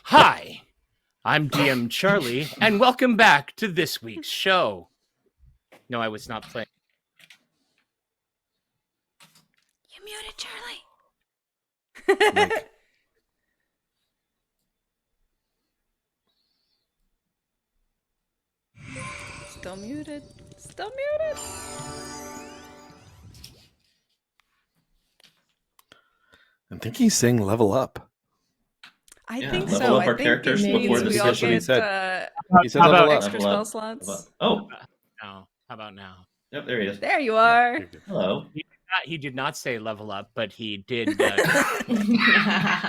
Hi, I'm DM Charlie, and welcome back to this week's show. No, I was not playing. You muted Charlie. Mike. Still muted. Still muted. I think he's saying level up. I Yeah, think level so. up our I think characters it before means the we all session. get He said How level about up. extra Level spell up. slots. Oh, now? How about now? yep, there he is. There you are. Yeah, Hello. He did not say level up, but he did.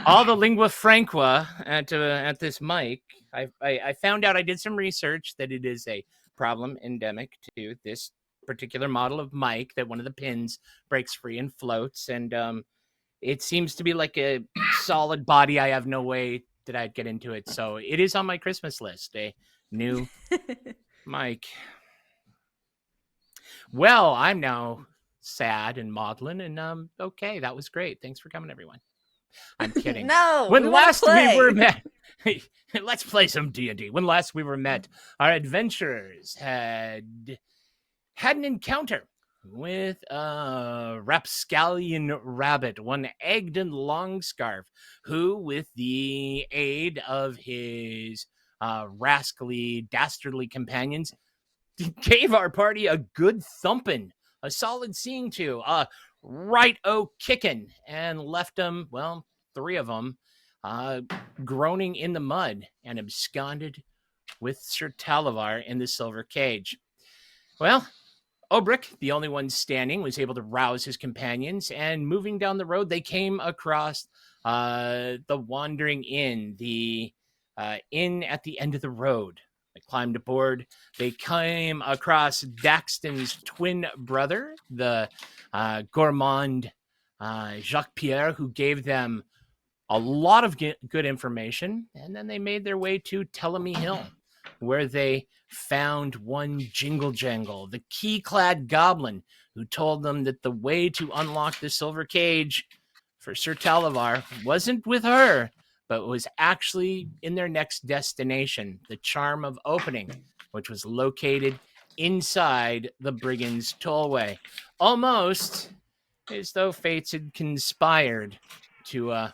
All the lingua franca at this mic. I found out. I did some research that it is a problem endemic to this particular model of mic, that one of the pins breaks free and floats, and it seems to be like a solid body. I have no way that I'd get into it, so it is on my Christmas list. A new mic. Well, I'm now sad and maudlin, and okay, that was great. Thanks for coming, everyone. I'm kidding. No. When we wanna last play. we were met, let's play some D&D. When last we were met, our adventurers had an encounter with a rapscallion rabbit, one egged and long scarf, who, with the aid of his rascally, dastardly companions, gave our party a good thumping, a solid seeing to, right-o kicking, and left them, well, three of them, groaning in the mud and absconded with Sir Talavar in the silver cage. Well, Obrick, the only one standing, was able to rouse his companions, and moving down the road, they came across the Wandering Inn, the inn at the end of the road. They climbed aboard. They came across Daxton's twin brother, the gourmand Jacques Pierre, who gave them a lot of good information. And then they made their way to Tellamy Hill, where they found one Jingle Jangle, the key-clad goblin, who told them that the way to unlock the silver cage for Sir Talavar wasn't with her, but was actually in their next destination, the Charm of Opening, which was located inside the Brigand's Tollway. Almost as though fates had conspired to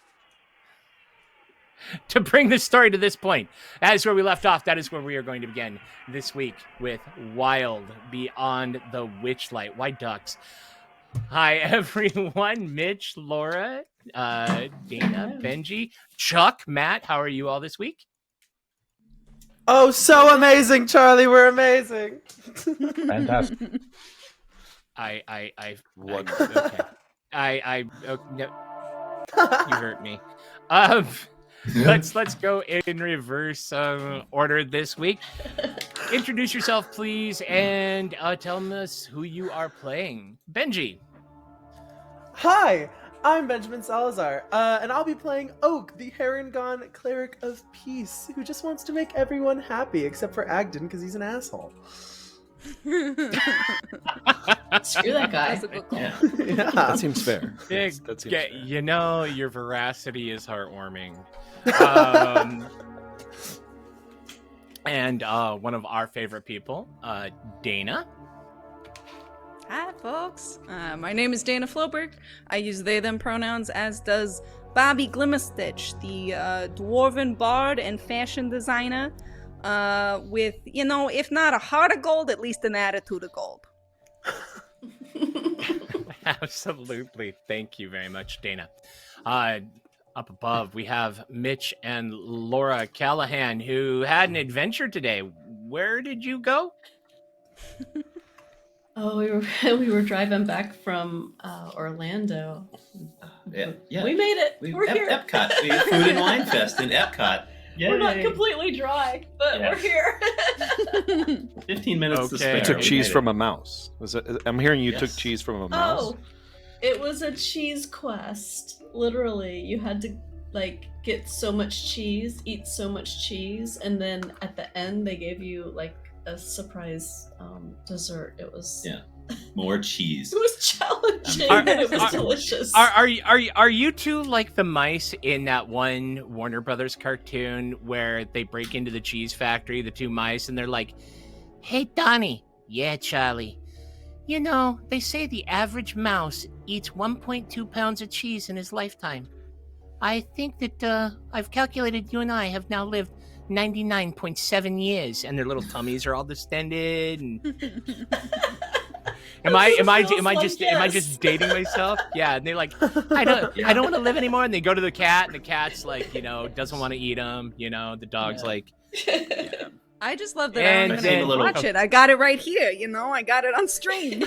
bring this story to this point. That is where we left off. That is where we are going to begin this week with Wild Beyond the Witchlight. Why ducks? Hi, everyone. Mitch, Laura, Dana, Benji, Chuck, Matt. How are you all this week? Oh, so amazing, Charlie. We're amazing. Fantastic. Wonderful. Okay. No, you hurt me. Let's go in reverse order this week. Introduce yourself, please, and tell us who you are playing. Benji. Hi, I'm Benjamin Salazar, and I'll be playing Oak, the Herongon Cleric of Peace, who just wants to make everyone happy, except for Agden, because he's an asshole. Screw that guy. That's a good call. Yeah. Yeah. That seems fair. Yeah, That seems fair. you know, your veracity is heartwarming. And one of our favorite people, Dana. Hi, folks. My name is Dana Floberg. I use they, them pronouns, as does Bobby Glimmerstitch, the dwarven bard and fashion designer, with, you know, if not a heart of gold, at least an attitude of gold. Absolutely. Thank you very much, Dana. Up above, we have Mitch and Laura Callahan, who had an adventure today. Where did you go? Oh, we were driving back from Orlando. Yeah. We made it. We're here. Epcot. The Food and Wine Fest in Epcot. Yay. We're not completely dry, but Yeah. we're here. 15 minutes to Okay. spare. I took We cheese made from it. a mouse. I'm hearing you took Yes. cheese from a mouse. Oh, it was a cheese quest. Literally, you had to get so much cheese, eat so much cheese, and then at the end they gave you like a surprise dessert. It was More cheese. It was challenging, Are- but it was delicious. Are you two like the mice in that one Warner Brothers cartoon where they break into the cheese factory, the two mice, and they're like, "Hey, Donnie." "Yeah, Charlie. You know, they say the average mouse eats 1.2 pounds of cheese in his lifetime. I think that I've calculated you and I have now lived 99.7 years, and their little tummies are all distended. And am I just dating myself? Yeah, and they're like, I don't want to live anymore. And they go to the cat, and the cat's like, doesn't want to eat them. The dog's like, I just love that And I'm then- gonna watch it. I got it right here, I got it on stream.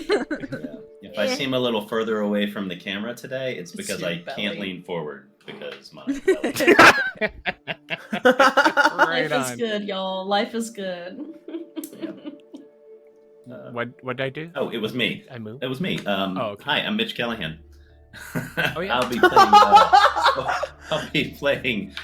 If I seem a little further away from the camera today, it's It's because your I can't belly. lean forward because my belly. right Life is on. good, y'all. Life is good. What'd I do? Oh, it was me. I moved. It was me. okay. Hi, I'm Mitch Callahan. Oh, yeah. I'll be playing. I'll be playing.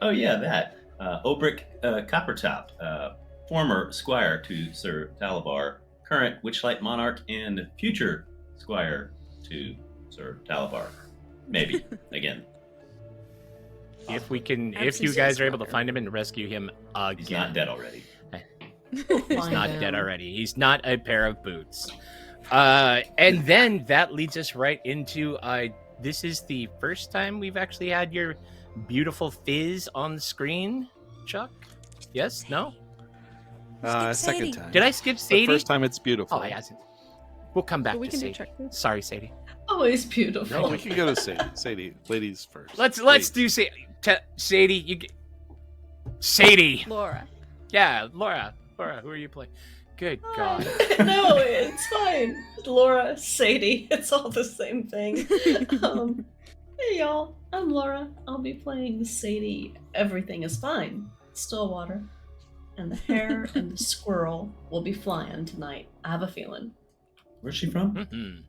Oh yeah, that Obrick Coppertop, former squire to Sir Talavar, current Witchlight monarch, and future squire to Sir Talavar. Maybe again. If we can, Perhaps if you he's guys are a able to squire. find him and rescue him again. He's not dead already. He's not dead already. He's not a pair of boots. And then that leads us right into this is the first time we've actually had your beautiful fizz on the screen, Chuck. Yes? No? Second time. Did I skip The Sadie? first time it's beautiful. Oh, yeah. We'll come back But we to can do Sadie. check this. Sorry, Sadie. Always beautiful. No, we can go to Sadie. Sadie, ladies first. Let's Please. do Sadie. You get Sadie. Laura. Yeah, Laura. Laura, who are you playing? Good God. No, it's fine. Laura, Sadie, it's all the same thing. Hey y'all, I'm Laura. I'll be playing Sadie. Everything is fine. Stillwater. And the hare and the squirrel will be flying tonight. I have a feeling. Where's she from? Mhm.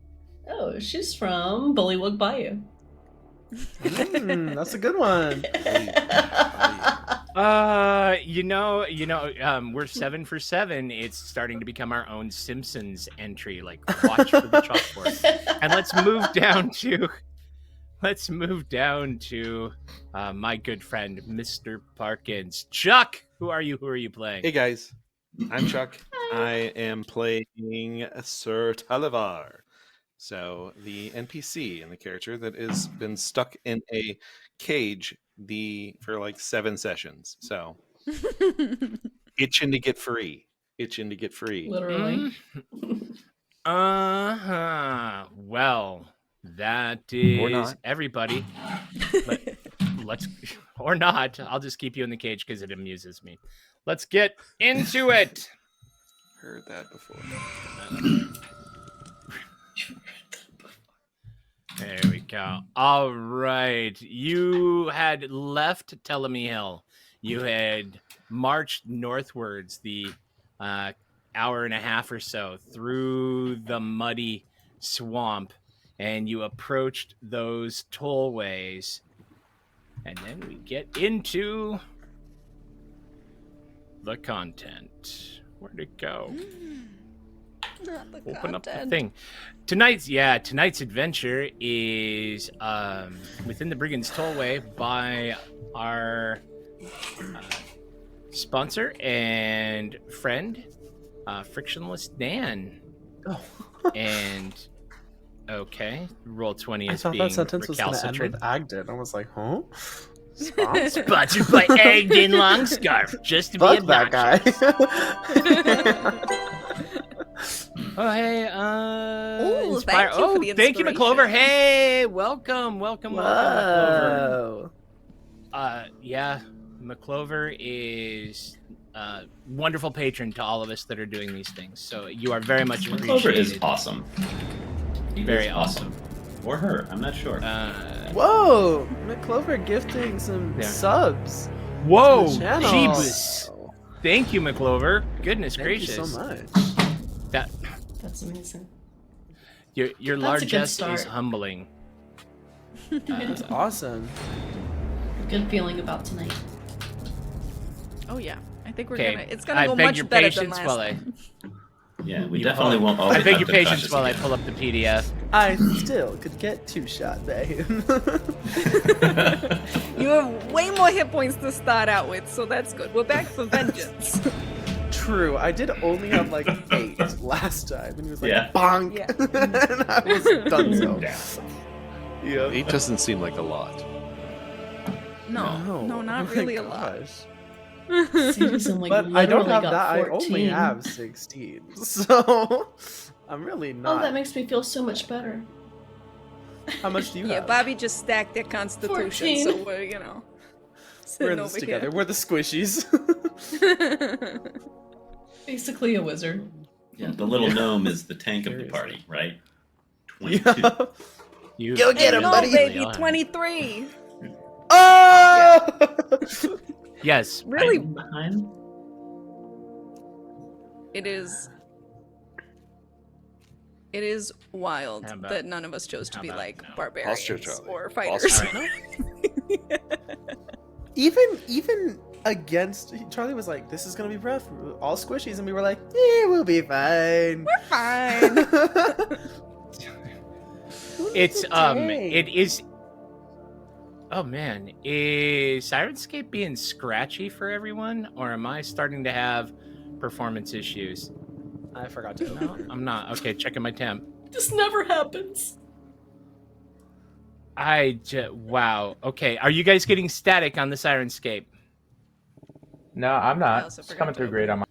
Oh, she's from Bullywug Bayou. That's a good one. We're 7 for 7. It's starting to become our own Simpsons entry. Like, watch for the chalkboard. And let's move down to my good friend, Mr. Parkins. Chuck, who are you? Who are you playing? Hey guys, I'm Chuck. I am playing Sir Talavar. So the NPC and the character that has been stuck in a cage for like 7 sessions. So itching to get free. Literally. Well, that Or is not. everybody. Let's or not. I'll just keep you in the cage because it amuses me. Let's get into it. Heard that before. There we go. All right. You had left Telemy Hill. You had marched northwards the hour and a half or so through the muddy swamp, and you approached those tollways. And then we get into the content. Where'd it go? Not the Open up the content. thing. Tonight's adventure is within the Brigand's Tollway by our sponsor and friend, Frictionless Dan. Oh. And okay, roll 20 I as thought being that sentence was going to end recalcitrant. with Agden. I was like, huh? Sponsor? Sponsored by Agden Longscarf, just to be Fuck that obnoxious. guy. Oh, hey, Ooh, Inspire- thank you for the thank you, McClover. inspiration. Hey, welcome, McClover. Whoa. Yeah, McClover is a wonderful patron to all of us that are doing these things. So you are very much appreciated. Clover is awesome. He Very is awesome. Or her, I'm not sure. Whoa. McClover gifting some Yeah. subs. Whoa, to the channel. Jeebus. Thank you, McClover. Goodness Thank gracious. you so much. That's amazing. Your That's a good largesse is start. humbling. That's awesome. Good feeling about tonight. Oh yeah, I think we're Okay, gonna. It's gonna I go beg much your better patience than last while I- time. Yeah, we You definitely won't. won't all I get beg your hunted patience cautious while I again. pull up the PDF. I still could get 2-shot, babe. You have way more hit points to start out with, so that's good. We're back for vengeance. True, I did only have like 8 last time, and he was like, Yeah. bonk! Yeah. And I was done so. Yeah. 8 doesn't seem like a lot. No, not Oh my really a lot. gosh. Sadie's only But I don't literally have got that, I 14. only have 16. So, I'm really Oh, not. that makes me feel so much better. How much do you Yeah, have? Bobby just stacked their constitution, 14. so we're, We're sitting in this over together. here. We're the squishies. Basically a wizard. Yeah, the little gnome is the tank of the Seriously. party, right? 22. Yeah. You Go get Hey, him, no, buddy. baby, are. 23. Oh! Yes. Really, Hiding behind? it is. It is wild How about- that none of us chose to how be about like no? barbarians Charlie. or Posture. fighters. even against Charlie was like, "This is gonna be rough, all squishies," and we were like, "Yeah, we'll be fine." We're fine. It's it is. Oh man, is Sirenscape being scratchy for everyone, or am I starting to have performance issues? I forgot to. No, I'm not. Okay, checking my temp. This never happens. Wow. Okay, are you guys getting static on the Sirenscape? No, I'm I not. also It's forgot coming to through open great it. on my.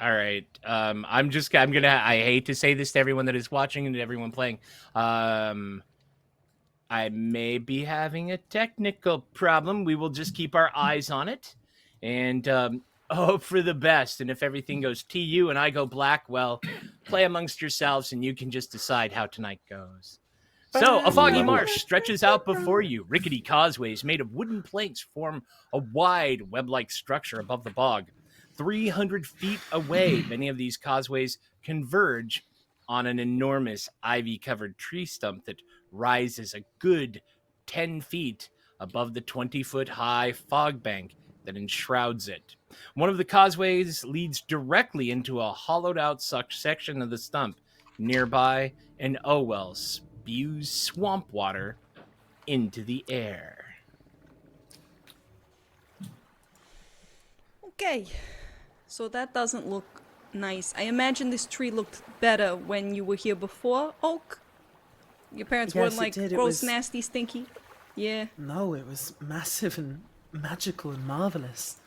All right. I'm gonna. I hate to say this to everyone that is watching and to everyone playing. I may be having a technical problem. We will just keep our eyes on it, and hope for the best. And if everything goes TU and I go black, well, play amongst yourselves, and you can just decide how tonight goes. So, a foggy marsh stretches out before you. Rickety causeways made of wooden planks form a wide web-like structure above the bog. 300 feet away, many of these causeways converge on an enormous ivy-covered tree stump that rises a good 10 feet above the 20-foot-high fog bank that enshrouds it. One of the causeways leads directly into a hollowed-out section of the stump. Nearby, an well spews swamp water into the air. Okay, so that doesn't look nice. I imagine this tree looked better when you were here before, Oak. Your parents Yes, weren't it like did. It gross, was- nasty, stinky. Yeah. No, it was massive and magical and marvelous.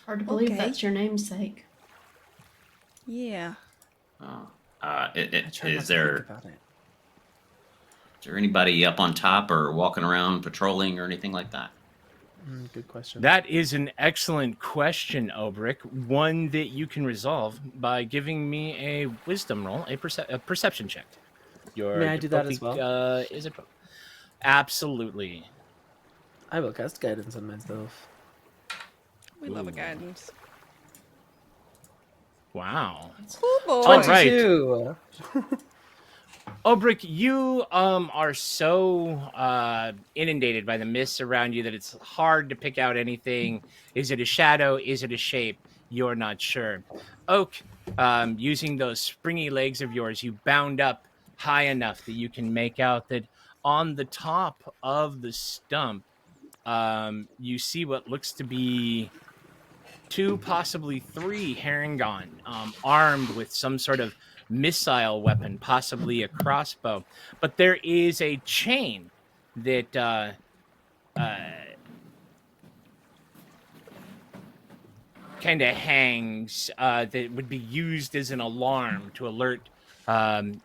Hard to believe Okay. that's your namesake. Yeah. Oh. I try not Is to think there about it. anybody up on top or walking around patrolling or anything like that? Good question. That is an excellent question, Obrick. One that you can resolve by giving me a wisdom roll, a perception check. May I do that as well? Is it? Absolutely. I will cast guidance on myself. We love a guidance. Wow. Oh boy. All right. 22. Obrick, you are so inundated by the mists around you that it's hard to pick out anything. Is it a shadow? Is it a shape? You're not sure. Oak, using those springy legs of yours, you bound up high enough that you can make out that on the top of the stump, you see what looks to be 2, possibly 3 Herringon, armed with some sort of missile weapon, possibly a crossbow. But there is a chain that kind of hangs that would be used as an alarm to alert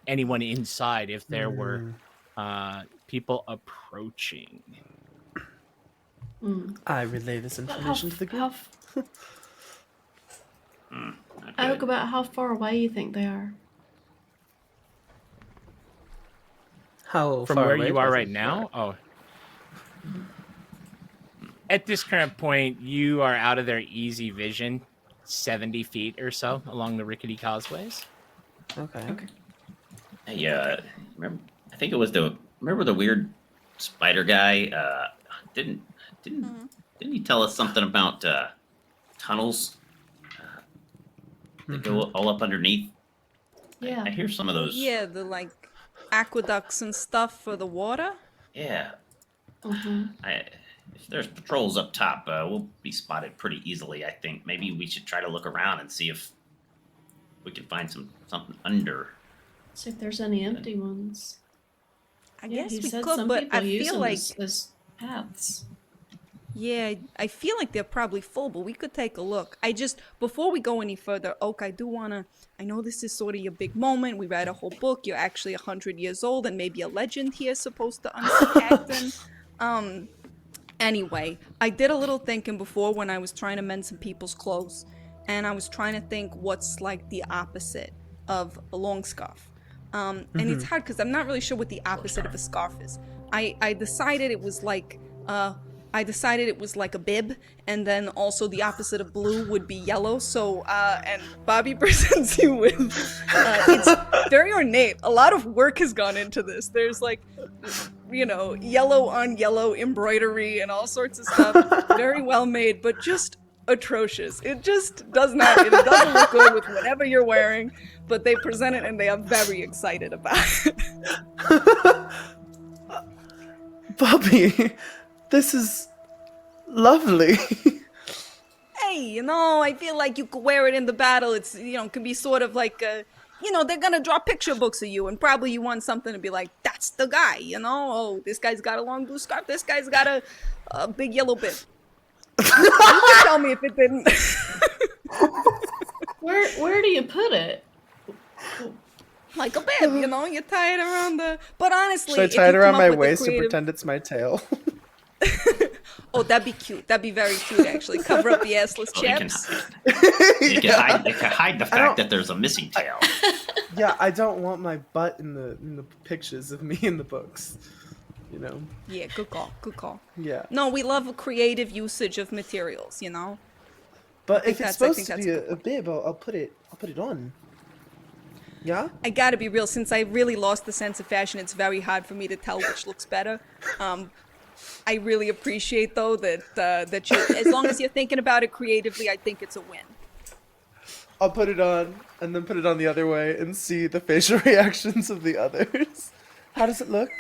anyone inside if there were people approaching. I relay this information to the group. Oak, about how far away you think they are? How From far where away you are was right it? now? Oh. At this current point, you are out of their easy vision, 70 feet or so along the rickety causeways. Okay. Hey, remember? I think it was remember the weird spider guy? Didn't Didn't you tell us something about tunnels that go all up underneath? Yeah. I hear some of those. Yeah, the like aqueducts and stuff for the water. Yeah. Mhm. If there's patrols up top, we'll be spotted pretty easily. I think maybe we should try to look around and see if we can find something under. See if there's any empty ones. I Yeah, guess he we said could, some but people I use feel them like as paths. yeah, I feel like they're probably full, but we could take a look. I just before we go any further, Oak, I do wanna. I know this is sort of your big moment. We read a whole book. You're actually 100 years old, and maybe a legend here supposed to unseat Acton. Anyway, I did a little thinking before when I was trying to mend some people's clothes, and I was trying to think what's like the opposite of a long scarf. And it's hard because I'm not really sure what the opposite of a scarf is. I decided it was like a bib, and then also the opposite of blue would be yellow. So and Bobby presents you with it's very ornate. A lot of work has gone into this. There's like yellow on yellow embroidery and all sorts of stuff. Very well made, but just atrocious. It just does not. It doesn't look good with whatever you're wearing. But they present it and they are very excited about it. Bobby, this is lovely. Hey, I feel like you could wear it in the battle. It's can be sort of like they're gonna draw picture books of you, and probably you want something to be like, that's the guy. Oh, this guy's got a long blue scarf. This guy's got a big yellow bib. You can tell me if it didn't. Where do you put it? Like a bib, you tie it around the. But honestly, Should I if tie it you around come my up with a waist and creative- pretend it's my tail? Oh, that'd be cute. That'd be very cute, actually. Cover up the assless Oh, they can, chaps. they can hide the fact that there's a missing tail. Yeah, I don't want my butt in the pictures of me in the books. Yeah, good call. Good call. Yeah. No, we love a creative usage of materials. But think if it's that's- I supposed think to that's be a good a bib, I'll put it on. Yeah? I gotta be real. Since I really lost the sense of fashion, it's very hard for me to tell which looks better. I really appreciate though that you, as long as you're thinking about it creatively, I think it's a win. I'll put it on and then put it on the other way and see the facial reactions of the others. How does it look?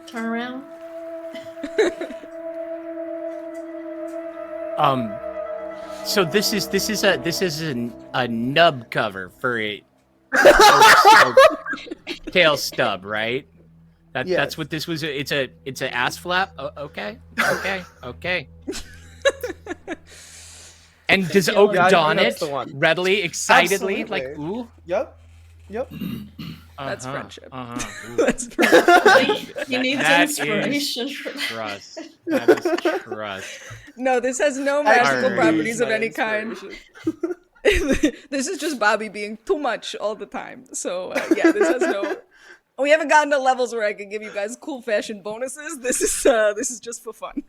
Turn around. So this is a nub cover for a tail stub, right? That's Yes. what this was. It's a ass flap. Okay. And does Oak Yeah, I think don that's it the one. readily, excitedly, Absolutely. like ooh? Yep. That's friendship. Ooh. That's pretty. He needs That is inspiration for that. Trust. That is trust. No, this has no magical Alright. properties of My any kind. inspiration. This is just Bobby being too much all the time. So yeah, this has no. We haven't gotten to levels where I can give you guys cool fashion bonuses. This is just for fun.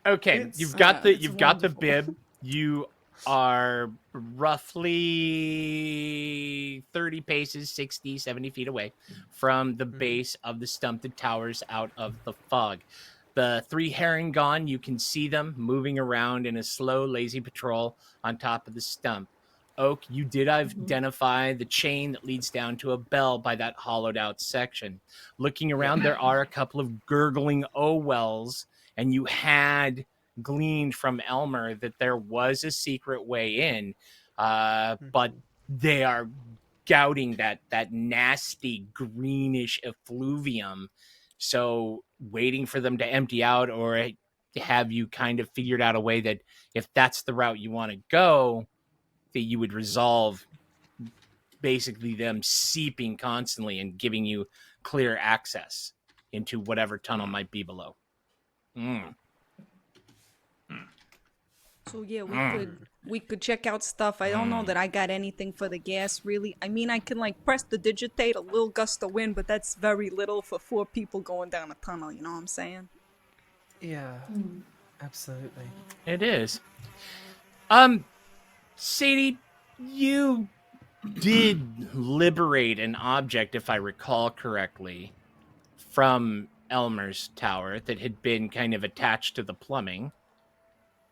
Okay, It's- you've got it's the bib. You are roughly 30 paces, 60, 70 feet away from the base of the stump that towers out of the fog. The three herring gone, you can see them moving around in a slow, lazy patrol on top of the stump. Oak, you did identify the chain that leads down to a bell by that hollowed out section. Looking around, there are a couple of gurgling O-wells, and you had gleaned from Elmer that there was a secret way in, but they are gouting that nasty greenish effluvium. So waiting for them to empty out, or have you kind of figured out a way that if that's the route you want to go, that you would resolve basically them seeping constantly and giving you clear access into whatever tunnel might be below. So yeah, we could check out stuff. I don't know that I got anything for the gas really. I mean, I can like press the digitate, a little gust of wind, but that's very little for 4 people going down a tunnel. You know what I'm saying? Yeah. Absolutely. It is. Sadie, you did liberate an object, if I recall correctly, from Elmer's tower that had been kind of attached to the plumbing.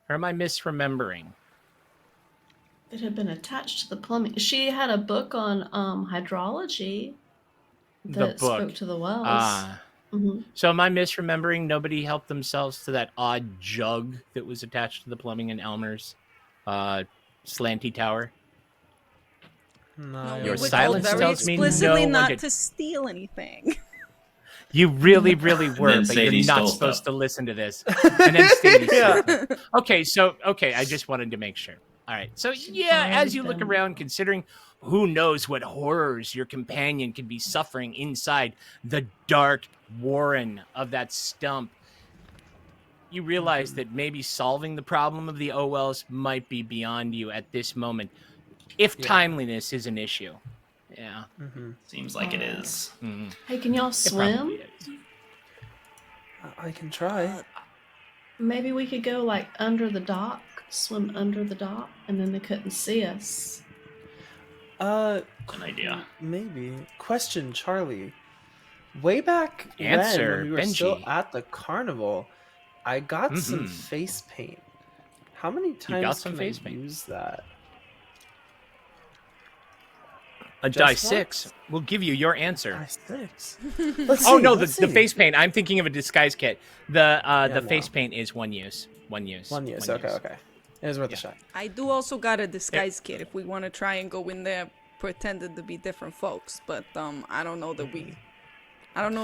Or am I misremembering? It had been attached to the plumbing. She had a book on hydrology that spoke to the wells. So am I misremembering? Nobody helped themselves to that odd jug that was attached to the plumbing in Elmer's slanty tower? No, Your we were silence told very tells me explicitly no one not did. to steal anything. You really, really were, then but Sadie you're not stole supposed stuff. to listen to this. And then Sadie Yeah. stole stuff. Okay, I just wanted to make sure. All right, so yeah, as you look around, considering who knows what horrors your companion could be suffering inside the dark warren of that stump, you realize that maybe solving the problem of the OLs might be beyond you at this moment, if timeliness is an issue. Yeah. Seems like it is. Mhm. Hey, can y'all It swim? probably is. I can try. Maybe we could go like under the dock, swim under the dock, and then they couldn't see us. An idea. Maybe. Question, Charlie. Way back Answer, when we were still Benji. at the carnival, I got some face paint. How many times some can face I paint? use that? A Just die once? 6 will give you your answer. Die 6. Let's Oh see, no, let's the see. face paint. I'm thinking of a disguise kit. The no. face paint is one use. One use. One use. Okay. It was worth a shot. I do also got a disguise kit if we want to try and go in there pretended to be different folks, but I don't know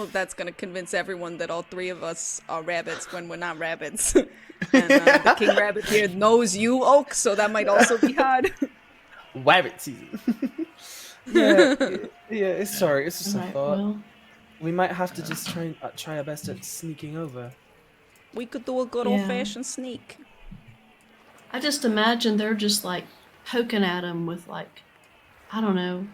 if that's gonna convince everyone that all three of us are rabbits when we're not rabbits. And the King Rabbit here knows you, Oak, so that might also be hard. Rabbit season. yeah. Sorry, it's just a Alright, thought. well, We might have to just try our best at sneaking over. We could do a good Yeah. old-fashioned sneak. I just imagine they're just like poking at him with like, I don't know,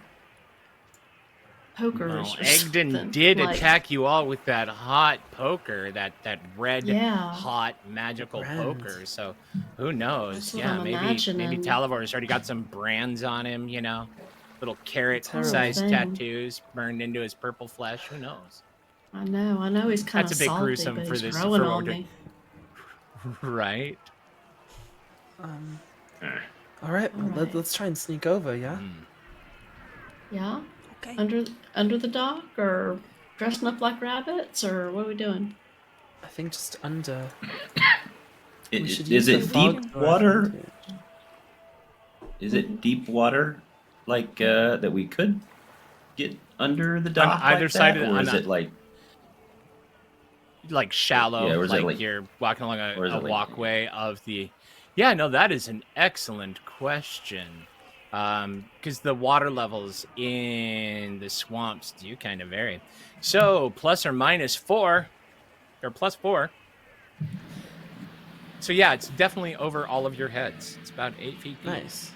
pokers. Well, or Egden something. did Like, attack you all with that hot poker, that red, Yeah. hot, magical Brands. poker. So who knows? That's what Yeah, I'm maybe imagining. Talavar's already got some brands on him. You know, little carrot-sized Terrible thing. tattoos burned into his purple flesh. Who knows? I know he's kind That's of a bit salty, gruesome but for he's this- growing for on order- me. Right? All right, well, Alright. let's try and sneak over. Yeah. Yeah, Okay. under the dock, or dressing up like rabbits, or what are we doing? I think just under. It, We should is use it the deep fog to our water? advantage. Is it deep water like that we could get under the dock either like side that? of the- or is on it like Like shallow, Yeah, or is it like, like- you're walking along or is a it like- walkway of the. Yeah, no, that is an excellent question. Because the water levels in the swamps do kind of vary. So plus or minus 4, or plus 4. So yeah, it's definitely over all of your heads. It's about 8 feet deep. Nice.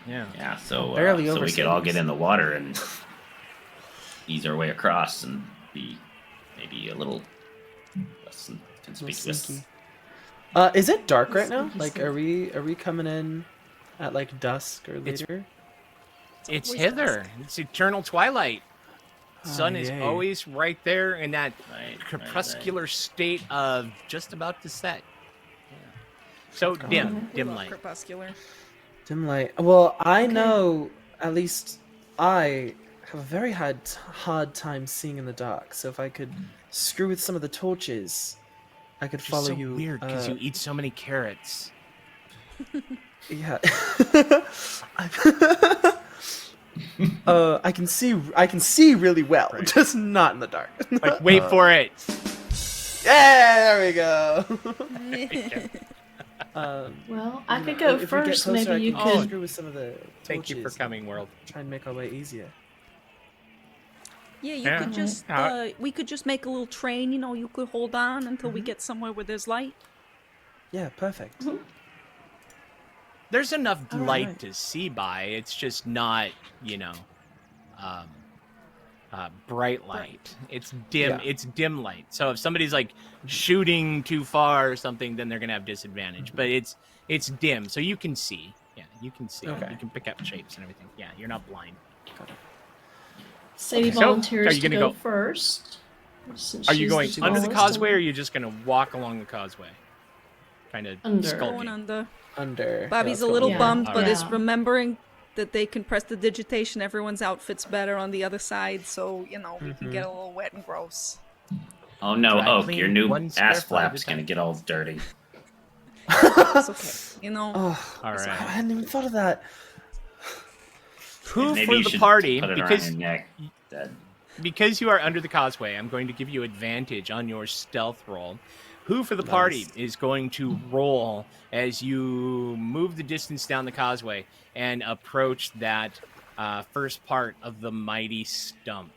Yeah. yeah? So Barely so over we could all cities. get in the water and ease our way across and be maybe a little less Little conspicuous. sneaky. Is it dark right now? Sneaky, Like, sneaky. are we coming in at like dusk or It's- later? It's always hither. It's eternal twilight. Sun is yay. always right there in that Right, crepuscular state of just about to set. Yeah. So That's dim, cool. dim Love light. Crepuscular. Dim light. Well, I Okay. know at least I have a very hard time seeing in the dark. So if I could screw with some of the torches, I could Which is follow so you. weird because you eat so many carrots. Yeah. I can see really well, Right. just not in the dark. Like, wait for it. Yeah, there we go. Well, I you could know, go if we get first. closer, Maybe you I can could. screw with some of the Thank you for torches, coming, world. try and make our way easier. Yeah, you Yeah. could just we could just make a little train, you know, you could hold on until we get somewhere where there's light. Yeah, perfect. There's enough All light right. to see by. It's just not, bright light. It's dim. Yeah. It's dim light. So if somebody's like shooting too far or something, then they're gonna have disadvantage. But it's dim, so you can see. Yeah, you can see. Okay. You can pick up shapes and everything. Yeah, you're not blind. Sadie So, volunteers are you to gonna go go- first. Since Are you she's going the under the tallest causeway, or are one. you just going to walk along the causeway? Kind of Under. Going skulking. under. Under. Bobby's Yeah, a let's go little Yeah. under. bummed, but is Yeah. remembering that they can press the digitation. Everyone's outfit's better on the other side, so we can get a little wet and gross. Oh no, Dry Oak, clean your new one square ass foot at a flap's gonna time. get all dirty. It's okay. Oh, All I right. hadn't even thought of that. Who Maybe for you the should party, put it around because your neck. Dead. because you are under the causeway, I'm going to give you advantage on your stealth roll. Who for the party Nice. is going to roll as you move the distance down the causeway and approach that first part of the mighty stump?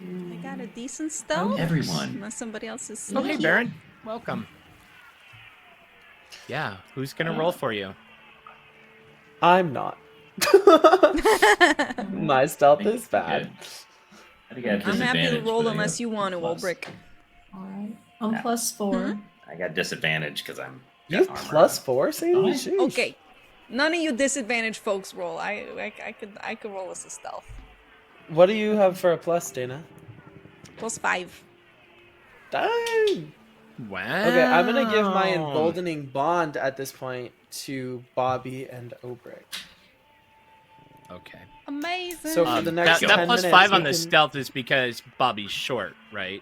I got a decent stealth. Everyone. Unless somebody else is Oh, hey, sneaky. Baron. Welcome. Yeah, who's going to roll for you? I'm not. My stealth is bad. I think I have I'm happy to disadvantage, roll but I unless got you want to, plus. Ulbrich. Alright. I'm Yeah. +4. I got disadvantage because I'm. You have armor. +4, Sadie? Oh, Sheesh. Okay. None of you disadvantaged folks roll. I could roll as a stealth. What do you have for a plus, Dana? +5. Dang. Wow. Okay, I'm gonna give my emboldening bond at this point to Bobby and Obrick. Okay. Amazing. So for the next that 10 plus minutes, 5 on we the can- stealth is because Bobby's short, right?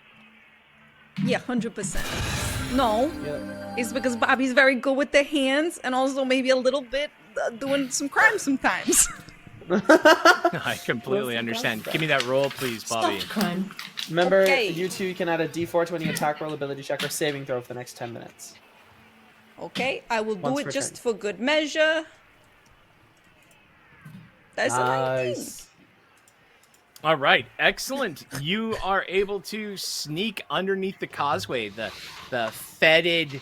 Yeah, 100%. No, Yeah. it's because Bobby's very good with the hands and also maybe a little bit doing some crime sometimes. I completely What's the understand. concept? Give me that roll, please, Bobby. Stop crime. Remember, Okay. you two can add a D4 to any attack roll, ability check, or saving throw for the next 10 minutes. Okay, I will do Once it per just turn. for good measure. That's a 19. Nice. All right, excellent. You are able to sneak underneath the causeway. The fetid,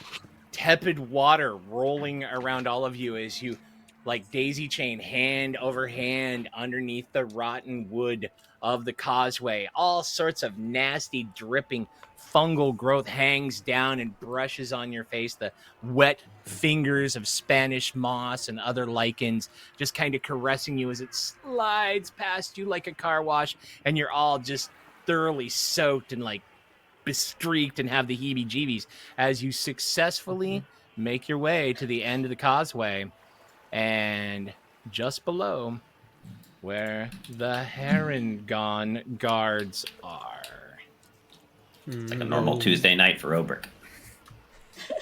tepid water rolling around all of you as you, like daisy chain, hand over hand underneath the rotten wood of the causeway. All sorts of nasty, dripping fungal growth hangs down and brushes on your face. The wet fingers of Spanish moss and other lichens just kind of caressing you as it slides past you like a car wash, and you're all just thoroughly soaked and like bestreaked and have the heebie-jeebies as you successfully make your way to the end of the causeway, and just below where the Herringon guards are. It's like a normal Tuesday night for Obrick.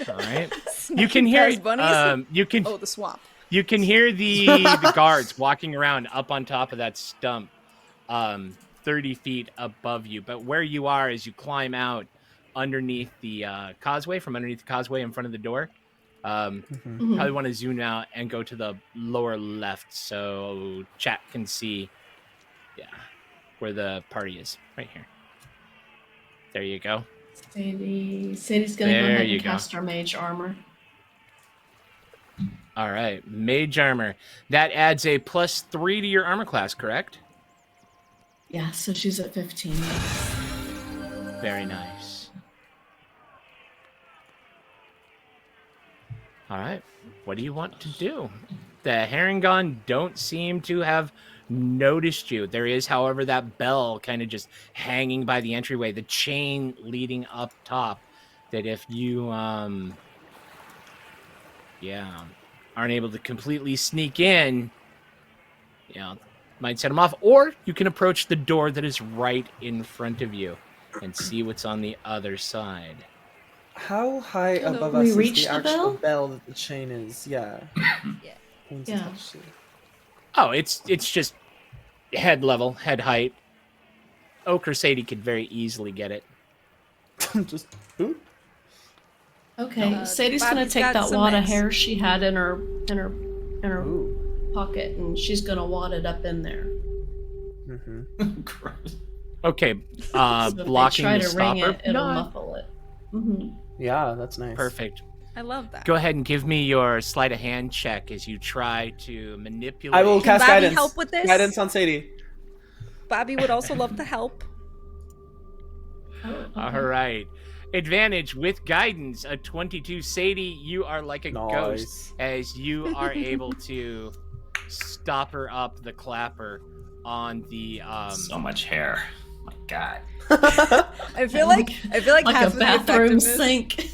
All right. You Sneaking can hear past bunnies? you Oh, the swamp. can hear the guards walking around up on top of that stump, 30 feet above you. But where you are as you climb out underneath the causeway, from underneath the causeway in front of the door, Mhm. probably want to zoom out and go to the lower left so chat can see, where the party is. Right here. There you go. Sadie's gonna go There ahead you and go. cast our mage armor. All right, mage armor. That adds a +3 to your armor class, correct? Yeah, so she's at 15. Very nice. All right, what do you want to do? The Herringon don't seem to have noticed you. There is, however, that bell kind of just hanging by the entryway, the chain leading up top, that if you aren't able to completely sneak in, might set them off. Or you can approach the door that is right in front of you and see what's on the other side. How high Hello. above We us is reach the the actual bell? bell that the chain is? Yeah. Yeah. Yeah. Oh, it's just head level, head height. Oak or Sadie could very easily get it. Just ooh. Okay, Sadie's gonna Bobby's take got that some wad of meds. hair she had in her Ooh. pocket, and she's gonna wad it up in there. Mm-hmm. Gross. Okay, So if blocking they try the to ring stopper. it, it'll No, muffle it. Mm-hmm. Yeah, that's nice. perfect. I love that. Go ahead and give me your sleight of hand check as you try to manipulate. I will Can cast Bobby guidance. help with this? Guidance on Sadie. Bobby would also love to help. Oh, All right. Advantage with guidance, a 22. Sadie, you are like a ghost as you are able to stop her up the clapper on the So much hair. my God. I feel like like half a of the bathroom effectiveness, sink.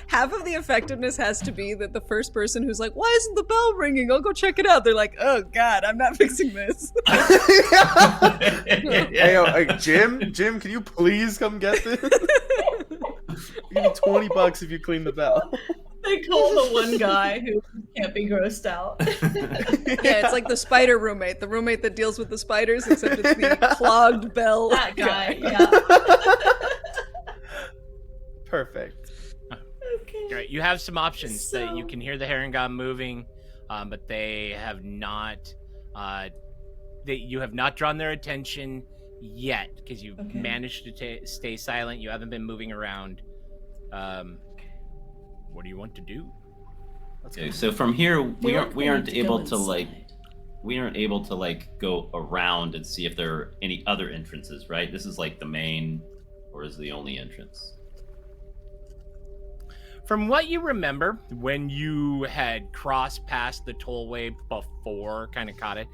half of the effectiveness has to be that the first person who's like, "Why isn't the bell ringing? I'll go check it out." They're like, "Oh God, I'm not fixing this." Hey, Jim, can you please come get this? I'll give you $20 if you clean the bell. They call the one guy who can't be grossed out. Yeah, it's like the spider roommate, the roommate that deals with the spiders, except it's the clogged bell That guy, yeah. Perfect. Okay. Right, you have some options that you So- can hear the Herringon moving, but they have not. You have not drawn their attention yet because you've Okay. managed to stay silent. You haven't been moving around. What do you want to do? Okay, so from here, we aren't going able go to like inside. we aren't able to like go around and see if there are any other entrances, right? This is like the main, or is the only entrance? From what you remember, when you had crossed past the tollway before, kind of caught it,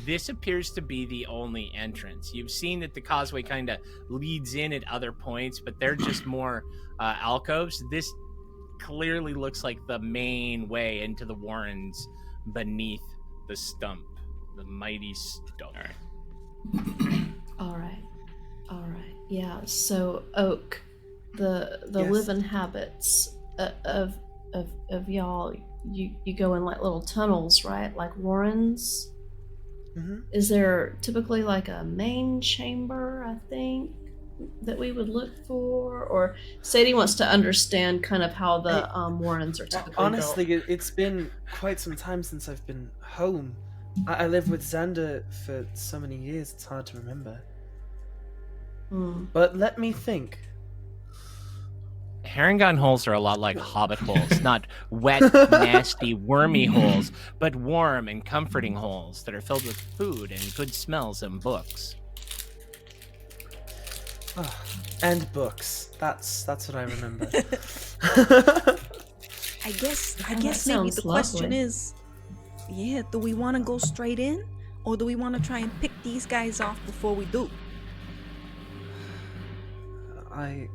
this appears to be the only entrance. You've seen that the causeway kind of leads in at other points, but they're just more alcoves. This clearly looks like the main way into the Warrens beneath the stump, the mighty stump. All right. Yeah. So Oak, the Yes. living habits of y'all, you go in like little tunnels, right? Like warrens. Mm-hmm. Is there typically like a main chamber? I think that we would look for, or Sadie wants to understand kind of how the warrens are typically Honestly, built. it's been quite some time since I've been home. I lived with Xander for so many years, it's hard to remember. Hmm. But let me think. Herringon holes are a lot like hobbit holes, not wet, nasty, wormy holes, but warm and comforting holes that are filled with food and good smells and books. Oh, and books. That's what I remember. I guess that maybe sounds the question lovely. is, yeah, do we want to go straight in, or do we want to try and pick these guys off before we do? I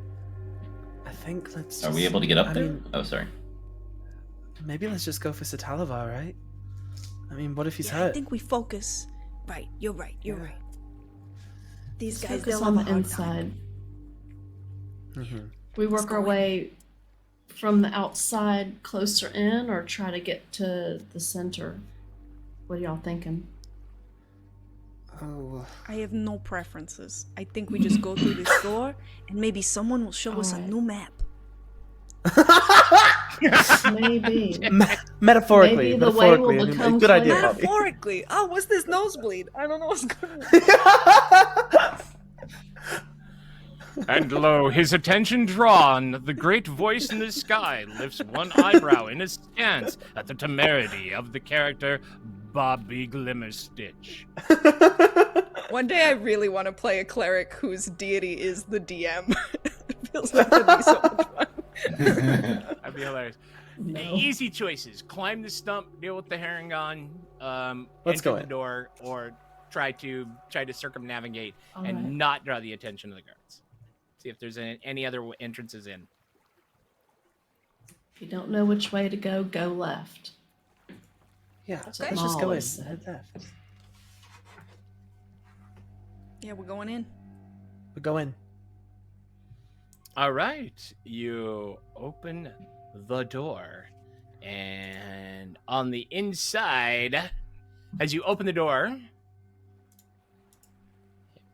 think let's. Are we just- able to get up I there? mean, Oh, sorry. maybe let's just go for Talavar, right? I mean, what if he's Yeah, I hurt? think we focus. Right, you're right. Yeah. These Let's guys, focus they'll on have the a hard inside. time. Mm-hmm. We work go our in. way from the outside closer in, or try to get to the center. What are y'all thinking? Oh, I have no preferences. I think we just go through this door, and maybe someone will show us a Alright. new map. Maybe. metaphorically. Maybe the way will metaphorically, I mean, become good idea, clear. Bobby. Metaphorically. Oh, what's this nosebleed? I don't know what's going on. And lo, his attention drawn, the great voice in the sky lifts one eyebrow in askance at the temerity of the character Bobby Glimmerstitch. One day I really want to play a cleric whose deity is the DM. It feels like that'd be so much fun. That'd be hilarious. No. Easy choices: climb the stump, deal with the Herringon, Let's enter go the in. door, or try to circumnavigate All and right. not draw the attention of the guards. See if there's any other entrances in. If you don't know which way to go, go left. Yeah, That's let's what just Mom go in. always said. Head left. Yeah, we're going in. We go in. All right, you open the door, and on the inside, as you open the door,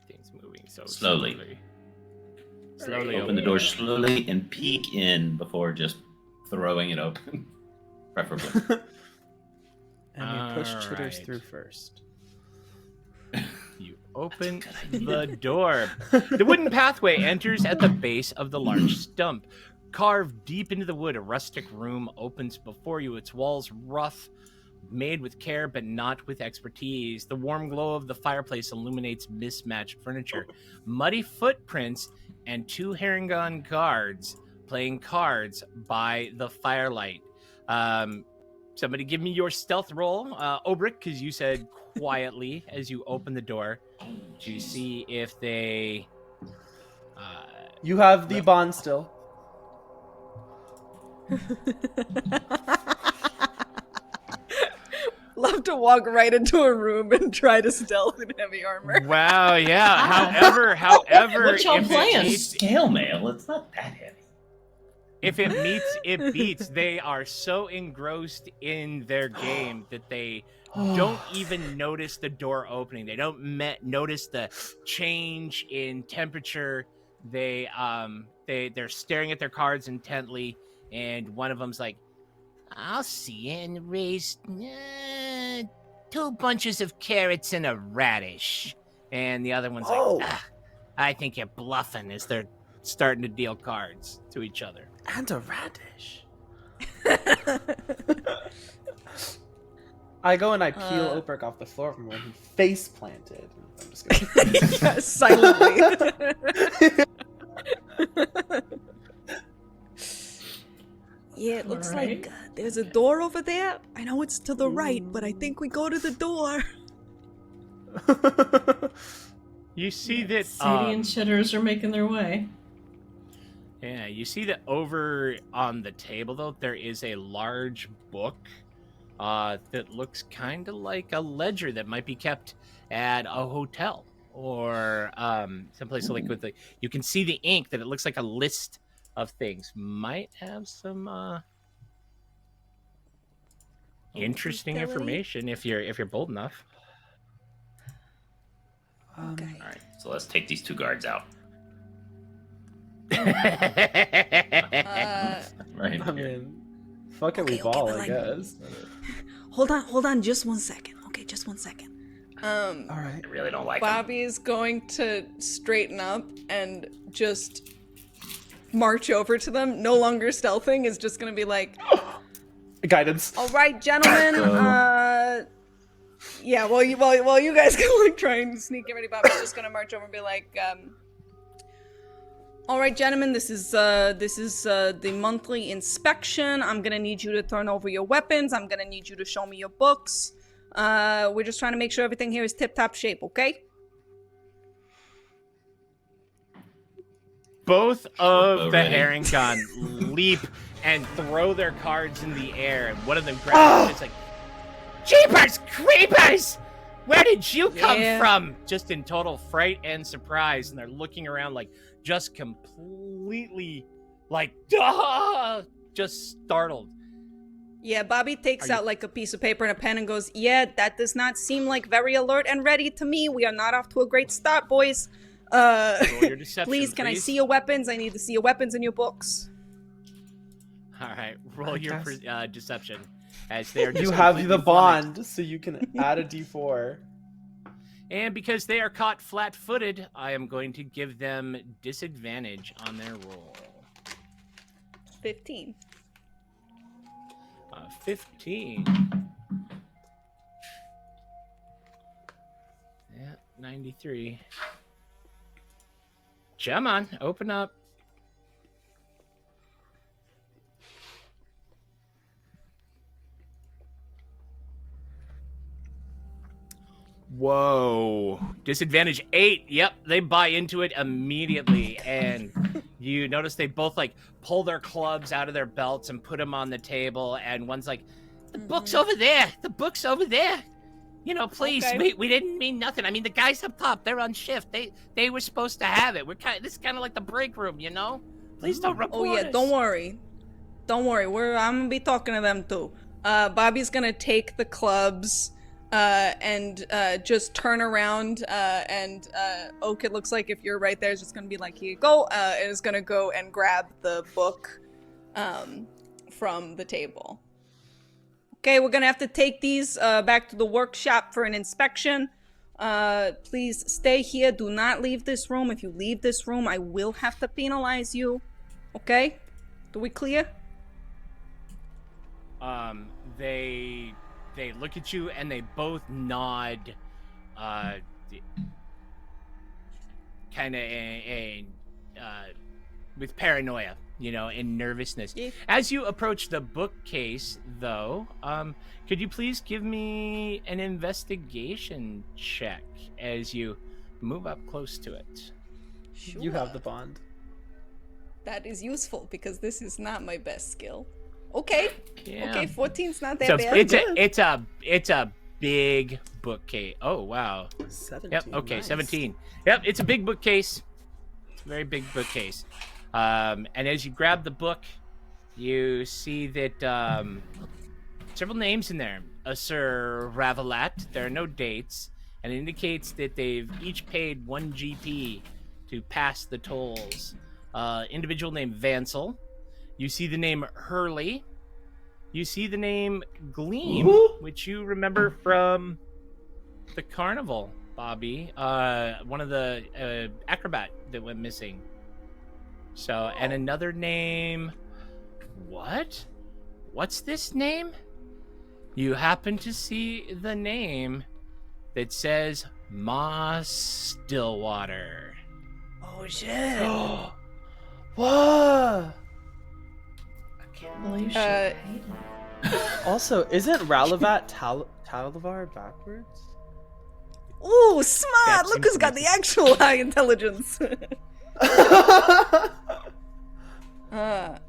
everything's moving so Slowly. Slowly Open the door slowly and peek in before just throwing it open, preferably. And we push Chitters Alright. through first. You open That's a good idea. the door. The wooden pathway enters at the base of the large stump. Carved deep into the wood, a rustic room opens before you, its walls rough, made with care but not with expertise. The warm glow of the fireplace illuminates mismatched furniture. Muddy footprints and two Herringon guards playing cards by the firelight. somebody give me your stealth roll, Obrick, because you said quietly as you open the door to see if they. You have the bond still. Love to walk right into a room and try to stealth in heavy armor. Wow, yeah. However, What y'all if it playing? meets- Scale mail. It's not that heavy. if it meets, it beats. They are so engrossed in their game that they don't even notice the door opening. They don't notice the change in temperature. They're staring at their cards intently, and one of them's like, "I'll see you and raise 2 bunches of carrots and a radish," and the other one's Oh. like, "I think you're bluffing," as they're starting to deal cards to each other. And a radish. I go and I peel Obrick off the floor from where he face planted. I'm just kidding. Silently. Yeah, it looks like there's a door over there. I know it's to the right, but I think we go to the door. You see that Sadie and Chitters are making their way. yeah, you see that over on the table though there is a large book that looks kind of like a ledger that might be kept at a hotel or someplace like with you can see the ink that it looks like a list of things. Might have some interesting Ability? information if you're bold enough. Okay. All right, so let's take these 2 guards out. Uh, Right. I mean, fuck it, we Okay, ball, but I like- guess. hold on, just 1 second. Okay, just 1 second. All right. I really don't like them. Bobby's going to straighten up and just march over to them. No longer stealthing, is just gonna be like, Guidance. "All right, gentlemen. Yeah, while you guys can like try and sneak in ready, Bobby's just gonna march over and be like, all right, gentlemen, this is the monthly inspection. I'm gonna need you to turn over your weapons. I'm gonna need you to show me your books. We're just trying to make sure everything here is tip-top shape, okay?" Both of the Already. Herringon leap and throw their cards in the air, and one of them grabs it. It's like, "Jeepers creepers! Where did you come Yeah. from?" Just in total fright and surprise, and they're looking around like just completely like, "Duh!" just startled. Yeah, Bobby takes Are you- out like a piece of paper and a pen and goes, "Yeah, that does not seem like very alert and ready to me. We are not off to a great start, boys. Roll your deception, Please, can I see your weapons? I need to see your weapons in your books." All right, roll your Fantastic. deception. As they are just You have completely the flummoxed. bond, so you can add a d4. And because they are caught flat-footed, I am going to give them disadvantage on their roll. 15. 15. Yeah, 93. Come on, open up. Whoa. Disadvantage 8. Yep, they buy into it immediately. And you notice they both like pull their clubs out of their belts and put them on the table. And one's like, "The book's over there. The book's over there. You know, please, Okay. we didn't mean nothing. I mean, the guys up top, they're on shift. They were supposed to have it. This is kind of like the break room, you know? Please don't report Oh yeah, us." don't worry. Don't worry. I'm gonna be talking to them too. Bobby's gonna take the clubs and just turn around and Oak, it looks like if you're right there, is just gonna be like, "Here you go," and is gonna go and grab the book from the table. "Okay, we're gonna have to take these back to the workshop for an inspection. Please stay here. Do not leave this room. If you leave this room, I will have to penalize you. Okay? Do we clear?" They look at you and they both nod, kind of with paranoia, in nervousness. Yeah. As you approach the bookcase, though, could you please give me an investigation check as you move up close to it? Sure. You have the bond. That is useful because this is not my best skill. Okay. Yeah. Okay, 14's not that So bad. it's a big bookcase. Oh wow. 17. Yep. Okay. nice. 17. Yep. It's a big bookcase. It's a very big bookcase. And as you grab the book, you see that several names in there. A Sir Ravelat. There are no dates, and it indicates that they've each paid 1 GP to pass the tolls. Individual named Vansel. You see the name Hurley. You see the name Gleam, which you remember from the carnival, Bobby. One of the acrobat that went missing. So, and another name. What? What's this name? You happen to see the name that says Ma Stillwater. Oh shit. Whoa! I can't believe she Uh, paid him. Also, isn't Ralavat Talavar backwards? Ooh, smart! That Look seems who's to got be- the actual high intelligence.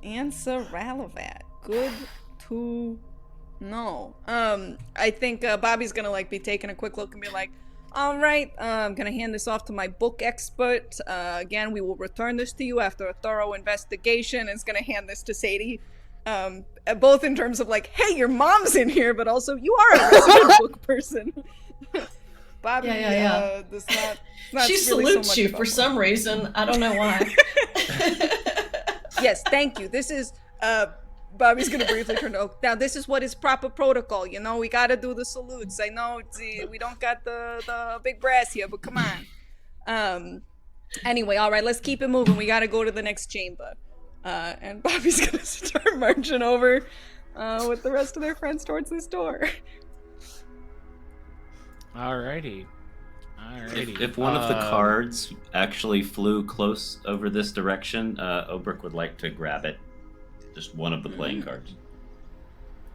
Answer Ralavat. Good to know. I think Bobby's gonna be taking a quick look and be like, all right, I'm gonna hand this off to my book expert. Again, we will return this to you after a thorough investigation. It's gonna hand this to Sadie. Both in terms of hey, your mom's in here, but also you are a resident book person. Bobby, Yeah. does not She really salutes much you about for books. some reason. I don't know why. Yes, thank you. This is Bobby's gonna briefly turn to Oak. Now this is what is proper protocol, we gotta do the salutes. I know we don't got the big brass here, but come on. Anyway, alright, let's keep it moving. We gotta go to the next chamber. And Bobby's gonna start marching over with the rest of their friends towards this door. Alrighty. If one of the cards actually flew close over this direction, Obrick would like to grab it. Just one of the playing cards.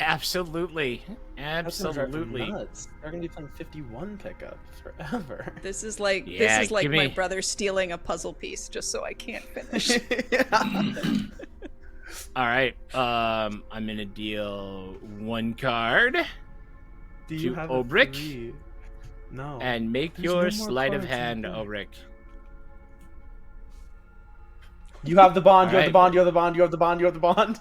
Absolutely. That's gonna drive them Absolutely. nuts. They're gonna be playing 51 pickup forever. This is like Yeah, give my me- brother stealing a puzzle piece just so I can't finish. Alright. I'm gonna deal 1 card Do you To have Obrick? a 3? No. and make There's your no more sleight of cards in the hand, deck. Ulrich. You have the bond. You have Alright. the bond. You have the bond. You have the bond. You have the bond.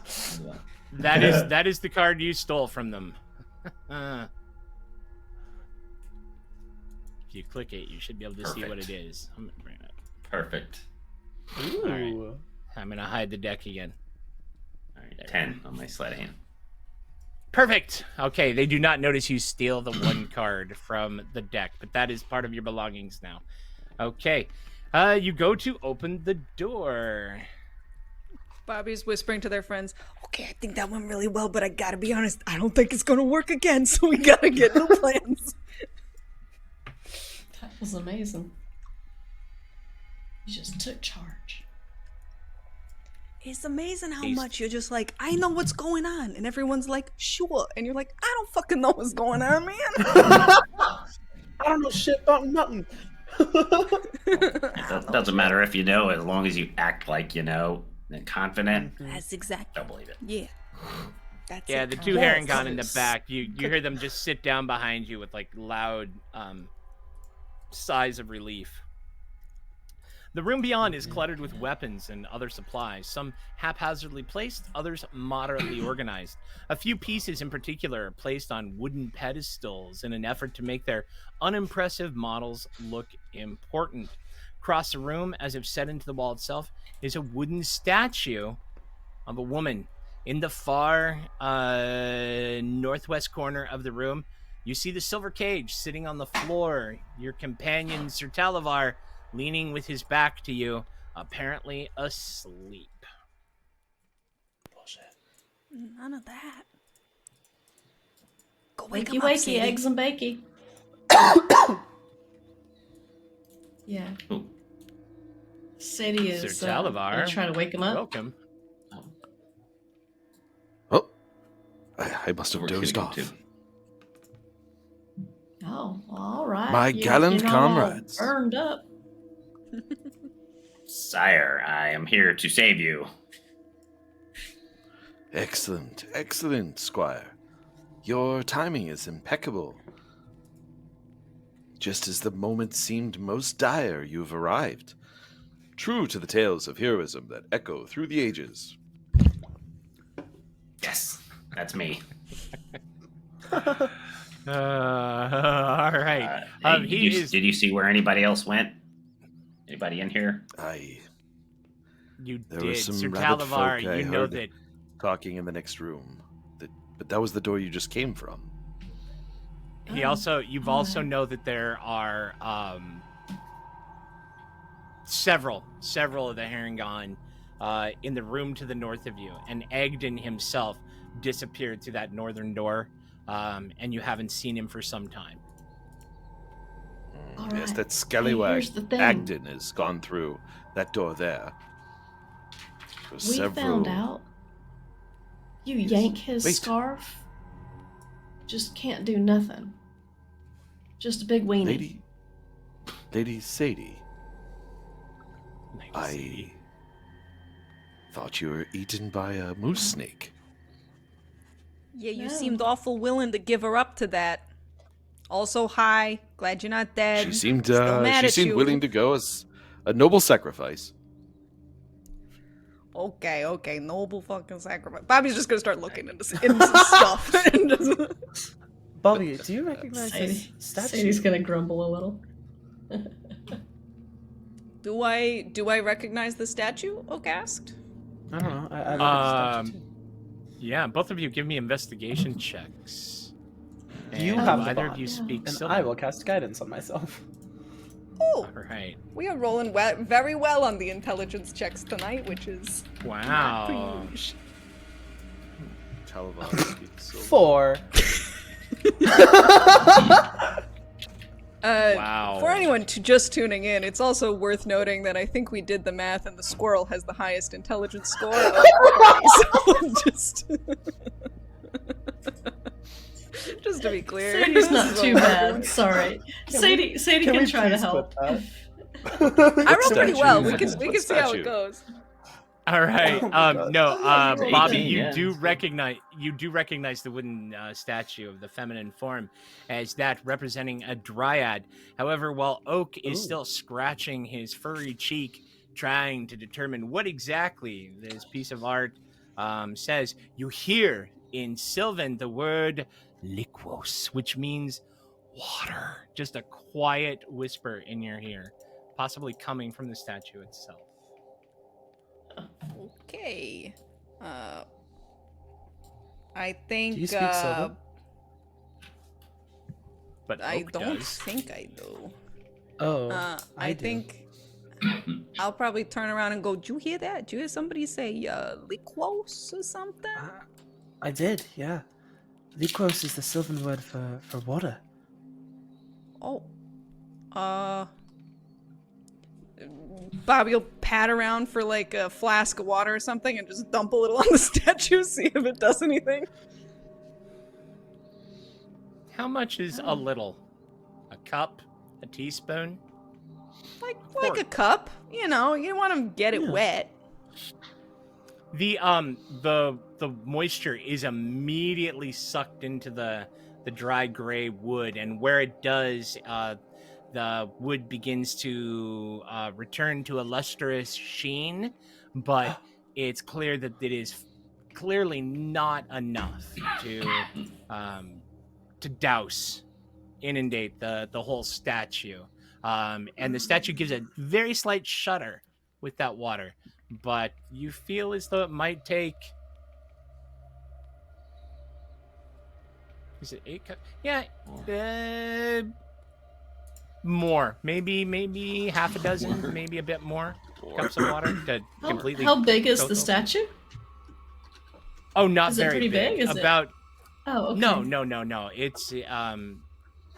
That is the card you stole from them. If you click it, you should be able to see what it Perfect. is. I'm gonna bring it up. Perfect. Ooh. Alright. I'm gonna hide the deck again. All right, 10 on my sleight of hand. Perfect. Okay, they do not notice you steal the 1 card from the deck, but that is part of your belongings now. Okay. You go to open the door. Bobby's whispering to their friends, okay, I think that went really well, but I gotta be honest, I don't think it's gonna work again, so we gotta get new plans. That was amazing. You just took charge. It's amazing how He's- much you're just I know what's going on, and everyone's like, sure, and you're like, I don't fucking know what's going on, man. I don't know shit about nothing. It doesn't matter if you know, as long as you act like you know and confident. That's exactly, Don't believe it. yeah. That's Yeah, it. the 2 Yes. Herringon in the back, you hear them just sit down behind you with loud sighs of relief. The room beyond is cluttered with weapons and other supplies, some haphazardly placed, others moderately organized. A few pieces in particular are placed on wooden pedestals in an effort to make their unimpressive models look important. Across the room, as if set into the wall itself, is a wooden statue of a woman. In the far northwest corner of the room, you see the silver cage sitting on the floor. Your companion, Sir Talavar, leaning with his back to you, apparently asleep. None of that. Go wake Wakey him up, wakey, Sadie. eggs and bakey. Yeah. Ooh. Sadie is Sir Talavar. trying to wake him up. Welcome. I must have We're dozed gonna off. go too. Oh, well, all right. My gallant you're not all comrades. burned up. Sire, I am here to save you. Excellent, excellent, Squire. Your timing is impeccable. Just as the moment seemed most dire, you've arrived. True to the tales of heroism that echo through the ages. Yes, that's me. All right. Hey, He is. did you see where anybody else went? Anybody in here? You There did, was some Sir rabid folk Talavar. I You know heard that. talking in the next room. But that was the door you just came from. You've also know that there are several of the Harengon in the room to the north of you, and Egdon himself disappeared through that northern door, and you haven't seen him for some time. All Yes, right. that Hey, scallywag here's the thing. Agden has gone through that door there. For We several... found out you Yes. yank his Wait. scarf, just can't do nothing. Just a big weenie. Lady Sadie, Nice. I thought you were eaten by a moose snake. Yeah, you No. seemed awful willing to give her up to that. Also, hi. Glad you're not dead. She seemed Still mad at you. willing to go as a noble sacrifice. Okay, noble fucking sacrifice. Bobby's just gonna start looking into some stuff. And just... Bobby, do you recognize this statue? Sadie's gonna grumble a little. Do I recognize the statue? Oak asked. I don't know. I look at the statue too. Yeah, both of you give me investigation checks. You And have the either bond, of you speak and Sylvan. I will cast guidance on myself. Oh, All right. we are rolling very well on the intelligence checks tonight, which is Wow. huge. Talavar speaks Sylvan. 4. Wow. For anyone just tuning in, it's also worth noting that I think we did the math, and the squirrel has the highest intelligence score of everybody. So just to be clear, Sadie's this not is too all- bad. Sorry. Sadie can try to help. I roll pretty well. We Statue. can What see how statue? it goes. All right. God. No, you're Bobby, 18, you yeah. do recognize the wooden statue of the feminine form as that representing a dryad. However, while Oak is Ooh. still scratching his furry cheek, trying to determine what exactly this piece of art says, you hear in Sylvan the word liquos, which means water. Just a quiet whisper in your ear, possibly coming from the statue itself. Okay. I think. Do you speak Sylvan? But I Oak don't does. think I do. Oh, I do. think I'll probably turn around and go, "Did you hear that? Did you hear somebody say liquos or something?" I did, yeah. Liquos is the Sylvan word for water. Oh. Bobby will pat around for like a flask of water or something and just dump a little on the statue, see if it does anything. How much is a little? A cup? A teaspoon? Like a cup. You know, you want to get it Yeah. wet. The moisture is immediately sucked into the dry gray wood, and where it does, the wood begins to return to a lustrous sheen, but it's clear that it is clearly not enough to inundate the whole statue. And the statue gives a very slight shudder with that water, but you feel as though it might take. Is it 8 cups? Yeah, more. Maybe half a dozen, maybe a bit more cups of water to completely. How big is the total. statue? Oh, not Is it very pretty big? Is it- About Oh, okay. no. It's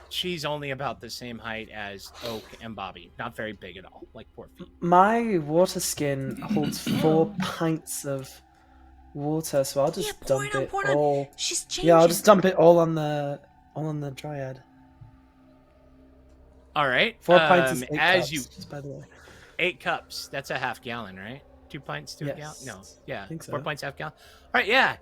she's only about the same height as Oak and Bobby. Not very big at all, like 4 feet. My water skin holds 4 pints of water, so I'll just Yeah, pour dump it on, it pour it on. all. She's changing. Yeah, I'll just dump it all on the dryad. All right. 4 pints is 8 as cups, you just by the way. 8 cups. That's a half gallon, right? 2 pints to a gallon? Yes. No. Yeah. I think so. 4 pints, half gallon. All right. Yeah.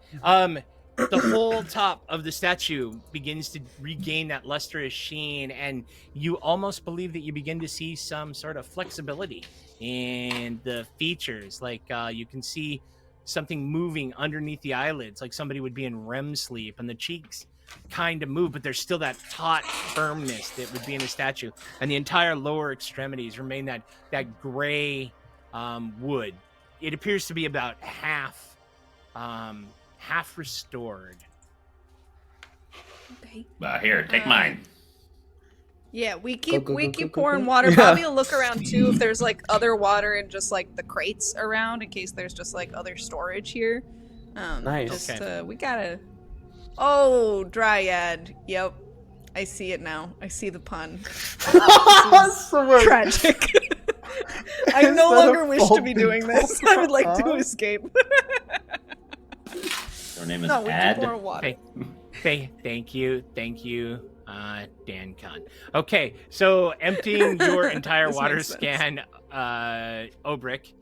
The whole top of the statue begins to regain that lustrous sheen, and you almost believe that you begin to see some sort of flexibility in the features. Like you can see something moving underneath the eyelids, like somebody would be in REM sleep, and the cheeks kind of move, but there's still that taut firmness that would be in a statue, and the entire lower extremities remain that gray wood. It appears to be about half restored. Okay. Here, take mine. Yeah, we keep go, pouring go. water. Yeah. Bobby will look around too if there's like other water in just like the crates around in case there's just like other storage here. Nice. Just Okay. we gotta. Oh, dryad. Yep, I see it now. I see the pun. So Tragic. I Is no that a longer wish to be fault doing this. people I would like to have? escape. Her name is No, we keep Ad. pouring water. Thank you, Dan Khan. Okay, so emptying your entire This water makes sense. scan, Obrick.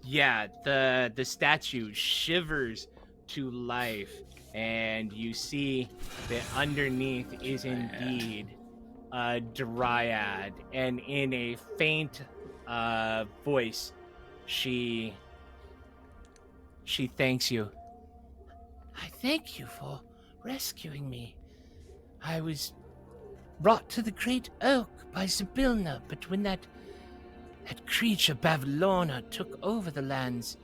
Yeah, the statue shivers to life, and you see that underneath is indeed a dryad, and in a faint voice, she thanks you. I thank you for rescuing me. I was brought to the Great Oak by Zybilna, but when that creature Bavlorna took over the lands,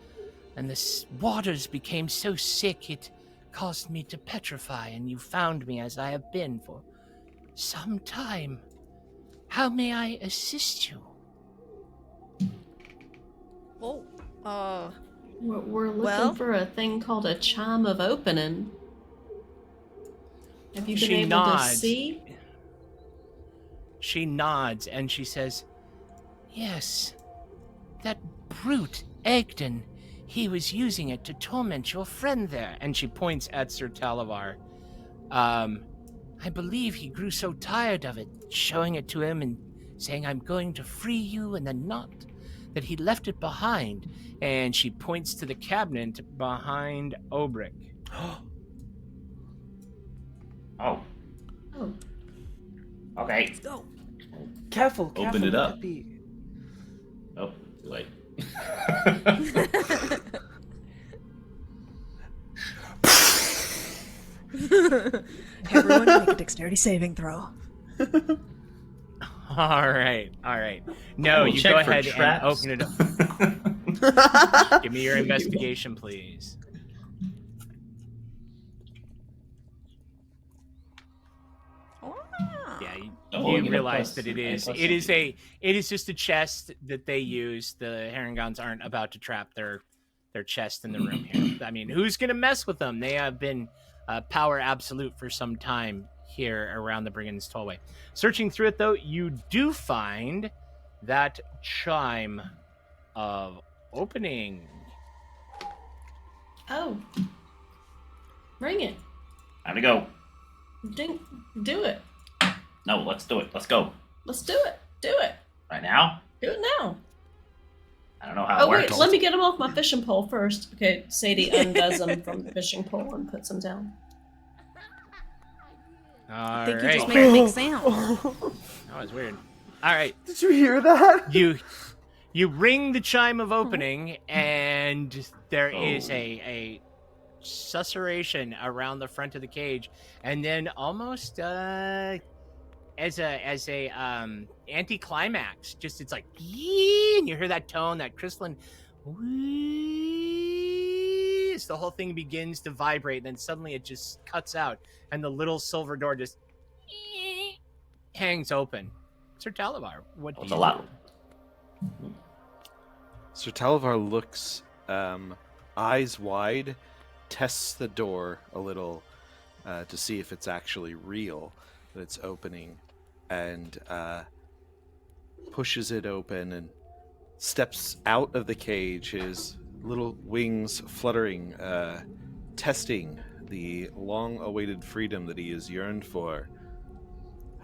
and the waters became so sick it caused me to petrify, and you found me as I have been for some time. How may I assist you? Oh, We're looking Well? for a thing called a chime of opening. Have you been She able nods. to see? She nods and she says, yes, that brute Egden, he was using it to torment your friend there. And she points at Sir Talavar. I believe he grew so tired of it, showing it to him and saying, I'm going to free you, and then not, that he left it behind. And she points to the cabinet behind Obrick. Oh, Oh, okay. let's go. Careful, Open it look up. at the- Oh, too late. Everyone make a dexterity saving throw. All right. No, We'll you check go for ahead and traps. open it up. Give me your investigation, please. Yeah, Oh, you get a realize plus- that it a is. plus It is something. it is just a chest that they use. The Herringons aren't about to trap their chest in the room here. I mean, who's gonna mess with them? They have been power absolute for some time here around the Brigand's Tollway. Searching through it, though, you do find that chime of opening. oh. Ring it. Time to go. Do it. No, let's do it. Let's go. Let's do it. Do it. Right now? Do it now. I don't know how it Oh wait, works. let me get him off my fishing pole first. Okay, Sadie undoes him from the fishing pole and puts him down. All I think right. you just made a big sound. That was weird. All right. Did you hear that? You ring the chime of opening, and there is a susurration around the front of the cage, and then almost as a anticlimax, just it's like "Yee," and you hear that tone, that crystalline "Wee," as the whole thing begins to vibrate, then suddenly it just cuts out, and the little silver door just hangs open. Sir Talavar, what do It's you a lot. do? Sir Talavar looks eyes wide, tests the door a little to see if it's actually real, that it's opening, and pushes it open and steps out of the cage, his little wings fluttering, testing the long-awaited freedom that he has yearned for.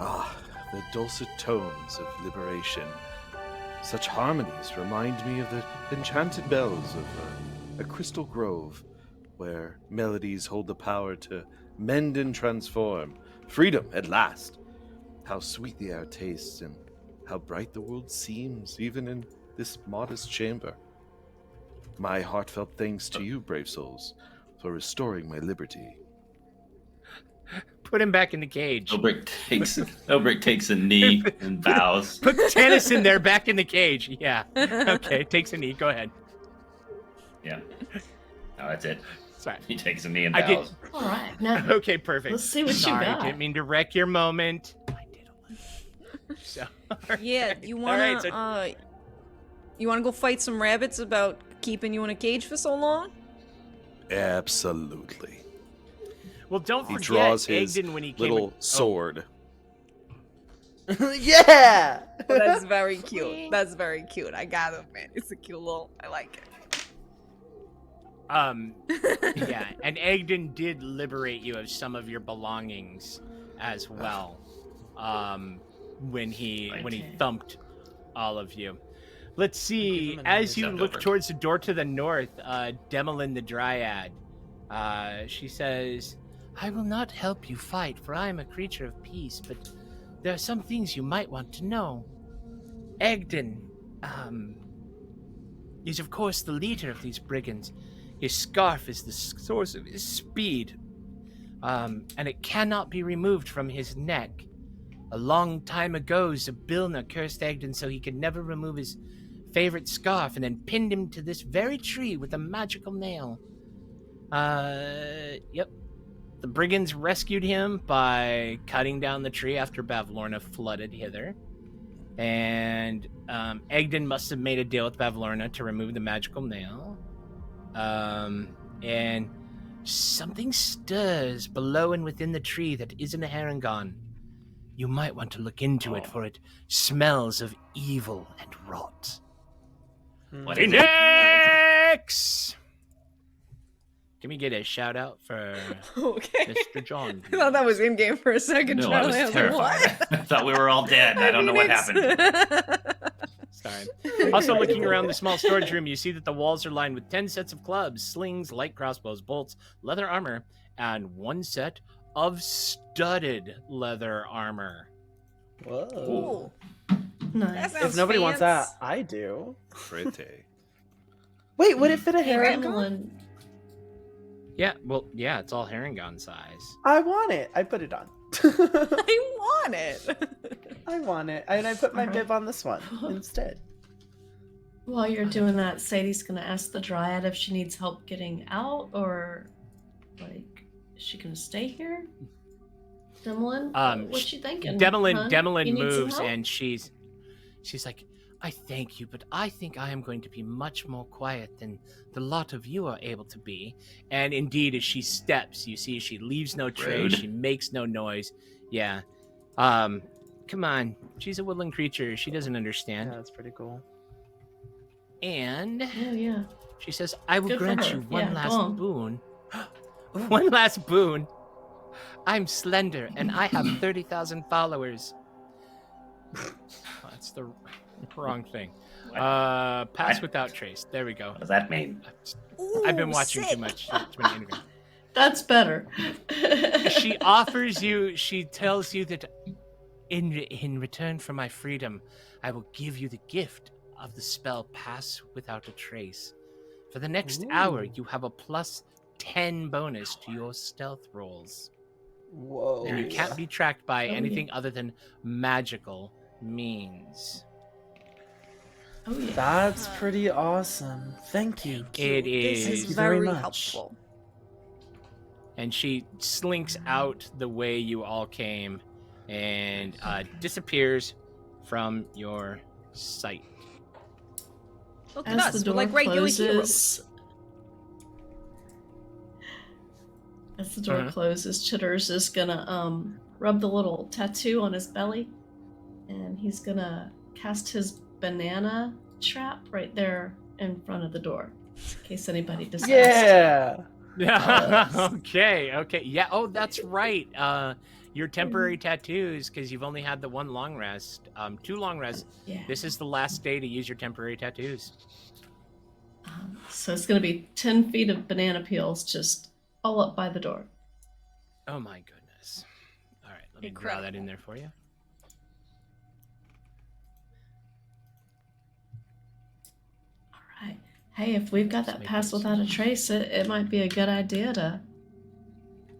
Ah, the dulcet tones of liberation. Such harmonies remind me of the enchanted bells of a crystal grove, where melodies hold the power to mend and transform. Freedom, at last! How sweet the air tastes, and how bright the world seems, even in this modest chamber. My heartfelt thanks to you, brave souls, for restoring my liberty. Put him back in the cage. Obrick takes a knee and bows. Put Tennyson there back in the cage. Yeah. Okay, takes a knee. Go ahead. Yeah. Oh, that's it. Sorry. He takes a knee and I did- bows. All right, now Okay, perfect. let's see what Sorry, you got. didn't mean to wreck your moment. I did a little. So, Yeah, you wanna All right, so you wanna go fight some rabbits about keeping you in a cage for so long? Absolutely. well, don't He forget draws his Egden when he came. little sword. Yeah! Oh, that's very cute. That's very cute. I gotta admit, it's a cute little. I like Yeah, and Egden did liberate you of some of your belongings as well. When he thumped all of you. Let's see. him an As you except look over. towards the door to the north, Demelin the Dryad, she says, "I will not help you fight, for I am a creature of peace, but there are some things you might want to know. Egden, is of course the leader of these brigands. His scarf is the source of his speed, and it cannot be removed from his neck. A long time ago, Zabilna cursed Egden so he could never remove his favorite scarf, and then pinned him to this very tree with a magical nail. Yep. The brigands rescued him by cutting down the tree after Bavlorna flooded hither. And Egden must have made a deal with Bavlorna to remove the magical nail. And something stirs below and within the tree that isn't a Harengon. You might want to look into it, for it smells of evil and rot. What is it? Phoenix! Can we get a shout out for Okay. Mr. John? I thought that was in game for a second. No, I Charlie. was like, terrified. what? I thought we were all dead. I don't know what happened. Sorry. Also, looking around the small storage room, you see that the walls are lined with 10 sets of clubs, slings, light crossbows, bolts, leather armor, and 1 set of studded leather armor. Whoa. Nice. That sounds If nobody wants that, fancy. I do. Pretty. Wait, would it fit a Hey, Harengon? Demelin, Yeah, well, yeah, it's all Harengon size. I want it. I put it on. I want it. I want it. And I put my Alright. bib on this one instead. while you're doing that, Sadie's gonna ask the Dryad if she needs help getting out, or like, is she gonna stay here? Demelin, what's she thinking? Demelin, huh? You Demelin need some moves, help? and she's like, I thank you, but I think I am going to be much more quiet than the lot of you are able to be. And indeed, as she steps, you see she leaves no trace, Rude. she makes no noise. Yeah. Come on. She's a woodland creature. She doesn't understand. Yeah, that's pretty cool. And Oh yeah. she says, I will Good for grant her. you one Yeah, last go on. boon. One last boon. I'm slender, and I have 30,000 followers. That's the wrong thing. What? Pass What? without trace. There we go. What does that mean? I've been Ooh, watching sick. too much. Anyway. That's better. She offers you, she tells you that in return for my freedom, I will give you the gift of the spell Pass Without a Trace. For the next hour, Ooh. you have a plus 10 bonus to your stealth rolls. Whoa. And you can't be tracked by Oh, yeah. anything other than magical means. Oh yeah. That's pretty awesome. Thank you. It This is. is very very much. helpful. And she slinks out the way you all came and disappears from your sight. Look at As us. the We're door like regular heroes. closes, as the door Mhm. closes, Chitters is gonna rub the little tattoo on his belly, and he's gonna cast his banana trap right there in front of the door. In case anybody decides. Yeah. Yeah. Oh, Okay. Yeah. Oh, that's right. Your temporary tattoos, because you've only had the one long rest, 2 long rests. Yeah. This is the last day to use your temporary tattoos. So it's going to be 10 feet of banana peels just all up by the door. Oh my goodness. All right, let me draw that in Incredible. there for you. All right. Hey, if we've got that Make pass those without a trace, it might be a good idea to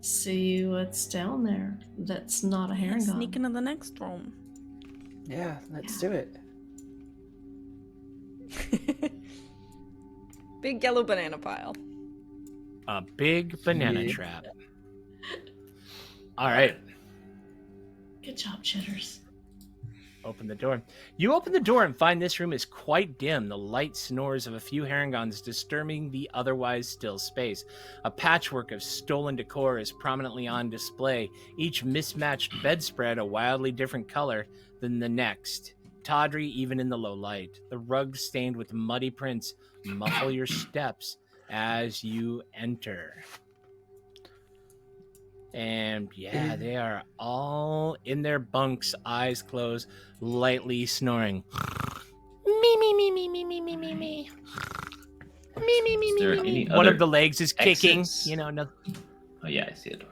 see what's down there that's not a herring Sneak into the next room. Yeah, let's do it. Big yellow banana pile. A big banana Yeah. trap. All right. Good job, Chitters. Open the door. You open the door and find this room is quite dim, the light snores of a few herringons disturbing the otherwise still space. A patchwork of stolen decor is prominently on display, each mismatched bedspread a wildly different color than the next, tawdry even in the low light. The rugs stained with muddy prints muffle your steps as you enter. And yeah, they are all in their bunks, eyes closed, lightly snoring. Me, me, me, me, me, me, me, me, me. Me, me, me, Is me, there me, me. any One other of the legs is kicking. exits? You know, no. Oh yeah, I see it.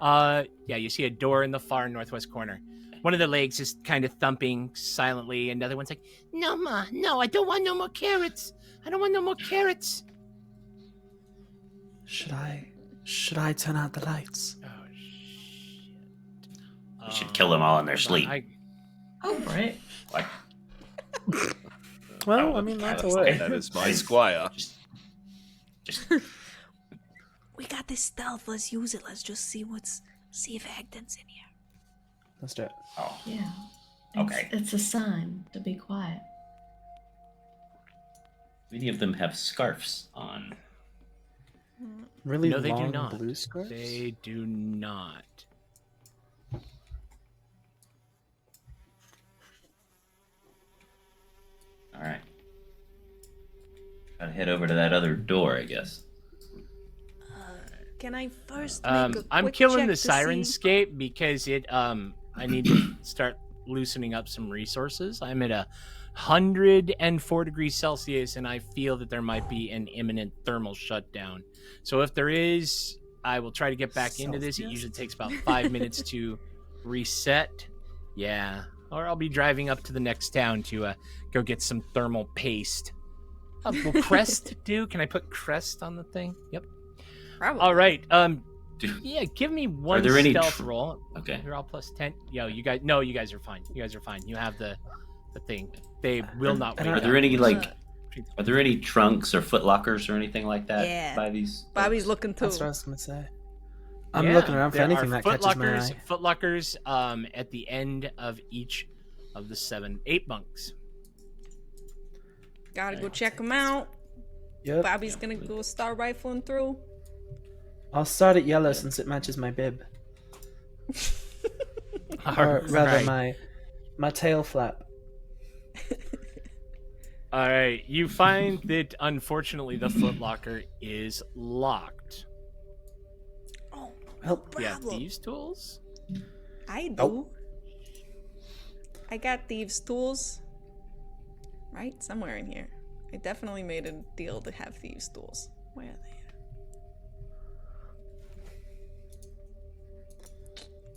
Yeah, you see a door in the far northwest corner. One of the legs is kind of thumping silently, and the other one's like, "No, ma, no, I don't want no more carrots. I don't want no more carrots." Should I turn out the lights? Oh shit! You should kill them all in their hold sleep. on, Oh, right. Like, Well, I mean, that's a Yes, way. that is my squire. just We got this stealth. Let's use it. Let's just see if Agden's in here. Let's do it. oh, Yeah. Okay. It's a sign to be quiet. many of them have scarves on. Really No, they do long not. blue scarves? They do not. All right. Gotta head over to that other door, I guess. Can I first make a I'm quick killing check the to see- Sirenscape because it I need to start loosening up some resources. I'm at 104 degrees Celsius and I feel that there might be an imminent thermal shutdown. So if there is, I will try to get back into this. It Celsius? usually takes about 5 minutes to reset. Yeah. Or I'll be driving up to the next town to go get some thermal paste. Will Crest do? Can I put Crest on the thing? Yep. Probably. All right. Do- Yeah, give me one there any stealth tr- roll. Okay. You're all plus 10. Yo, you guys. No, you guys are fine. You guys are fine. You have the thing. They will not. and wake Are up. there any Uh, Are there any trunks or footlockers or anything like that Yeah. by these? Bobby's folks? looking too. That's what I was gonna say. I'm Yeah, looking around for there anything are that catches my footlockers, eye. Footlockers. At the end of each of the 8 bunks. Gotta go I'll check take him this out. Yep. Bobby's gonna go star rifling through. I'll start at yellow since it matches my bib. All Or rather right. my tail flap. All right. You find that unfortunately the footlocker is locked. Oh, Well, You have problem. thieves' tools. I do. Nope. I got thieves' tools. Right? Somewhere in here. I definitely made a deal to have thieves' tools. Where are they at?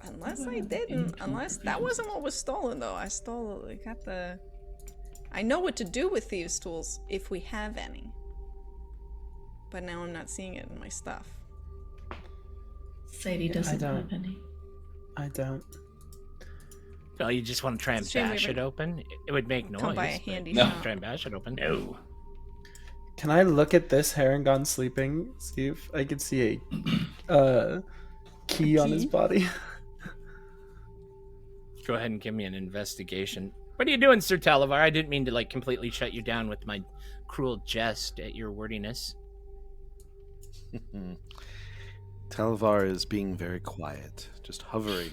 Unless I didn't. Unless that wasn't what was stolen, though. I got the. I know what to do with thieves' tools if we have any. But now I'm not seeing it in my stuff. Sadie doesn't don't. have any. I don't. Well, you just want to try and It's a shame we bash it haven't open. It would make noise. Come by a but handy No. shop. Try and bash it open. No. Can I look at this Harangon sleeping? See if I can see a key on his Key? body. Go ahead and give me an investigation. What are you doing, Sir Talavar? I didn't mean to completely shut you down with my cruel jest at your wordiness. Talavar is being very quiet, just hovering.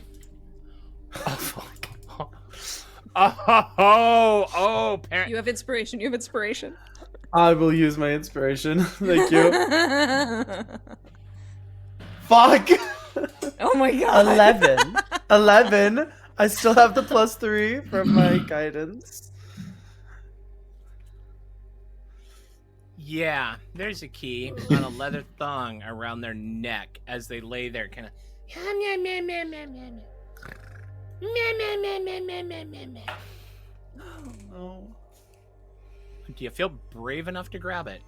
Oh, parent. You have inspiration. You have inspiration. I will use my inspiration. Thank you. Fuck. Oh my god. 11. 11. I still have the +3 from my guidance. Yeah, there's a key on a leather thong around their neck as they lay there, kind of. Oh. Do you feel brave enough to grab it?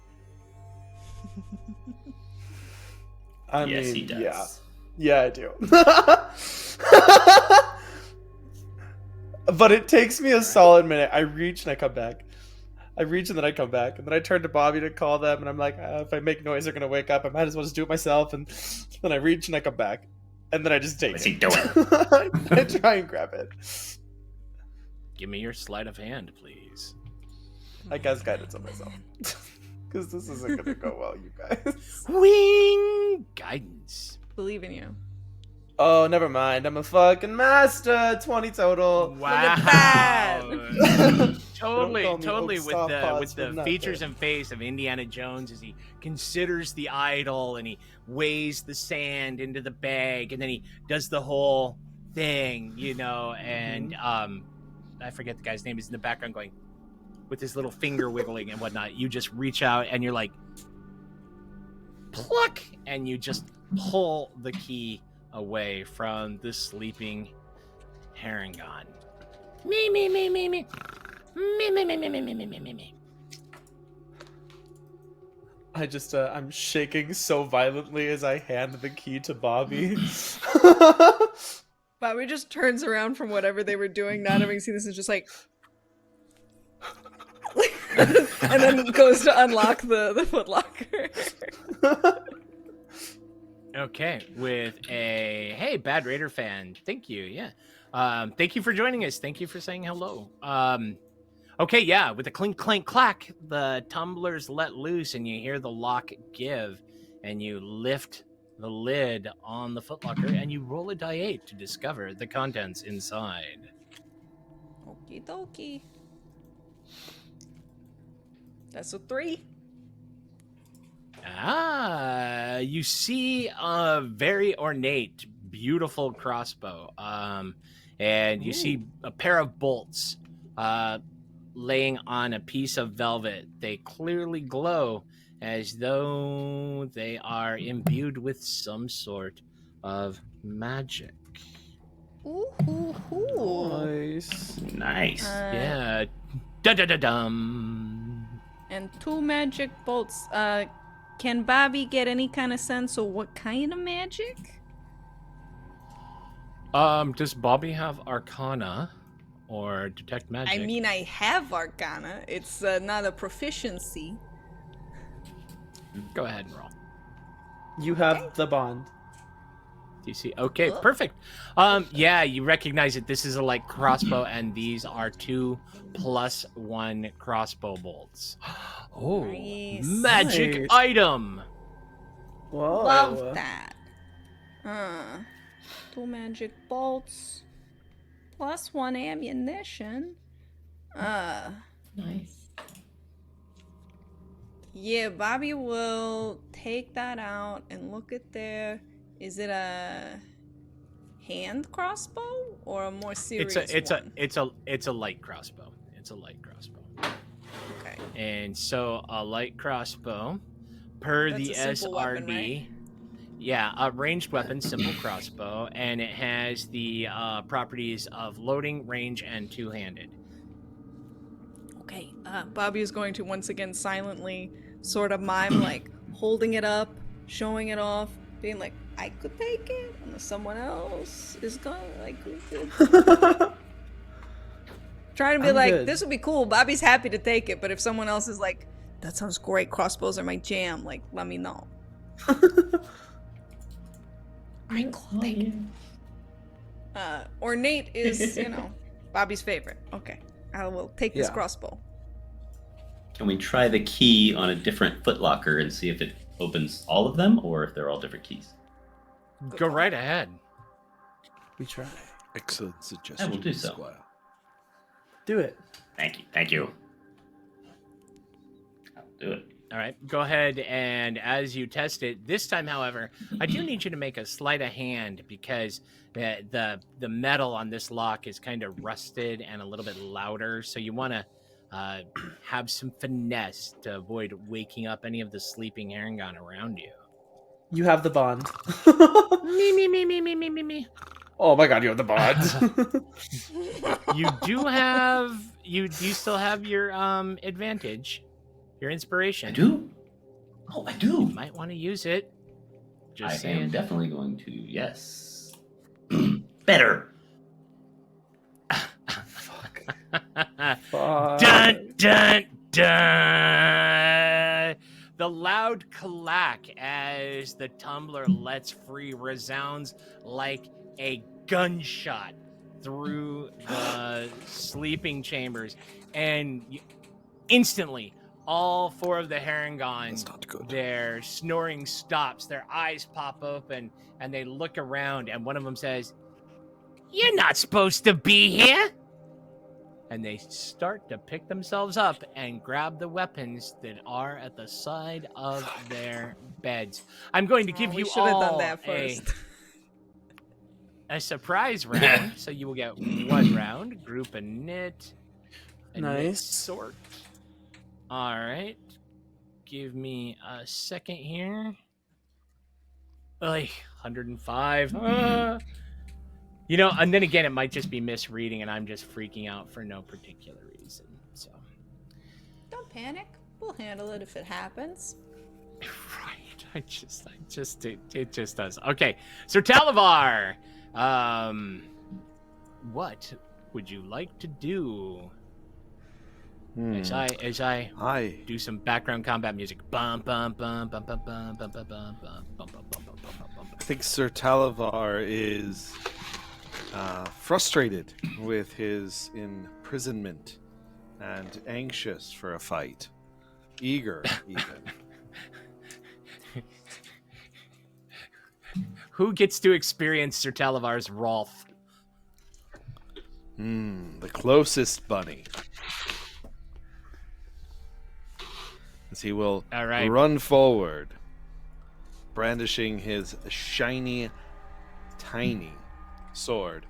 I Yes, mean, he does. yeah. Yeah, I do. But it takes me a solid minute. I reach and I come back. I reach and then I come back. And then I turn to Bobby to call them. And I'm like, if I make noise, they're going to wake up. I might as well just do it myself. And then I reach and I come back. And then I just take What's it. he doing? I try and grab it. Give me your sleight of hand, please. I guess guidance on myself. Because this isn't going to go well, you guys. Wing guidance. Believe in you. Oh, never mind. I'm a fucking master. 20 total. Wow. at that. totally, Don't call me totally old with soft the pots for nothing. features and face of Indiana Jones as he considers the idol and he weighs the sand into the bag and then he does the whole thing, you know, and I forget the guy's name, is in the background going with his little finger wiggling and whatnot. You just reach out and you're like pluck and you just pull the key away from the sleeping Harangon. Me. Me. I just, I'm shaking so violently as I hand the key to Bobby. Bobby just turns around from whatever they were doing, not having seen this, and just like, and then goes to unlock the footlocker. Okay, with a hey, Bad Raider fan. Thank you. Yeah. Thank you for joining us. Thank you for saying hello. Okay, yeah, with a clink clank clack, the tumblers let loose and you hear the lock give and you lift the lid on the footlocker and you roll a die 8 to discover the contents inside. Okie dokie. That's a 3. You see a very ornate, beautiful crossbow. And you see a pair of bolts laying on a piece of velvet. They clearly glow as though they are imbued with some sort of magic. Ooh. Nice. Nice. Yeah. Dum. And 2 magic bolts. Can Bobby get any kind of sense of what kind of magic? Does Bobby have Arcana or Detect Magic? I mean, I have Arcana. It's not a proficiency. Go ahead and roll. You have the bond. Do you see? Okay, perfect. Yeah, you recognize that this is a light crossbow, and these are 2+1 crossbow bolts. Oh, Nice. magic Nice. item. Whoa. Love that. 2 magic bolts. +1 ammunition. Nice. Yeah, Bobby will take that out and look at there. Is it a hand crossbow or a more serious one? It's a light crossbow. It's a light crossbow. Okay. And so a light crossbow, per That's the a simple SRD, weapon, right? yeah, a ranged weapon, simple crossbow, and it has the properties of loading, range, and two-handed. Okay. Bobby is going to once again silently sort of mime, like holding it up, showing it off, being like, I could take it, and someone else is going like we could. Trying to be I'm like, good. this would be cool. Bobby's happy to take it, but if someone else is like, that sounds great, crossbows are my jam, like, let me know. Oh, yeah. Ornate is, you know, Bobby's favorite. Okay, I will take this Yeah. crossbow. Can we try the key on a different footlocker and see if it opens all of them or if they're all different keys? Go right ahead. We try. Excellent suggestion, I will do so. Squire. Do it. Thank you. Thank you. Do it. All right, go ahead, and as you test it, this time, however, I do need you to make a sleight of hand because the metal on this lock is kind of rusted and a little bit louder, so you want to have some finesse to avoid waking up any of the sleeping Harengon around you. You have the bond. Me. Oh my god, you have the bond. You do have you still have your advantage, your inspiration. I do? Oh, I do. You might want to use it. Just I saying. am definitely going to, yes. Better. Fuck. Dun dun dun. The loud clack as the tumbler lets free resounds like a gunshot through the sleeping chambers, and instantly all four of the Harengon, That's not good. their snoring stops, their eyes pop open, and they look around, and one of them says, "You're not supposed to be here." And they start to pick themselves up and grab the weapons that are at the side of their beds. I'm going to give we you should have all done that first. a surprise round. So you will get one round, group a knit, a knit Nice. sort. All right. Give me a second here. Like 105. And then again, it might just be misreading, and I'm just freaking out for no particular reason. So, Don't panic. We'll handle it if it happens. right? It just does. Okay, so Talavar, what would you like to do? As I I do some background combat music. Bum bum bum bum bum bum bum bum bum bum bum bum bum. I think Sir Talavar is frustrated with his imprisonment and anxious for a fight. Eager, even. Who gets to experience Sir Talavar's wrath? The closest bunny. As he will All right. run forward, brandishing his shiny, tiny sword,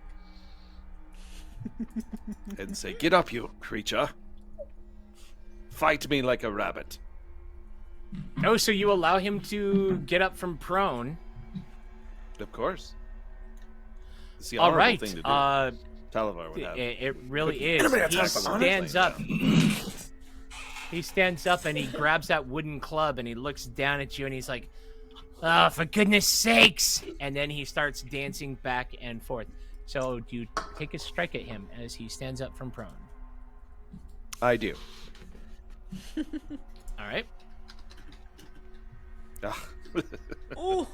and say, "Get up, you creature! Fight me like a rabbit." Oh, so you allow him to get up from prone. Of course. It's the All honorable right. thing to do. Talavar would have. It really is. Enemy He attack, stands honestly. up. He stands up and he grabs that wooden club and he looks down at you and he's like, "Oh, for goodness sakes!" And then he starts dancing back and forth. So do you take a strike at him as he stands up from prone? I do. All right. Ooh.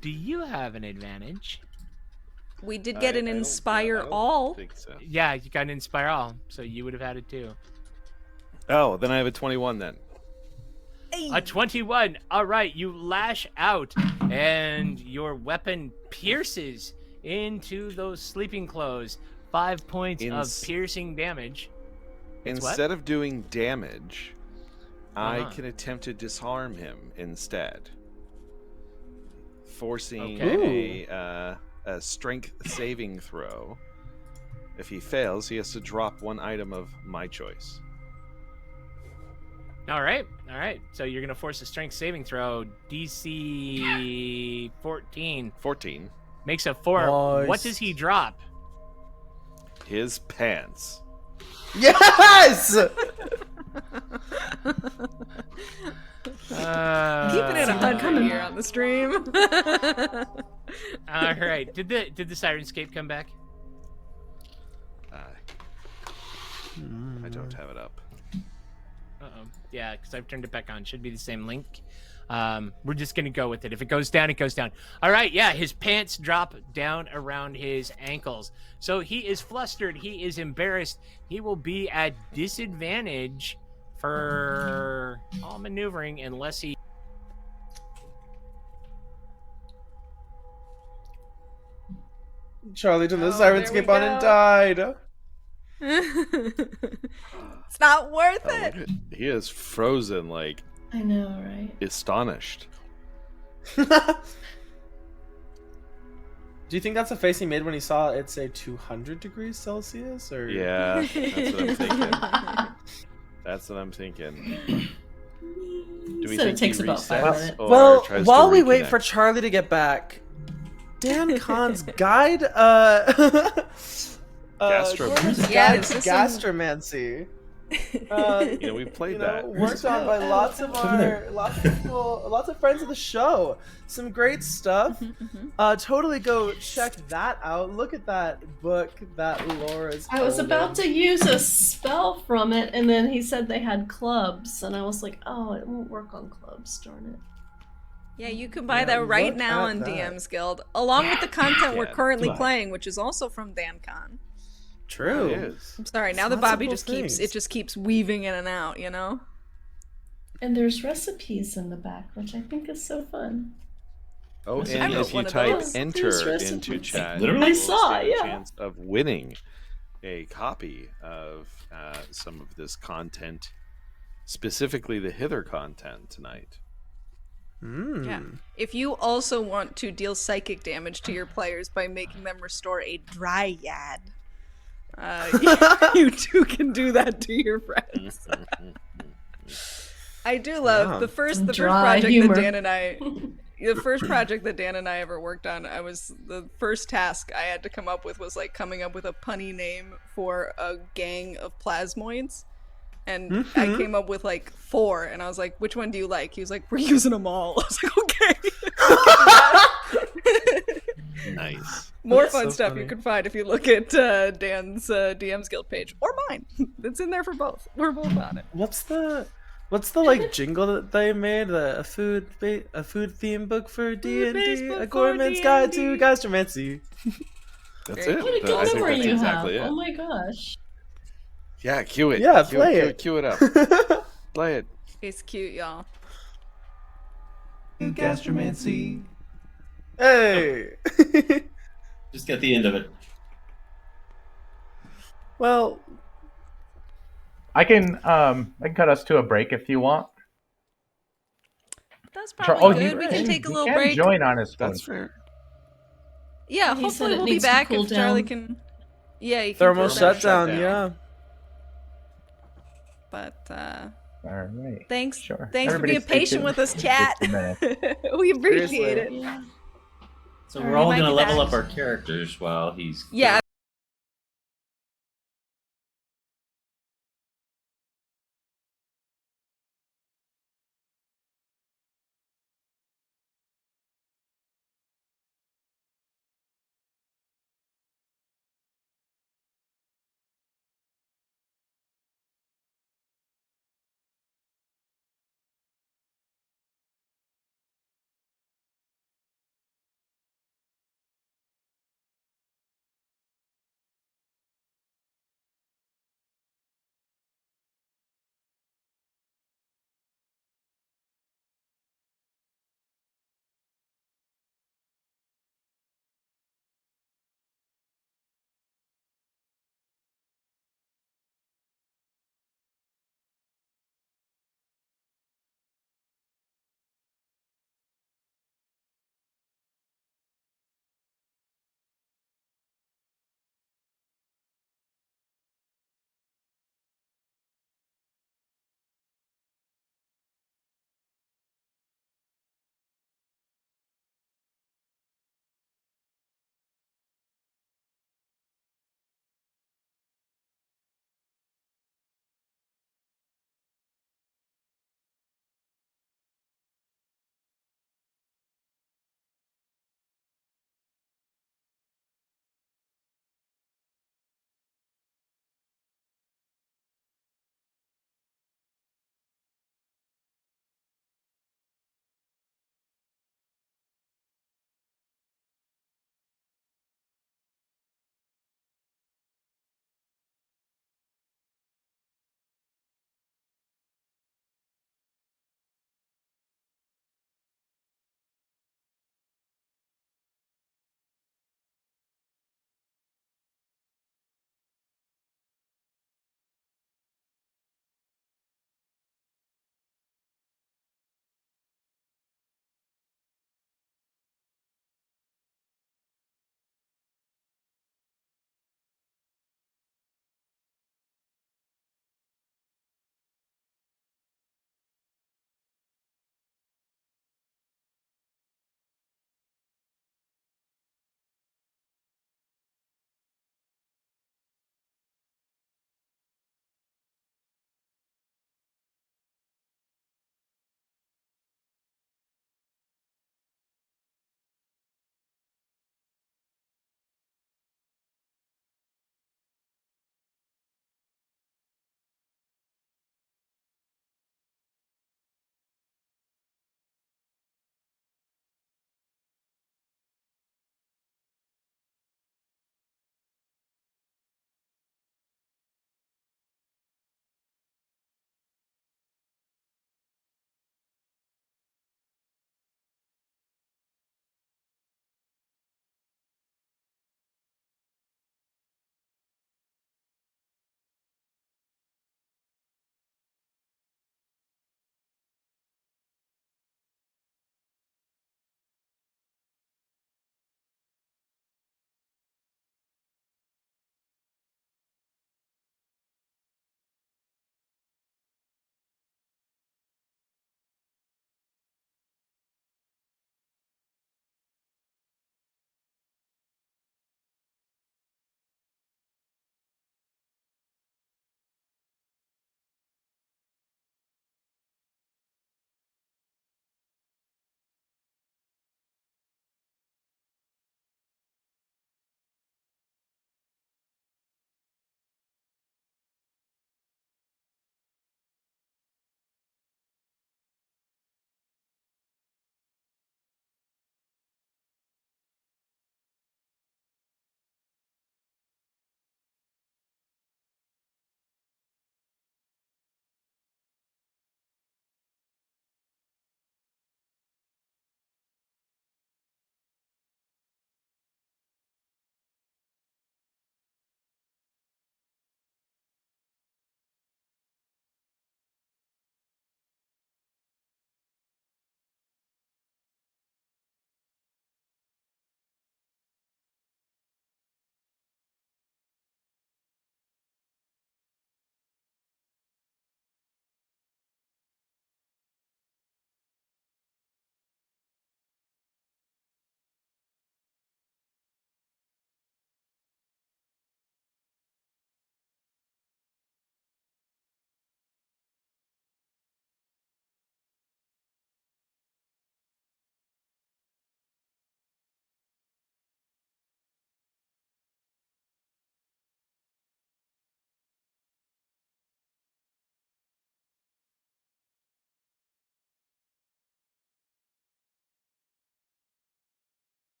Do you have an advantage? We did get an Inspire All. I think so. Yeah, you got an Inspire All, so you would have had it too. Oh, then I have a 21 then. A 21. All right, you lash out, and your weapon pierces into those sleeping clothes. 5 points of piercing damage. It's what? Instead of doing damage, I Uh-huh. can attempt to disarm him instead, forcing Okay. a strength saving throw. If he fails, he has to drop one item of my choice. All right. So you're gonna force a strength saving throw. DC 14 14. makes a 4. Nice. What does he drop? His pants. Yes! Keeping it 100 here on the stream. All right. Did the Sirenscape come back? I don't have it up. Uh-oh. Yeah, because I've turned it back on. Should be the same link. We're just going to go with it. If it goes down, it goes down. All right, yeah, his pants drop down around his ankles. So he is flustered. He is embarrassed. He will be at disadvantage for all maneuvering unless he... Charlie turned the Oh, Sirenscape there we on and go. died. It's not worth Oh, it. look at, he is frozen, like I know, right? astonished. Do you think that's a face he made when he saw it say 200 degrees Celsius? Or Yeah, that's what I'm thinking. That's what I'm thinking. Do we So think it takes he about 5 resets minutes. or Well, tries while to we wait reconnect? for Charlie to get back, Dan Khan's guide, Gastromancy. Yeah, guide to this is some- gastromancy. We played You know, that. worked on by lots of Over there. lots of people, lots of friends of the show. Some great stuff. Totally go check that out. Look at that book that Laura's. I was holding. about to use a spell from it, and then he said they had clubs, and I was like, oh, it won't work on clubs, darn it. Yeah, you can buy Yeah, that right look now at on that. DM's Guild, along with the content we're Yeah, currently goodbye. playing, which is also from DanCon. True. It is. I'm sorry, now that Lots of Bobby cool just keeps things. it just keeps weaving in and out, you know? And there's recipes in the back, which I think is so fun. Oh, I and wrote if one you of type those. enter These into recipes. chat, Literally? you I will saw, stand a yeah. chance of winning a copy of some of this content, specifically the Hither content tonight. Yeah. If you also want to deal psychic damage to your players by making them restore a dryad, you too can do that to your friends. I do love Yeah. the first Some project dry humor. that Dan and I the first project that Dan and I ever worked on, the first task I had to come up with was like coming up with a punny name for a gang of plasmoids. And I came up with like 4, and I was like, which one do you like? He was like, we're using them all. I was like, okay. Nice. More That's fun so stuff funny. you can find if you look at Dan's DM's Guild page, or mine. It's in there for both. We're both on it. What's the like jingle that they made? A food theme book for Food-based D&D, book a for gourmet's guide to D&D. gastromancy. That's Very it. What a I good think memory that's you exactly have. it. Oh my gosh. Yeah, cue it. Yeah, Cue play it. it. Cue it up. Play it. It's cute, y'all. Gastromancy. Hey. Just get the end of it. Well, I can cut us to a break if you want. That's Char- probably oh, he good. We can can- take a he little can break. join on his phone. That's fair. Yeah, He said hopefully it we'll be needs to back cool if Charlie down. can. Yeah, you can thermal cool Thermal down. shutdown, shutdown. yeah. But All right. thanks, Sure. thanks Everybody for stay being patient tuned. with us, Just chat. a minute. We appreciate Seriously. it. Yeah. So Alright, we're all might going to be level back. up our characters while he's Yeah,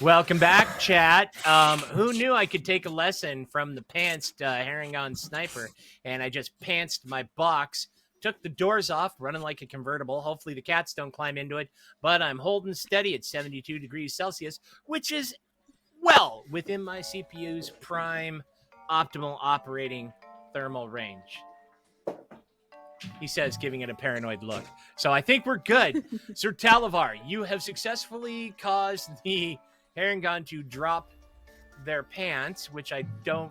Welcome back, chat. Who knew I could take a lesson from the pantsed Herringon sniper? And I just pantsed my box, took the doors off, running like a convertible. Hopefully the cats don't climb into it, but I'm holding steady at 72 degrees Celsius, which is well within my CPU's prime optimal operating thermal range. He says, giving it a paranoid look. So I think we're good. Sir Talavar, you have successfully caused the Herringon to drop their pants, which I don't...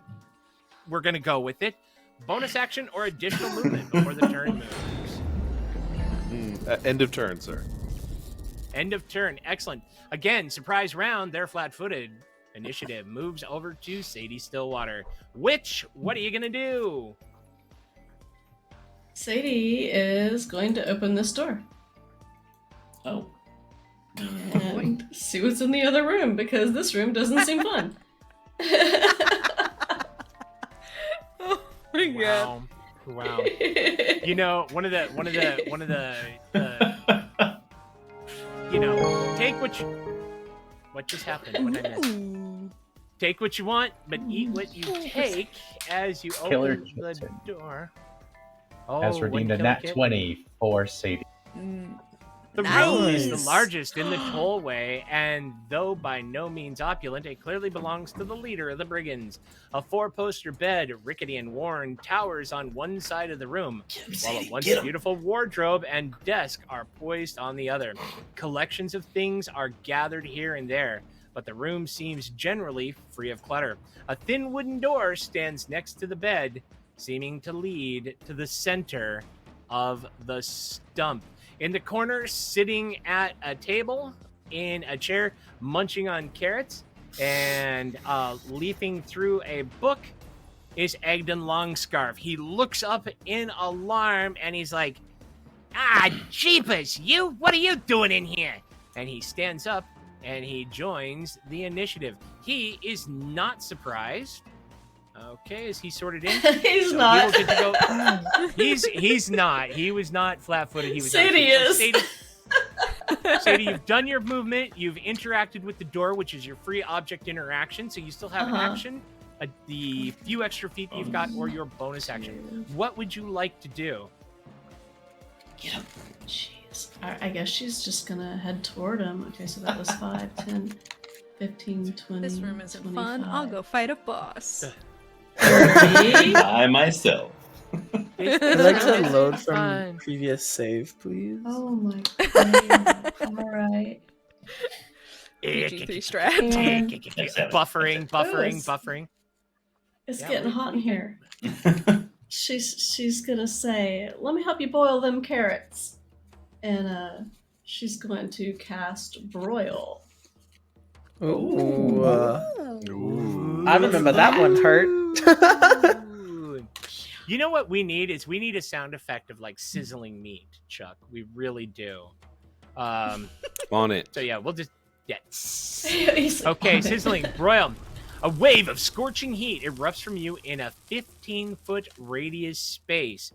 We're going to go with it. Bonus action or additional movement before the turn moves. End of turn, sir. End of turn. Excellent. Again, surprise round. They're flat-footed. Initiative moves over to Sadie Stillwater. Witch, what are you going to do? Sadie is going to open this door Oh. and see what's in the other room because this room doesn't seem fun. Oh my god. Wow. You know, one of the you know, take what just happened? What did I miss? Ooh. Take what you want, but eat what you take as you Killer open the Kitten door. has one redeemed a killer nat kitten. 20 for Sadie. The room is the Nice. largest in the tollway, and though by no means opulent, it clearly belongs to the leader of the brigands. A four-poster bed, rickety and worn, towers on one side of the room, while a once beautiful wardrobe and desk are poised on the other. Collections of things are gathered here and there, but the room seems generally free of clutter. A thin wooden door stands next to the bed, seeming to lead to the center of the stump. In the corner, sitting at a table in a chair, munching on carrots and leafing through a book, is Egdon Longscarf. He looks up in alarm and he's like, "Ah, jeepers, you! What are you doing in here?" And he stands up and he joins the initiative. He is not surprised. Okay, is he sorted in? He's So not. he will get to go. He's not. He was not flat-footed. He was. Sadie is. Sadie, you've done your movement. You've interacted with the door, which is your free object interaction. So you still have an action, the few extra feet that you've got, or your bonus action. What would you like to do? Get up. Jeez. I guess she's just gonna head toward him. Okay, so that was 5, 10, 15, 20. This room isn't 25. fun. I'll go fight a boss. 30. By myself. Alexa, load from Fine. previous save, please. Oh my god. Alright. PG-3 strapped. And Buffering. it's Yeah, getting hot in here. She's gonna say, "Let me help you boil them carrots," and she's going to cast Broil. Ooh, I remember that one hurt. Ooh. You know what we need is we need a sound effect of like sizzling meat, Chuck. We really do. On it. So yeah, we'll just He's Okay, on it. sizzling, broil. A wave of scorching heat erupts from you in a 15-foot radius space.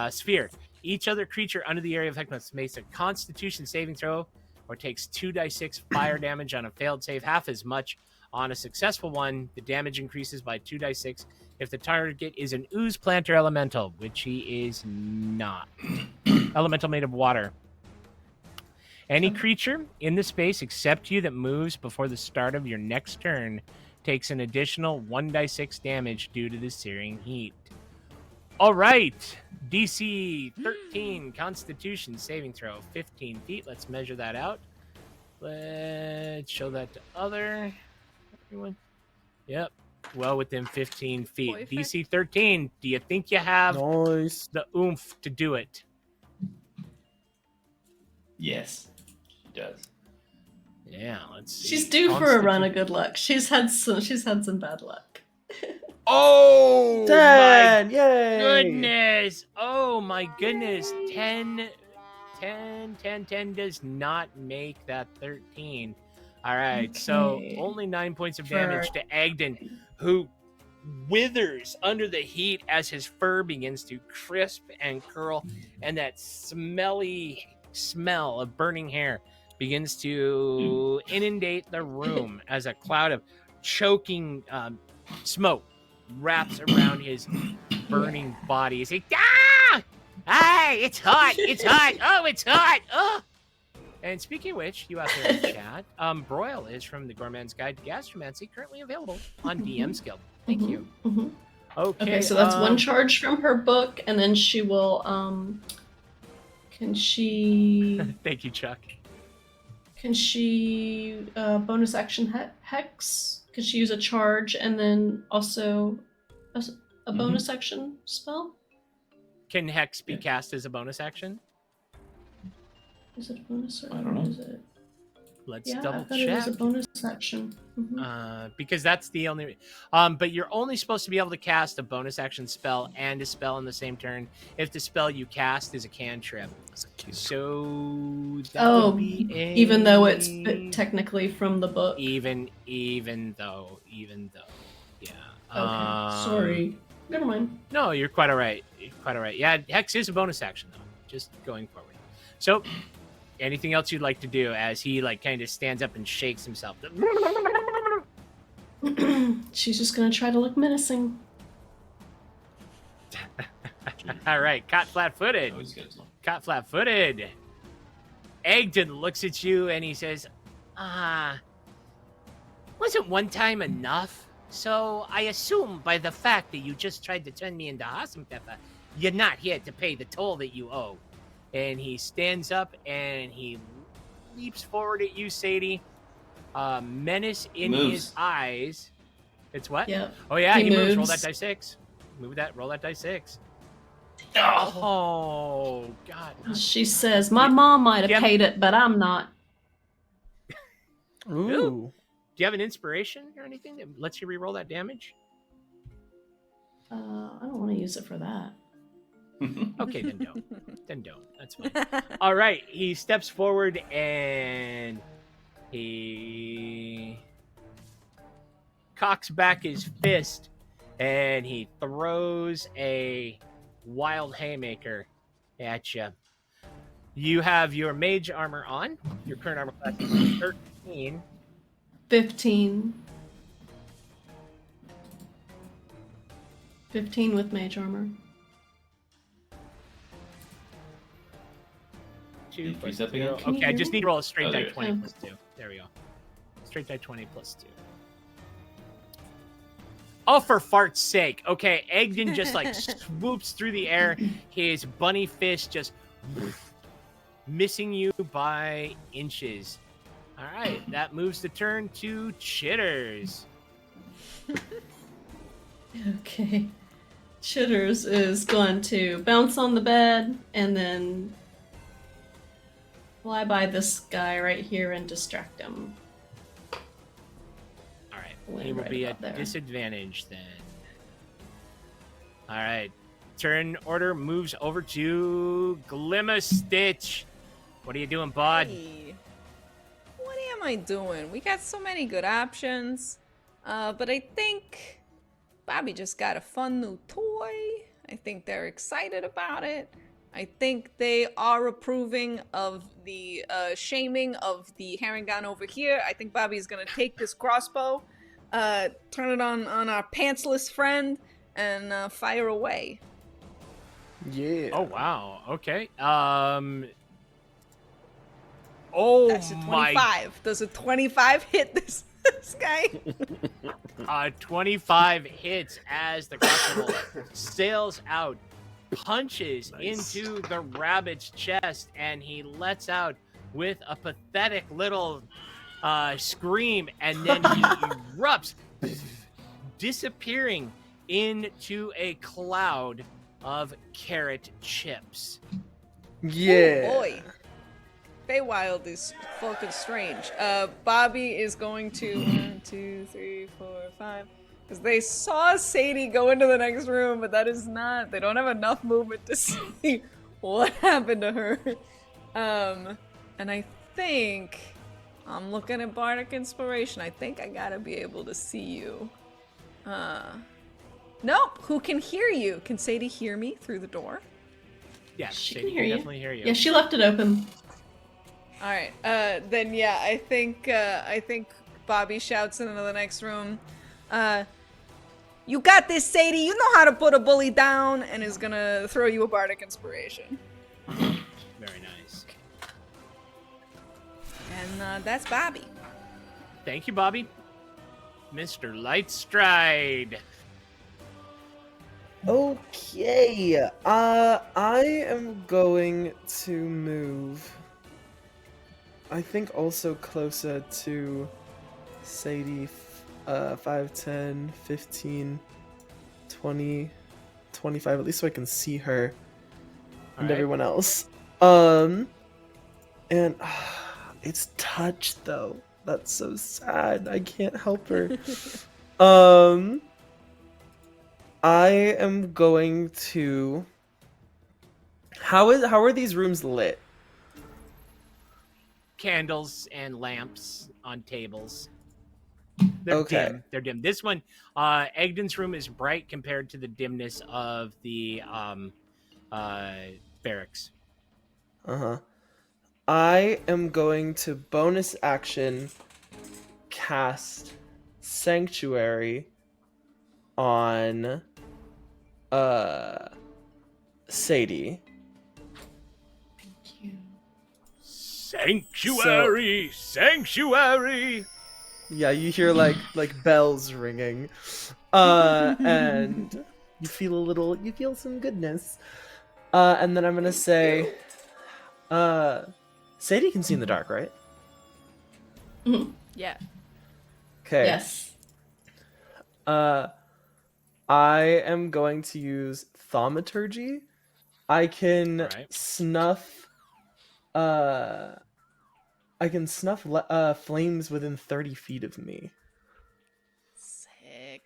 Sphere. Each other creature under the area of effect must make a Constitution saving throw or takes 2d6 fire damage on a failed save, half as much on a successful one. The damage increases by 2d6 if the target is an ooze plant or elemental, which he is not. Elemental made of water. Any creature in the space except you that moves before the start of your next turn takes an additional 1d6 damage due to the searing heat. All right. DC 13 Constitution saving throw, 15 feet. Let's measure that out. Let's show that to other. Everyone. Yep. Well within 15 feet. Perfect. DC 13. Do you think you have Nice. the oomph to do it? Yes, he does. Yeah, let's see. She's due for a run of good luck. She's had some bad luck. Oh, 10! my Yay! goodness. Oh, my goodness. 10 does not make that 13. All right, so Okay. only 9 points of damage to Agden, who withers under the heat as his fur begins to crisp and curl, and that smelly smell of burning hair begins to inundate the room as a cloud of choking smoke wraps around his burning body. He's like, "Ah! Hey, it's hot! It's hot! Oh, it's hot! Oh!" And speaking of which, you out there in the chat, Broil is from the Gourmand's Guide to Gastromancy, currently available on DM's Guild. Thank you. Mhm. Okay, So that's one charge from her book, and then she will. Can she? Thank you, Chuck. Can she bonus action hex? Can she use a charge and then also a bonus action spell? Can Hex be cast as a bonus action? Is it a bonus or I don't know. is it? Let's Yeah, I double thought it was check. a bonus action. Mhm. Because that's the only. But you're only supposed to be able to cast a bonus action spell and a spell in the same turn if the spell you cast is a cantrip. So that would be even though it's technically from the book. even though, yeah. Okay, sorry. Never mind. No, you're quite all right. Yeah, Hex is a bonus action though. Just going forward. So, anything else you'd like to do as he like kind of stands up and shakes himself? She's just gonna try to look menacing. All right, caught flat-footed. Always good as long. Caught flat-footed. Egdon looks at you and he says, wasn't one time enough? So I assume by the fact that you just tried to turn me into Hassenpfeffer, you're not here to pay the toll that you owe." And he stands up and he leaps forward at you, Sadie. Menace in Moves. his eyes. It's what? Yep. Oh yeah, he moves. Roll moves. that die 6. Move that. Roll that die 6. Oh God! She says, "My mom might Yep. have paid it, but I'm not." Ooh. Do you have an inspiration or anything that lets you reroll that damage? I don't want to use it for that. Okay, then don't. Then don't. That's fine. All right. He steps forward and he cocks back his fist and he throws a wild haymaker at you. You have your mage armor on. Your current armor class is 13. 15. 15 with mage armor. 2 Increase plus that 0. again? Can you Okay, I hear just me? need to roll a straight Oh, die there you 20 go. plus 2. There we go. Straight die 20 plus 2. Oh, for fart's sake. Okay, Egden just like swoops through the air. His bunny fist just missing you by inches. All right, that moves the turn to Chitters. Okay. Chitters is going to bounce on the bed and then fly by this guy right here and distract him. All right, Land he will right be about at there. disadvantage then. All right, turn order moves over to Glimmer Stitch. What are you doing, bud? Hey, what am I doing? We got so many good options. But I think Bobby just got a fun new toy. I think they're excited about it. I think they are approving of the shaming of the Harengon over here. I think Bobby's gonna take this crossbow, turn it on our pantsless friend, and fire away. Yeah. Oh wow. Okay. Oh That's a my 25. Does a 25 hit this guy? 25 hits as the crossbow sails out, punches Nice. into the rabbit's chest, and he lets out with a pathetic little scream, and then he erupts, disappearing into a cloud of carrot chips. Yeah. Oh boy. Feywild is fucking strange. Bobby is going to 1, 2, 3, 4, 5. Because they saw Sadie go into the next room, but that is not. They don't have enough movement to see what happened to her. And I think I'm looking at Bardic Inspiration. I think I gotta be able to see you. Nope. Who can hear you? Can Sadie hear me through the door? Yeah, She Sadie can hear you. definitely hear you. Yeah, she left it open. All right. Then yeah, I think Bobby shouts into the next room. You got this, Sadie. You know how to put a bully down, and is gonna throw you a Bardic Inspiration. Very nice. And that's Bobby. Thank you, Bobby. Mr. Lightstride. Okay. I am going to move. I think also closer to Sadie. 5, 10, 15, 20, 25, at least so I can see her and Alright. everyone else. And it's touch though. That's so sad. I can't help her. I am going to. How are these rooms lit? Candles and lamps on tables. They're Okay. dim. They're dim. This one, Egden's room is bright compared to the dimness of the barracks. Uh-huh. I am going to bonus action cast Sanctuary on Sadie. Thank you. Sanctuary! Sanctuary! Yeah, you hear like bells ringing. And you feel some goodness. And then I'm gonna say Sadie can see in the dark, right? Yeah. Okay. Yes. I am going to use Thaumaturgy I can Alright. snuff. I can snuff flames within 30 feet of me. Sick.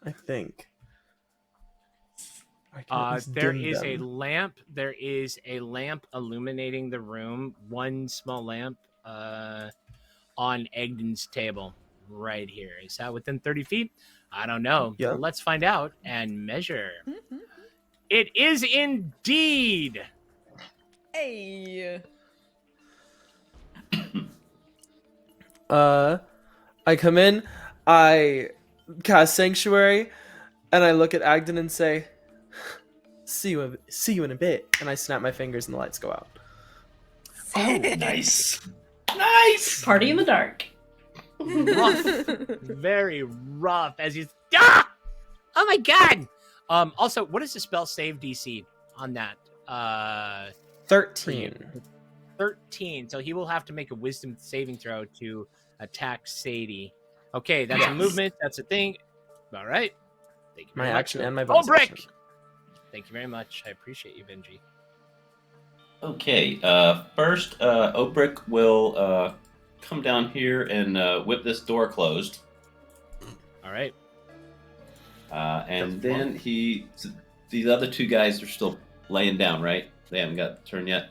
I think. I can at least There dim is them. a lamp. There is a lamp illuminating the room. One small lamp on Egden's table right here. Is that within 30 feet? I don't know. Yeah. Let's find out and measure. It is indeed. Hey. I come in, I cast Sanctuary, and I look at Agden and say, see you in a bit. And I snap my fingers and the lights go out. Oh, nice. Nice! Party in the dark. Rough. Very rough as you. Ah! Oh my god! Also, what is the spell save DC on that? 13. 13. So he will have to make a wisdom saving throw to attack Sadie. Okay, that's a Yes. movement. That's a thing. All right. Thank you My very action much. and my bonus Brick! action. Thank you very much. I appreciate you, Benji. Okay, first, Obrick will come down here and whip this door closed. All right. And then these other two guys are still laying down, right? They haven't got turned yet.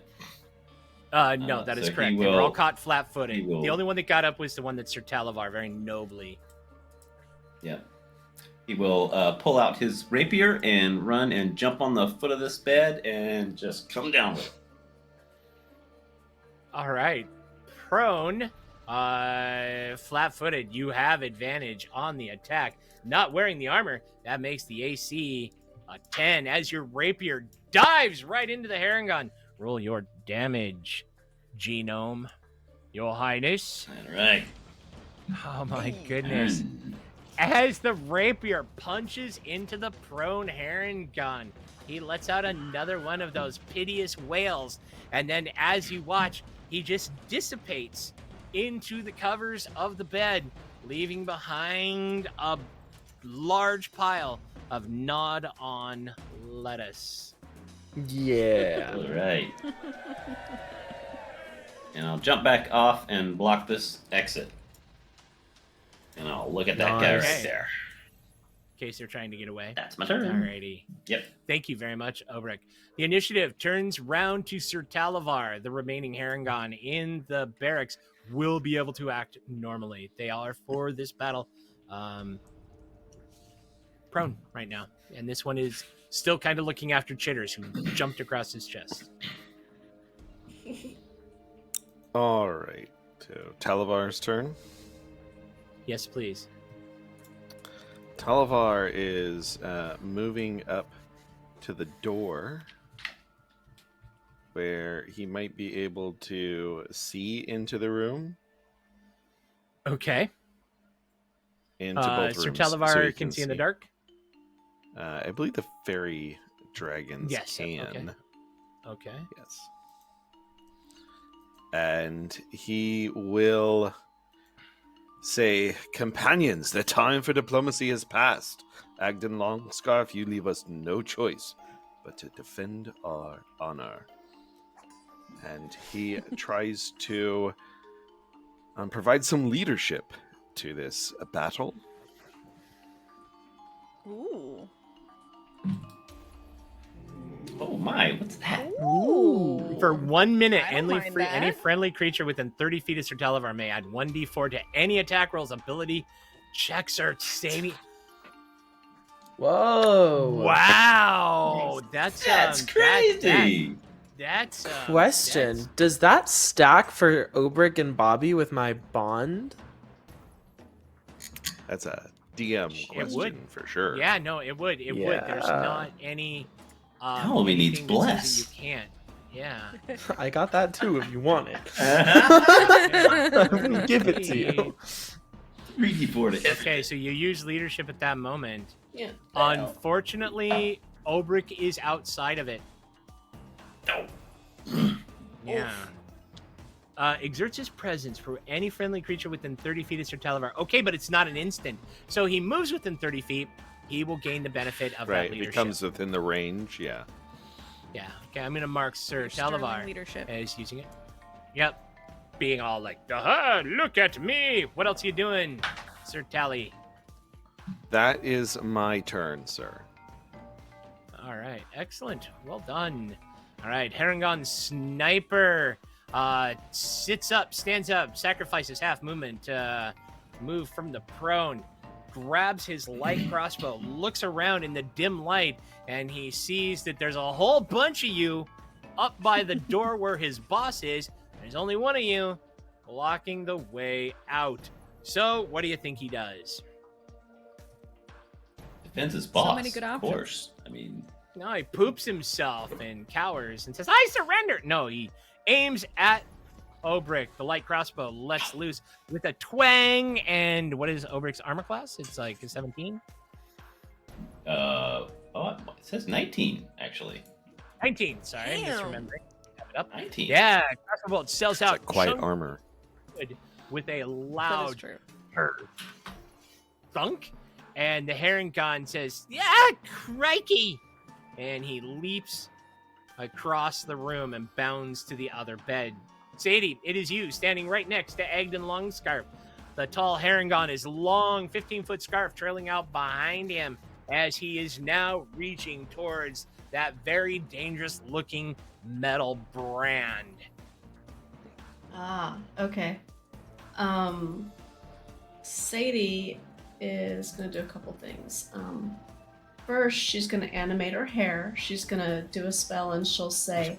No, that is so he correct. They were all will- caught flat-footed. he will- The only one that got up was the one that Sir Talavar very nobly. Yeah. He will pull out his rapier and run and jump on the foot of this bed and just come down with it. All right. Prone, flat-footed. You have advantage on the attack. Not wearing the armor, that makes the AC a 10 as your rapier dives right into the Harengon. Roll your damage, Genome. Your Highness. All right. Oh my goodness. As the rapier punches into the prone Harengon, he lets out another one of those piteous wails. And then as you watch, he just dissipates into the covers of the bed, leaving behind a large pile of gnawed-on lettuce. Yeah. All right. And I'll jump back off and block this exit. And I'll look at that guy Nice. right there. In case they're trying to get away. That's my turn. Alrighty. Yep. Thank you very much, Obrick. The initiative turns round to Sir Talavar. The remaining Harengon in the barracks will be able to act normally. They are, for this battle, prone right now. And this one is still kind of looking after Chitters, who jumped across his chest. All right. So Talavar's turn. Yes, please. Talavar is moving up to the door where he might be able to see into the room. Okay. Into both Sir rooms. Talavar so he can see in the dark? I believe the fairy dragons Yes, can. Okay. Yes. And he will say, "Companions, the time for diplomacy has passed. Agden Longscarf, you leave us no choice but to defend our honor." And he tries to provide some leadership to this battle. Ooh. Oh my, what's that? Ooh. For 1 minute, I don't mind that. any friendly creature within 30 feet of Sir Talavar may add 1d4 to any attack rolls, ability, checks, or saving. Whoa. Wow, that's crazy. That's Question. that's- Does that stack for Obrick and Bobby with my bond? That's a DM It would. question for sure. Yeah, no, it would. It would. There's Yeah. not any. Halloween needs anything that says bless. that you can't. Yeah. I got that too if you want it. Yeah. I'm gonna give it to you. 3d4 to hit. Okay, so you use leadership at that moment. Yeah. Unfortunately, Obrick is outside of it. Yeah. Exerts his presence for any friendly creature within 30 feet of Sir Talavar. Okay, but it's not an instant. So he moves within 30 feet. He will gain the benefit of Right. that If he leadership. comes within the range, yeah. Yeah. Okay, I'm gonna mark Sir Your sterling Talavar leadership. as using it. Yep. Being all like, aha, look at me. What else are you doing, Sir Tally? That is my turn, sir. All right, excellent. Well done. All right, Harangon Sniper sits up, stands up, sacrifices half movement, move from the prone, grabs his light crossbow, looks around in the dim light, and he sees that there's a whole bunch of you up by the door where his boss is. There's only one of you blocking the way out. So, what do you think he does? Defends his boss. many good of options. course. I mean, No, he poops himself and cowers and says, I surrender. No, he aims at Obrick. The light crossbow lets loose with a twang. And what is Obrick's armor class? It's like a 17? it says 19 actually. 19, sorry. I'm Damn. misremembering. Have it up. 19. Yeah, crossbow bolt sells It's out like quiet chunk armor. wood with a That is loud true. thunk. And the Harangon says, yeah, crikey. And he leaps across the room and bounds to the other bed. Sadie, it is you standing right next to Egden Longscarf. The tall Harangon is long 15-foot scarf trailing out behind him as he is now reaching towards that very dangerous looking metal brand. Ah, okay. Sadie is gonna do a couple things. First, she's gonna animate her hair. She's gonna do a spell and she'll say,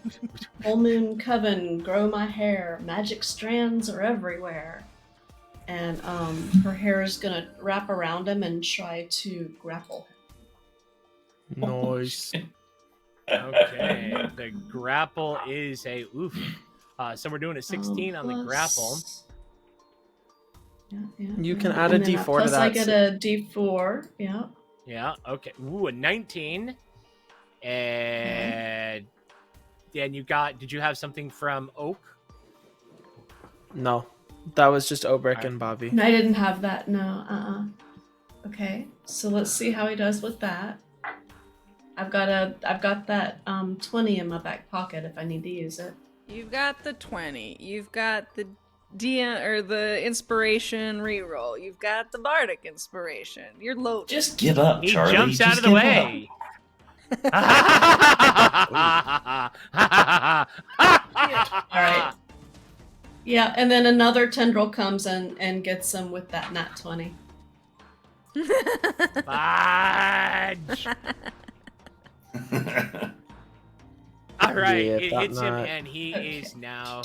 Full Moon Coven, grow my hair. Magic strands are everywhere. And her hair is gonna wrap around him and try to grapple him. Nice. Okay, the grapple is a oof. So we're doing a 16 on the grapple. Yeah, You can add a and then D4 to plus that, I get so- a D4. Yeah. Yeah, okay. Ooh, a 19. And then you got, did you have something from Oak? No, that was just Obrick Alright. and Bobby. No, I didn't have that. No. Okay. So let's see how he does with that. I've got that 20 in my back pocket if I need to use it. You've got the 20. You've got the the inspiration reroll. You've got the bardic inspiration. You're loaded. Just give up, He Charlie. jumps out Just of the give way. Alright. Yeah, and then another tendril comes and gets him with that nat 20. Fudge. All right, Yeah, it that hits him, night. and he Okay. is now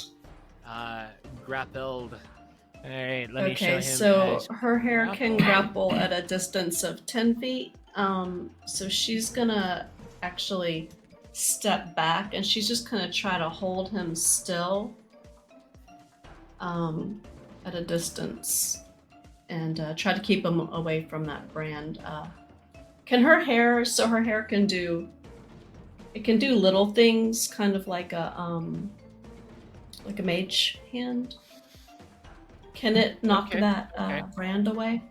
grappled. All right, let me show Okay, him. so as- her hair can grapple at a distance of 10 feet. So she's gonna actually step back and she's just gonna try to hold him still at a distance and try to keep him away from that brand. Can her hair, so her hair can do, it can do little things, kind of like a mage hand. Can it knock Okay, that okay. brand away?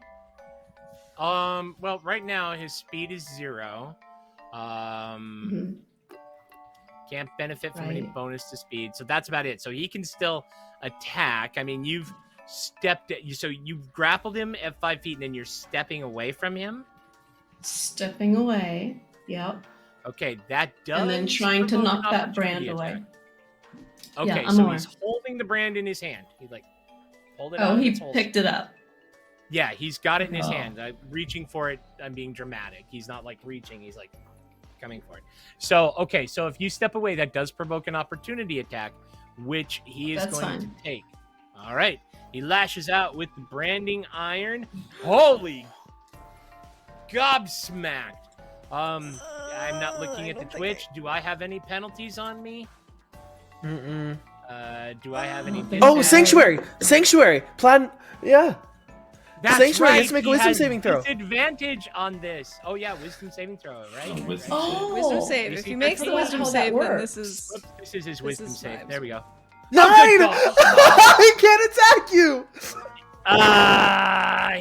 Well, right now his speed is 0. Mhm. Can't benefit from any Right. bonus to speed, so that's about it. So he can still attack. I mean, you've stepped at you, so you've grappled him at 5 feet, and then you're stepping away from him. Stepping away. Yep. Okay, that does. And then trying to provoke an knock that brand opportunity away. attack. Okay, Yeah, I'm so aware. he's holding the brand in his hand. He like pulled it out. Oh, of he its holster. picked it up. Yeah, he's got it in his Oh. hand. I'm reaching for it. I'm being dramatic. He's not like reaching. He's like coming for it. So, okay. So if you step away, that does provoke an opportunity attack, which he is That's going fine. to take. All right. He lashes out with the branding iron. Holy gobsmacked. I'm not looking I at the don't think Twitch. Do I have any penalties on me? Mm-mm. Do I have any? Oh, Oh, Sanctuary! Sanctuary! Plan. Yeah. That's Sanctuary, right. let's make a he wisdom has saving throw. Disadvantage on this. Oh yeah, wisdom saving throw, right? Oh, wisdom Right. saving. Wisdom Oh. save. You If see, he I makes the forgot wisdom how that save, then works. this is. Whoops, this is his This wisdom is save. vibes. There we go. 9! Oh, He can't attack you!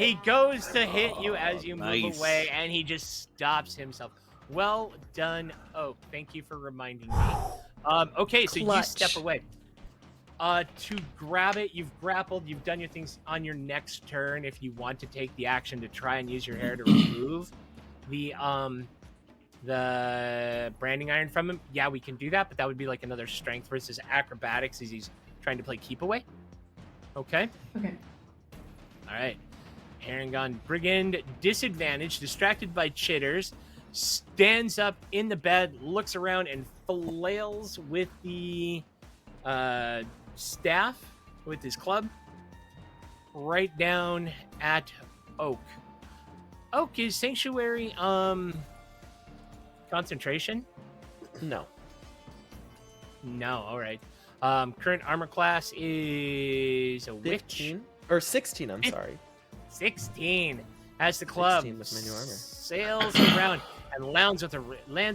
He goes to hit you as you move nice. away, and he just stops himself. Well done, Oak. Thank you for reminding me. Okay, so you Clutch. step away. To grab it, you've grappled. You've done your things on your next turn. If you want to take the action to try and use your hair to remove the branding iron from him, yeah, we can do that. But that would be like another strength versus acrobatics as he's trying to play keep away. Okay. Okay. All right. Harengon Brigand, disadvantaged, distracted by chitters, stands up in the bed, looks around, and flails with the staff, with his club, right down at Oak. Oak, is Sanctuary concentration? No. No, all right. Current armor class is a witch. 15 or 16. I'm Fif- sorry. 16. As the club 16 with my new armor. sails around and lands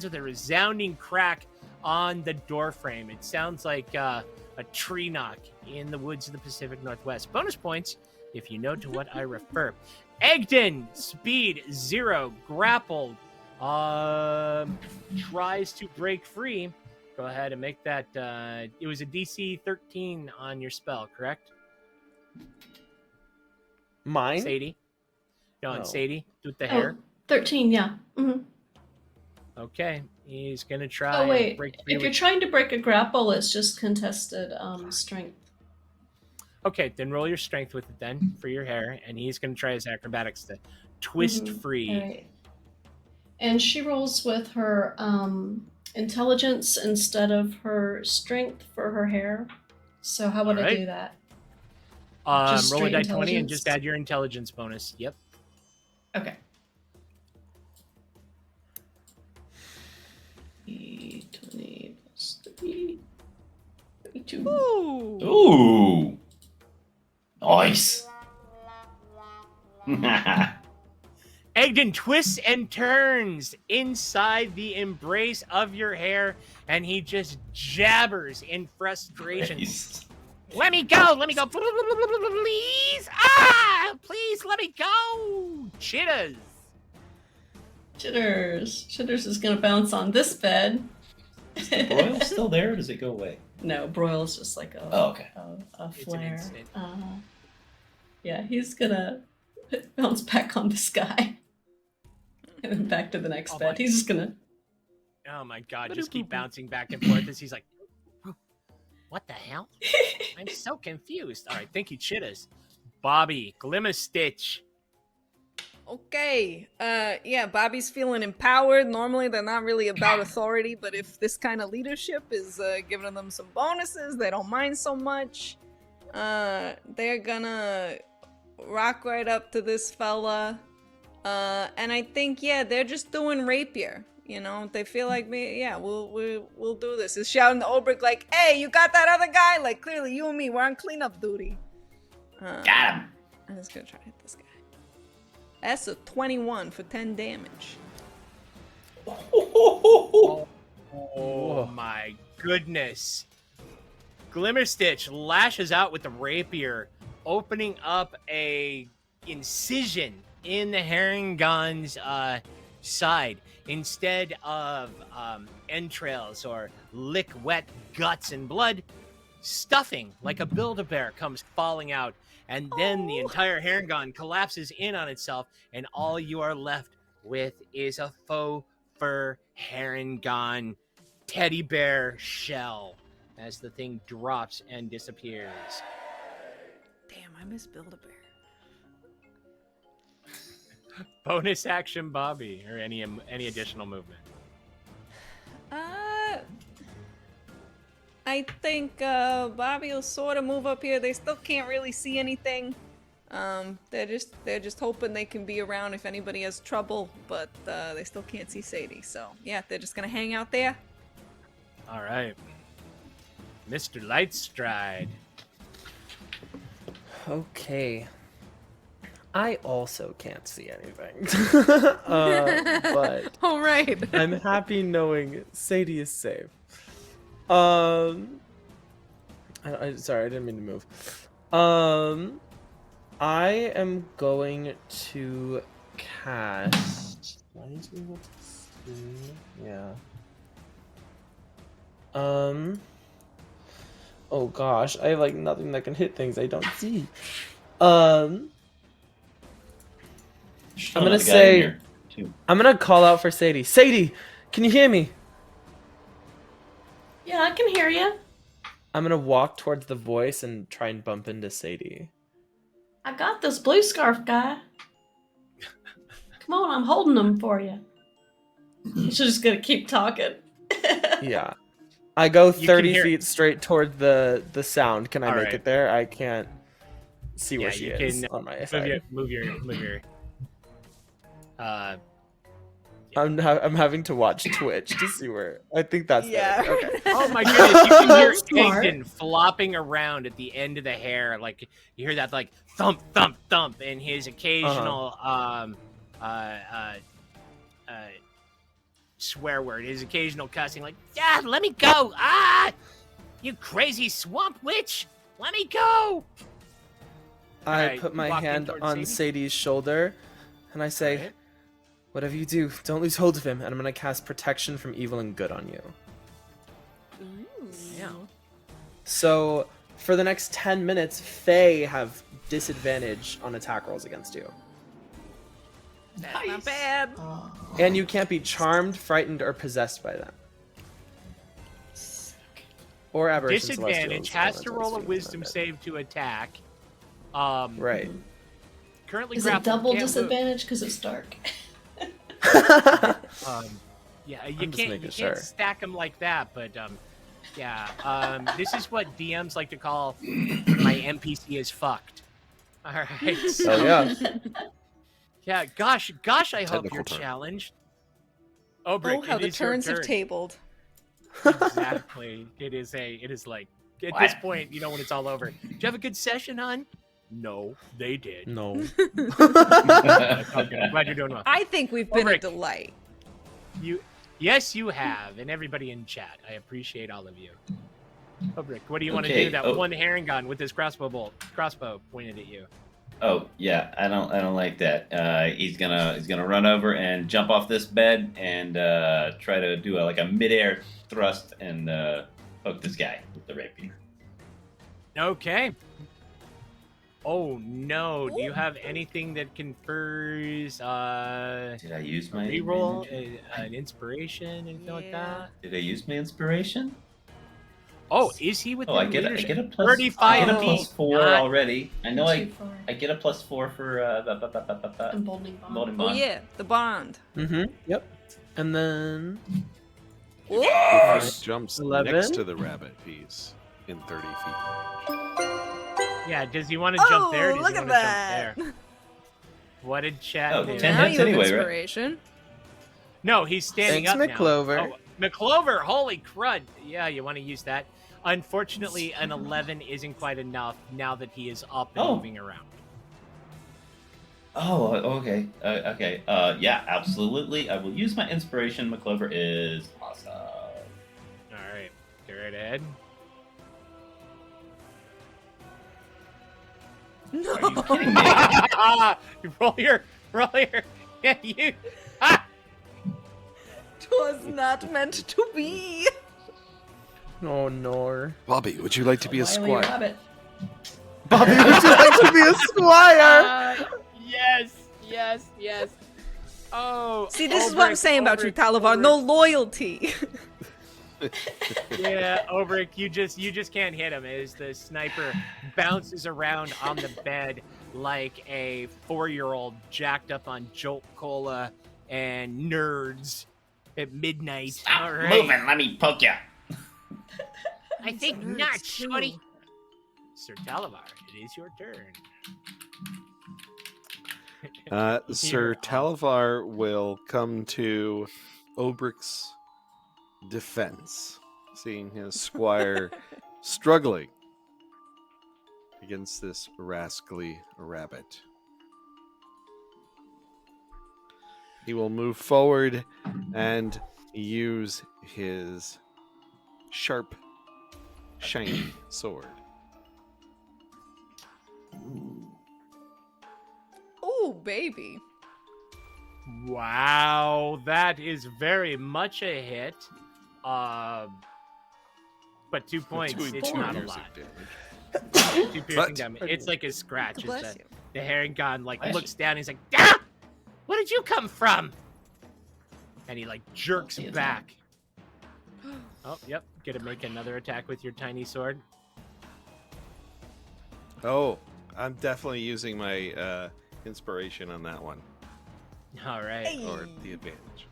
with a resounding crack on the door frame. It sounds like a tree knock in the woods of the Pacific Northwest. Bonus points if you know to what I refer. Egdon, speed 0, grappled, tries to break free. Go ahead and make that. It was a DC 13 on your spell, correct? Mine? Sadie? No, No. Sadie with the hair. 13, yeah. Mm-hmm. Okay, he's gonna try. Oh, wait. And break free If you're with... trying to break a grapple, it's just contested strength. Okay, then roll your strength with it then for your hair, and he's gonna try his acrobatics to twist free. All right. And she rolls with her intelligence instead of her strength for her hair. So how would I Alright. do that? Roll a straight die 20 and intelligence? just add your intelligence bonus. Yep. Okay. 20 plus 3. 32. Ooh. Ooh. Nice. Egdon twists and turns inside the embrace of your hair, and he just jabbers in frustration. Nice. Let me go! Let me go! Please! Ah! Please let me go! Chitters! Chitters is gonna bounce on this bed. Is the broil still there or does it go away? No, broil's just like a Oh, okay. a It's an flare. instant. Yeah, he's gonna bounce back on this guy. And then back to the next Oh bed. my- He's just gonna Oh my god, just keep bouncing back and forth as he's like, what the hell? I'm so confused. All right, thank you, Chitters. Bobby, Glimmer Stitch. Okay. Yeah, Bobby's feeling empowered. Normally they're not really about authority, but if this kind of leadership is giving them some bonuses, they don't mind so much. They're gonna rock right up to this fella. And I think, yeah, they're just doing rapier. You know, they feel like, yeah, we'll do this. Is shouting to Obrick like, hey, you got that other guy? Like, clearly you and me, we're on cleanup duty. Got him. I'm just gonna try to hit this guy. That's a 21 for 10 damage. Oh Whoa. my goodness. Glimmer Stitch lashes out with the rapier, opening up a incision in the Harengon's side. Instead of entrails or lick wet guts and blood, stuffing like a Build-A-Bear comes falling out, and then the entire Harengon collapses in on itself, and all you are left with is a faux fur Harengon teddy bear shell as the thing drops and disappears. Damn, I miss Build-A-Bear. Bonus action, Bobby, or any additional movement. I think Bobby will sort of move up here. They still can't really see anything. They're just hoping they can be around if anybody has trouble, but they still can't see Sadie. So yeah, they're just gonna hang out there. All right, Mr. Lightstride. Okay. I also can't see anything. But All right. I'm happy knowing Sadie is safe. Sorry, I didn't mean to move. I am going to cast. Do I need to be able to Yeah. Oh gosh, I have like nothing that can hit things I don't see. There's I'm gonna another guy in say, here, too. I'm gonna call out for Sadie. Sadie, can you hear me? Yeah, I can hear you. I'm gonna walk towards the voice and try and bump into Sadie. I got this blue scarf guy. Come on, I'm holding him for you. She's just gonna keep talking. Yeah. I go You can 30 hear- feet straight toward the sound. Can I All make right. it there? I can't see Yeah, where she you is can on my move side. your. I'm having to watch Twitch to see where. I think that's Yeah. there. Okay. Oh my goodness! You can hear Smart. Igden flopping around at the end of the hair, like you hear that like thump, thump, thump, and his occasional swear word, his occasional cussing, like let me go, you crazy swamp witch, let me go. I Alright, put my walking hand towards on Sadie. Sadie's shoulder, and I say, Alright. "Whatever you do, don't lose hold of him." And I'm gonna cast protection from evil and good on you. Yeah. So for the next 10 minutes, Fae have disadvantage on attack rolls against you, That's not bad. Oh. and you can't be charmed, frightened, or possessed by them. Or aberration. Disadvantage Celestials, has to roll a elementals, wisdom fiends, save to attack. Right. Currently Is it grappled, double can't move. disadvantage because it's dark? Yeah, I'm you just can't making can't sure. stack them like that, but this is what DMs like to call my NPC is fucked. All right. So, Oh yeah. yeah. Gosh, I hope Technical you're term. challenged. Oh, Brick, how it the is your turns have turn. tabled. Exactly. It is like at this What? point, when it's all over. Did you have a good session, hon? No, they did. No. Okay, I'm glad you're doing well. I think we've been a Rick. delight. Yes, you have, and everybody in chat. I appreciate all of you. Oh, Brick, what do you want to Okay, do? That oh. one herring gun with his crossbow pointed at you. Oh yeah, I don't like that. He's gonna run over and jump off this bed and try to do a midair thrust and poke this guy with the rapier. Okay. Oh no! Do you have anything that confers Did I use my reroll, advantage? an inspiration, anything like Yeah. that? Did I use my inspiration? Oh, is he within Oh, I get leadership? a plus. 35 I get a feet, plus 4 not- already. I know Too far. I get a plus 4 for Emboldening bond. Emboldening Oh Bond. yeah, the bond. Mm-hmm. Yep. And then Ooh. It jumps 11? next to the rabbit piece in 30 feet. Yeah, does he want to jump there? Or Oh, does look he at want to jump that. there? What did chat Oh, do? 10 Now hits you have anyway, right? inspiration. No, he's standing Thanks, up McClover. now. Oh, McClover, holy crud. Yeah, you want to use that. Unfortunately, an 11 isn't quite enough now that he is up and Oh. moving around. Oh, okay. Okay. Yeah, absolutely. I will use my inspiration. McClover is awesome. All right, go right ahead. No. Are you kidding me? roll your, yeah, you. Was not meant to be. oh no. Bobby, would you like to be a Wily squire? rabbit. Bobby, would you like to be a squire? Yes. Oh. See, this is what I'm saying about you, Talavar. No loyalty. Yeah, Obrick, you just can't hit him as the sniper bounces around on the bed like a 4-year-old jacked up on Jolt Cola and nerds at midnight. Stop All right. moving. Let me poke you. I think Nerds, not, too. shorty. Sir Talavar, it is your turn. Sir You're Talavar will come to Obrick's defense, seeing his squire struggling against this rascally rabbit. He will move forward and use his sharp, shiny sword. Oh, baby. Wow, that is very much a hit. But 2 points, Two it's not a piercing lot. damage. 2 piercing But- damage. It's like a scratch. Is Bless the, you. the Herringon like Bless looks down. He's like, "Ah! Where did you come from?" And he like jerks Multi-attack. back. Oh, yep. Gonna make another attack with your tiny sword. Oh, I'm definitely using my inspiration on that one, All right. or the advantage.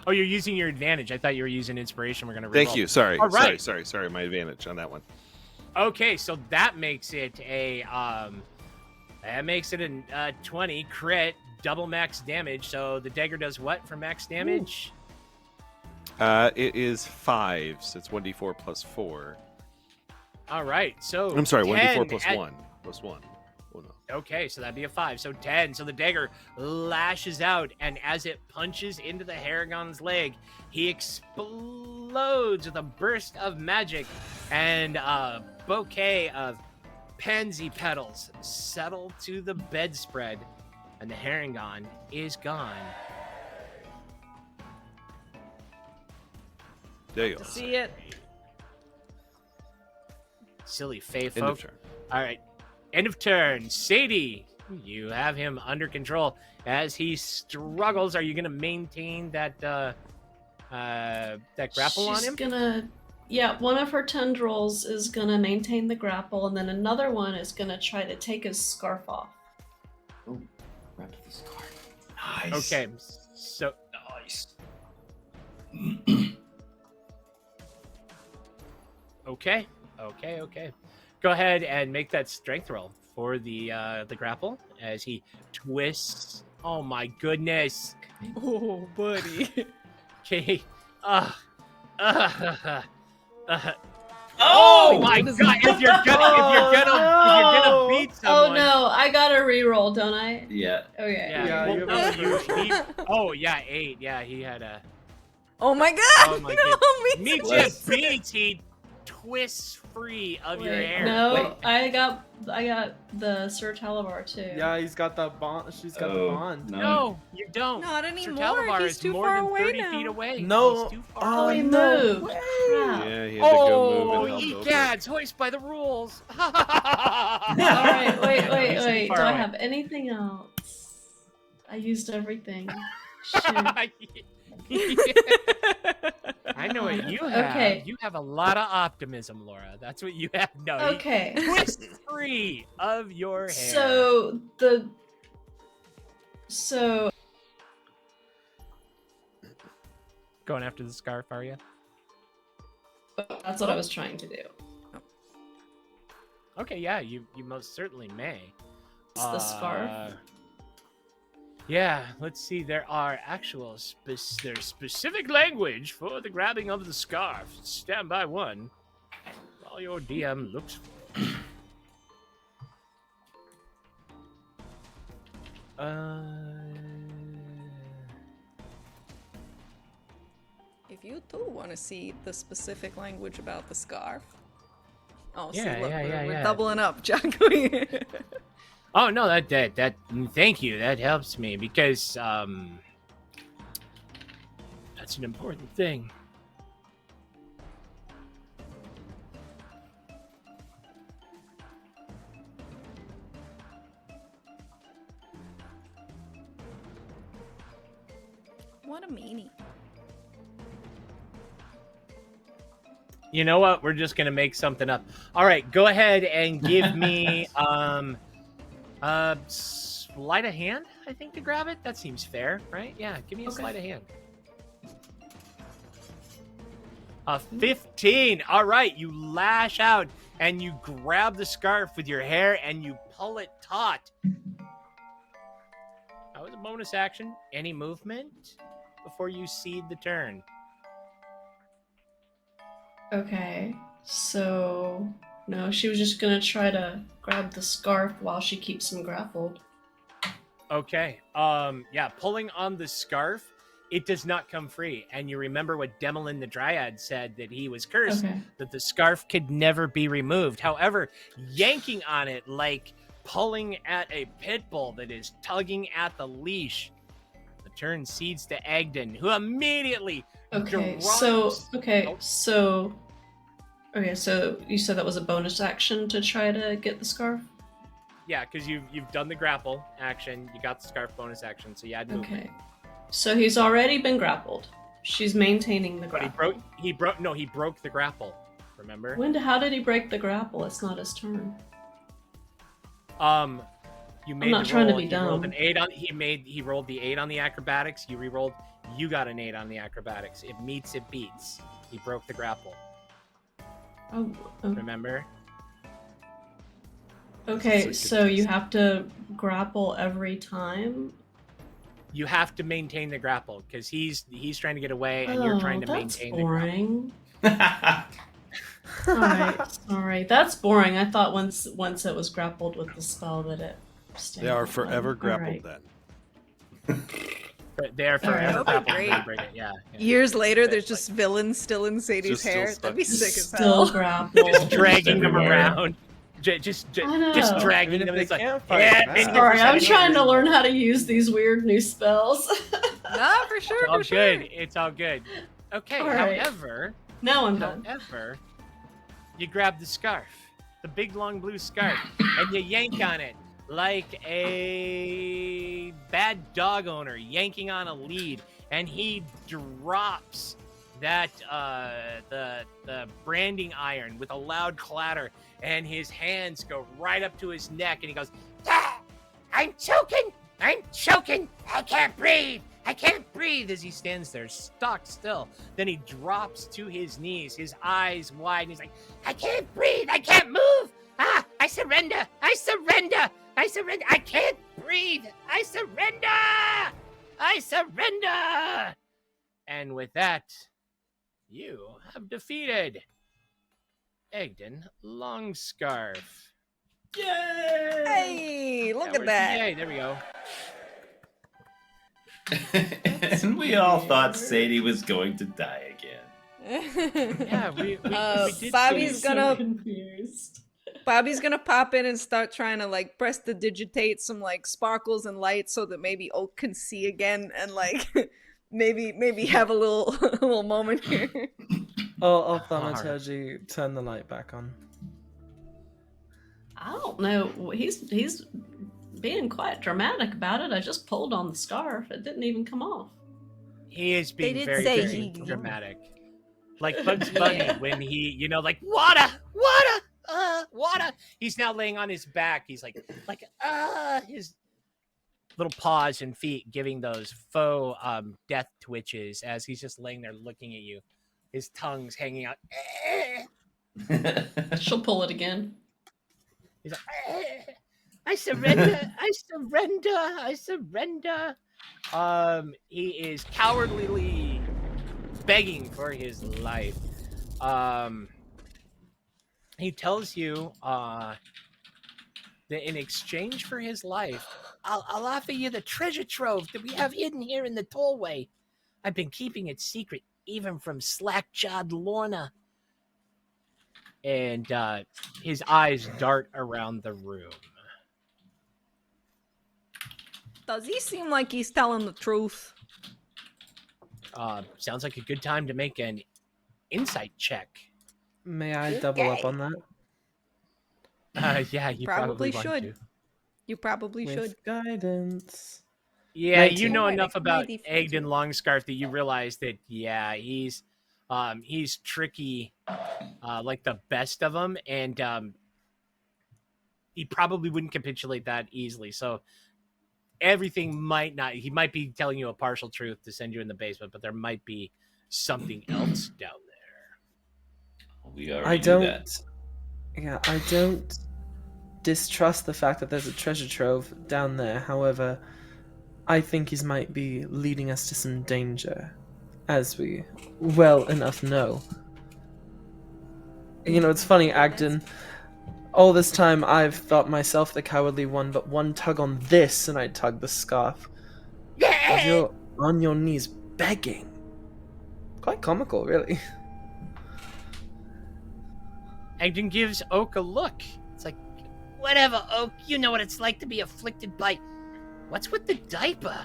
Oh, you're using your advantage. I thought you were using inspiration. We're gonna. Thank reroll. you. Sorry. All right. Sorry. My advantage on that one. Okay, so that makes it a 20 crit, double max damage. So the dagger does what for max damage? It is 5, so it's 1d4 plus 4. All right, so I'm sorry, 1d4 10 plus at- 1. Plus 1. Oh, no. Okay, so that'd be a 5. So 10. So the dagger lashes out, and as it punches into the Harrigon's leg, he explodes with a burst of magic, and a bouquet of pansy petals settle to the bedspread, and the Harrigon is gone. There you go. See it. Silly Fey End of folk. turn. All right. End of turn. Sadie, you have him under control as he struggles. Are you going to maintain that that grapple on She's him? gonna. Yeah, one of her tendrils is gonna maintain the grapple, and then another one is gonna try to take his scarf off. Oh, wrap the scarf. Nice. Okay. So Nice. okay. Go ahead and make that strength roll for the grapple as he twists. Oh my goodness. Oh, buddy. Okay. Oh Oh! my What is god! If you're gonna beat someone, Oh no, I got a reroll, don't I? Yeah. Okay. yeah, Yeah, well, you no, have a- oh yeah, 8. Yeah, he had a. Oh my god! Oh my no, me Meet too. ya Bless. beats. He twists free of your Wait, hair. no, Wait. I got the Sir Talavar too. Yeah, he's got the bond. She's got the Oh, bond. No, you don't. Not Sir anymore. Talavar He's is too more far than away 30 now. feet away. No. He's too far Oh, Oh, away. he no moved. way. Crap. Yeah, he had to go move Oh, and help Oprah. egads, hoist by the rules. All right, wait. He's too Do far I away. have anything else? I used everything. Shit. I know what you have. Okay. You have a lot of optimism, Laura. That's what you have. No, Okay. you twist free of your hair. So Going after the scarf, are you? that's what I was trying to do. Okay, yeah, you most certainly may. It's the scarf. Yeah, let's see. There are actual there's specific language for the grabbing of the scarf. Stand by one. While your DM looks. If you do want to see the specific language about the scarf. Oh, Yeah, see, look, yeah, we're, yeah, we're yeah. doubling up, Jack. Oh no, that thank you. That helps me because that's an important thing. What a meanie. You know what? We're just gonna make something up. All right, go ahead and give me sleight of hand. I think to grab it. That seems fair, right? Yeah, give me a Okay. sleight of hand. 15. All right, you lash out and you grab the scarf with your hair and you pull it taut. That was a bonus action. Any movement before you cede the turn? Okay. So no, she was just gonna try to grab the scarf while she keeps him grappled. Okay. Yeah, pulling on the scarf it does not come free. And you remember what Demelin the Dryad said, that he was cursed, Okay. that the scarf could never be removed. However, yanking on it like pulling at a pit bull that is tugging at the leash, the turn cedes to Egden, who immediately Okay. drops. So you said that was a bonus action to try to get the scarf? Yeah, because you've done the grapple action, you got the scarf bonus action, so you had movement. Okay. So he's already been grappled. She's maintaining the But grapple. he broke the grapple. Remember? How did he break the grapple? It's not his turn. You made not the trying to roll. be He rolled dumb. an 8 on. He rolled the 8 on the acrobatics. You re-rolled. You got an 8 on the acrobatics. It meets. It beats. He broke the grapple. Oh, Remember? okay, so you have to grapple every time? You have to maintain the grapple because he's trying to get away and you're trying to maintain the grapple. boring. Alright, sorry. That's boring. I thought once it was grappled with the spell that it stayed. They are forever Alright. grappled then. But they are forever That'd be grappled. great. when you break it. Yeah. Years later, But, there's just villains still in Sadie's Just still hair. stuck. That'd be sick as Still hell. grappled. just dragging them Everywhere. around. Just I know. dragging Even if them. they It's like, can't fight yeah, back. and Sorry, I'm you're trying to learn how to use these weird new spells. Nah, for sure, It's all for sure. good. It's all good. Okay. All right. Now I'm done. However, you grab the scarf, the big long blue scarf, and you yank on it like a bad dog owner yanking on a lead, and he drops that the branding iron with a loud clatter, and his hands go right up to his neck, and he goes, "Ah, I'm choking! I can't breathe! I can't breathe!" as he stands there, stock still. Then he drops to his knees, his eyes wide, and he's like, "I can't breathe! I can't move! Ah, I surrender! I surrender! I surrender! I can't breathe! I surrender! I surrender!" And with that, you have defeated Egden Longscarf. Yay! Hey, look Yeah, at where's the that. yay? There we go. And we all thought Sadie was going to die again. Yeah, we did. Bobby's So gonna confused. Bobby's gonna pop in and start trying to like press to digitate some like sparkles and lights so that maybe Oak can see again and like maybe have a little a little moment here. Oh, thaumaturgy, turn the light back on. I don't know. He's being quite dramatic about it. I just pulled on the scarf. It didn't even come off. He is being did very, say very he- dramatic. Like Bugs Bunny when he, like, water! Water! He's now laying on his back. He's like, his little paws and feet giving those faux death twitches as he's just laying there looking at you. His tongue's hanging out. She'll pull it again. He's like, I surrender! I surrender! I surrender! He is cowardly begging for his life. He tells you that in exchange for his life, I'll offer you the treasure trove that we have hidden here in the tollway. I've been keeping it secret even from slack-jawed Lorna. And his eyes dart around the room. Does he seem like he's telling the truth? Sounds like a good time to make an insight check. May I double up on that? Yeah, you Probably probably want should. to. You probably should. With guidance. Yeah, you 19. know Alright, enough I can about ID for Egden you. Longscarf that you realize that he's tricky, like the best of them, and he probably wouldn't capitulate that easily. So everything might not. He might be telling you a partial truth to send you in the basement, but there might be something else down there. We already I knew don't. that. Yeah, I don't distrust the fact that there's a treasure trove down there. However, I think he might be leading us to some danger, as we well enough know. You know, it's funny, Agden. All this time, I've thought myself the cowardly one, but one tug on this, and I tug the scarf. As you're on your knees, begging. Quite comical, really. Egden gives Oak a look. It's like, whatever, Oak. You know what it's like to be afflicted by... What's with the diaper?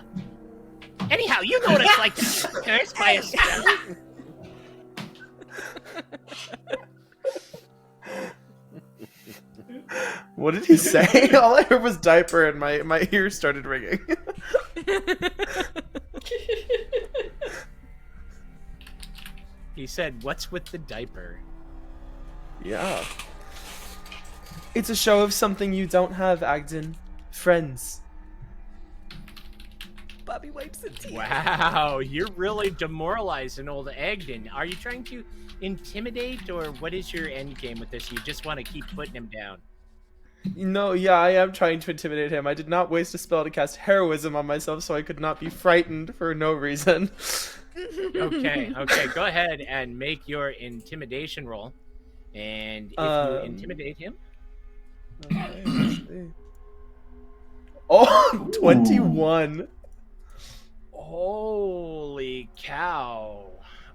Anyhow, you know what it's like to be cursed by a spell. What did he say? All I heard was diaper and my ears started ringing. He said, what's with the diaper? Yeah. It's a show of something you don't have, Agden. Friends. Bobby wipes a tear. Wow, you're really demoralizing old Egden. Are you trying to intimidate, or what is your end game with this? You just want to keep putting him down? No, yeah, I am trying to intimidate him. I did not waste a spell to cast heroism on myself so I could not be frightened for no reason. Okay, go ahead and make your intimidation roll. And if you intimidate him... Okay, let's see. Oh, 21. Holy cow.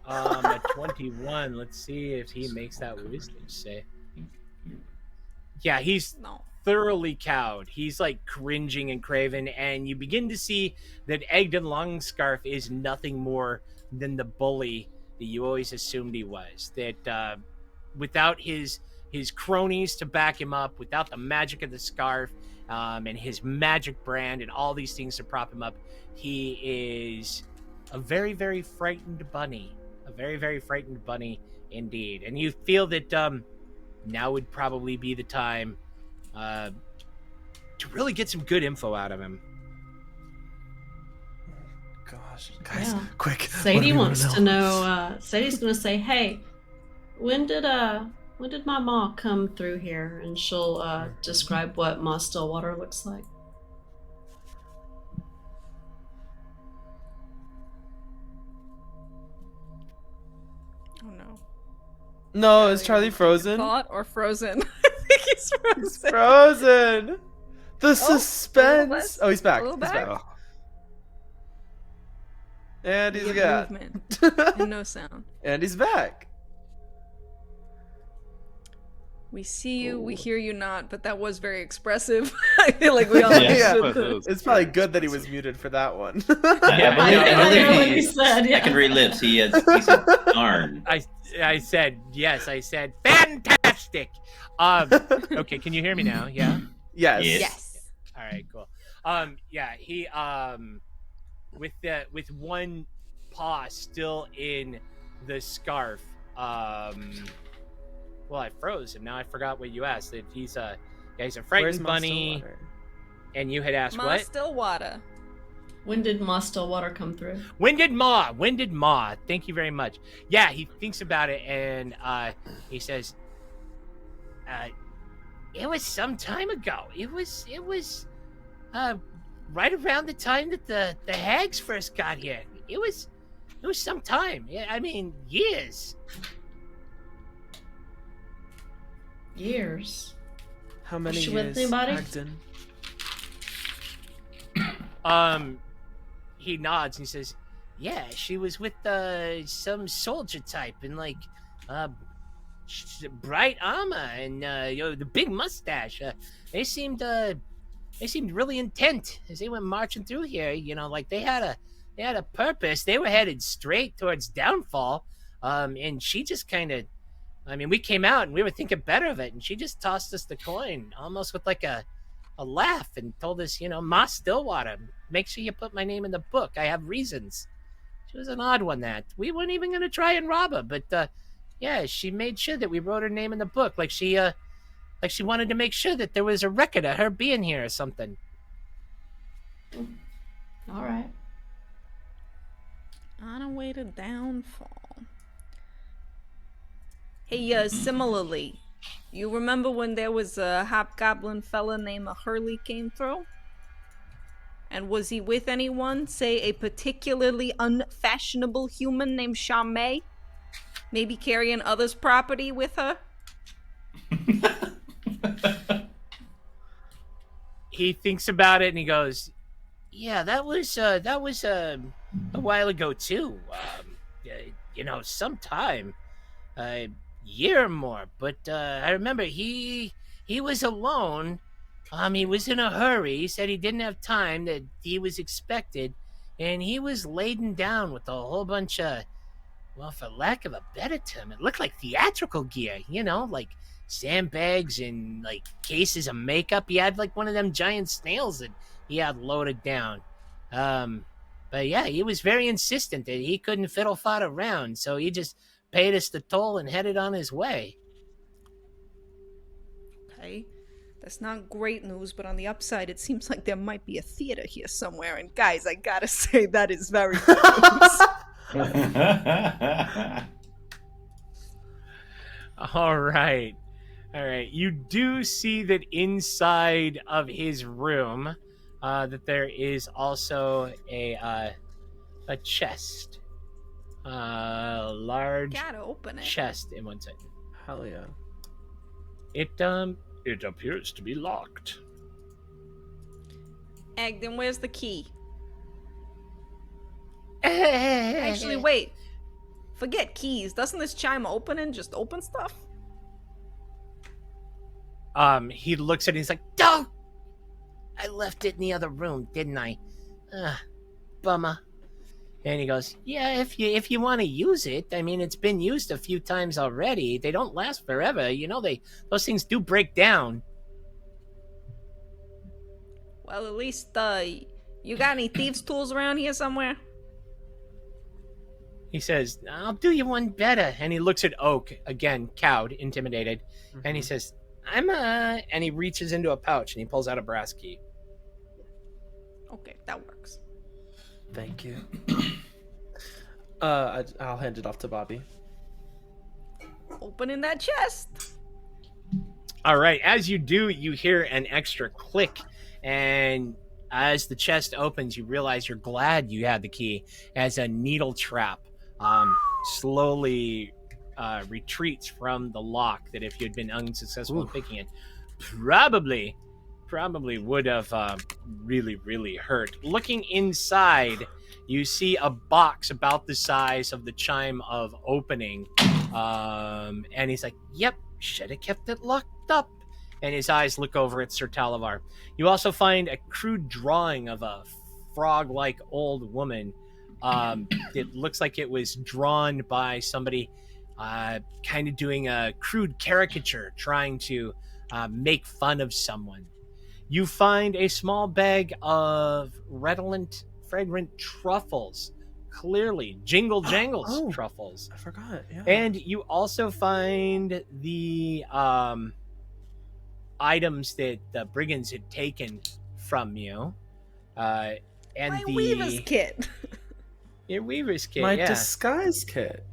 At 21, let's see if he makes that wisdom save. Yeah, he's thoroughly cowed. He's like cringing and craven, and you begin to see that Egden Longscarf is nothing more than the bully that you always assumed he was. That without his cronies to back him up, without the magic of the scarf, and his magic brand and all these things to prop him up, he is a very, very frightened bunny. A very, very frightened bunny indeed. And you feel that now would probably be the time to really get some good info out of him. Gosh, guys, Yeah. quick. Sadie wants to know. Sadie's gonna say, "Hey, when did my mom come through here?" And she'll describe what Ma Stillwater looks like. Oh no. No, is Charlie frozen? Thought or frozen? I think he's frozen. He's frozen. The suspense. less- Oh, he's back. a little He's back? back. And he's We got. have movement and no sound. And he's back. We see you, we hear you not, but that was very expressive. I feel like we all Yeah. understood the- It's probably good that he was muted for that one. I believe what he- he said. Yeah. Secondary lips. He said, darn. I said, yes, I said, fantastic. Okay, can you hear me now? Yeah? Yes. Yes. Yes. All right, cool. Yeah, he with one paw still in the scarf. Well, I froze and now I forgot what you asked. That he's a frightened Where's Ma bunny, Stillwater? and you had asked Ma what? Stillwater. When did Ma Stillwater come through? When did Ma? Thank you very much. Yeah, he thinks about it and he says, it was some time ago. It was right around the time that the hags first got here. It was some time. Yeah, I mean, years. Years. How many Was she years? with anybody? Agden? He nods and he says, yeah, she was with some soldier type in like bright armor and the big mustache. They seemed really intent as they went marching through here. You know, like they had a purpose. They were headed straight towards downfall. And she just kind of, I mean, we came out and we were thinking better of it, and she just tossed us the coin almost with like a laugh and told us, you know, Ma Stillwater, make sure you put my name in the book. I have reasons. She was an odd one that we weren't even going to try and rob her, but yeah, she made sure that we wrote her name in the book, like she wanted to make sure that there was a record of her being here or something. All right. On a way to downfall. Hey, similarly, you remember when there was a hobgoblin fella named Hurley came through? And was he with anyone? Say a particularly unfashionable human named Charmaine? Maybe carrying others' property with her? He thinks about it and he goes, yeah, that was a while ago too. Sometime a year or more. But I remember he was alone. He was in a hurry. He said he didn't have time, that he was expected, and he was laden down with a whole bunch of, well, for lack of a better term, it looked like theatrical gear, like sandbags and like cases of makeup. He had like one of them giant snails that he had loaded down. Um, but yeah, he was very insistent that he couldn't fiddle fart around, so he just paid us the toll and headed on his way. Okay. That's not great news, but on the upside, it seems like there might be a theater here somewhere. And guys, I gotta say, that is very good news. All right. All right. You do see that inside of his room, that there is also a chest, large Gotta open it. chest in one side. Hell yeah. It appears to be locked. Agden, where's the key? Actually, Actually, wait. Forget keys. Doesn't this chime open and just open stuff? he looks at it. He's like, "Oh, I left it in the other room, didn't I? Bummer." And he goes, "Yeah, if you want to use it, I mean, it's been used a few times already. They don't last forever, those things do break down." Well, at least, you got any thieves' tools around here somewhere? He says, "I'll do you one better." And he looks at Oak again, cowed, intimidated, and he says, and he reaches into a pouch and he pulls out a brass key. Okay, that works. Thank you. I'll hand it off to Bobby. Opening that chest. All right, as you do, you hear an extra click, and as the chest opens, you realize you're glad you had the key, as a needle trap slowly retreats from the lock that, if you had been unsuccessful in picking it, probably would have really hurt. Looking inside, you see a box about the size of the chime of opening, and he's like, "Yep, should have kept it locked up." And his eyes look over at Sir Talavar. You also find a crude drawing of a frog-like old woman. It looks like it was drawn by somebody kind of doing a crude caricature, trying to make fun of someone. You find a small bag of redolent, fragrant truffles. Clearly, Jingle Jangles truffles. I forgot, yeah. And you also find the items that the brigands had taken from you. And My the weaver's kit. Your weaver's kit, My yeah. disguise kit.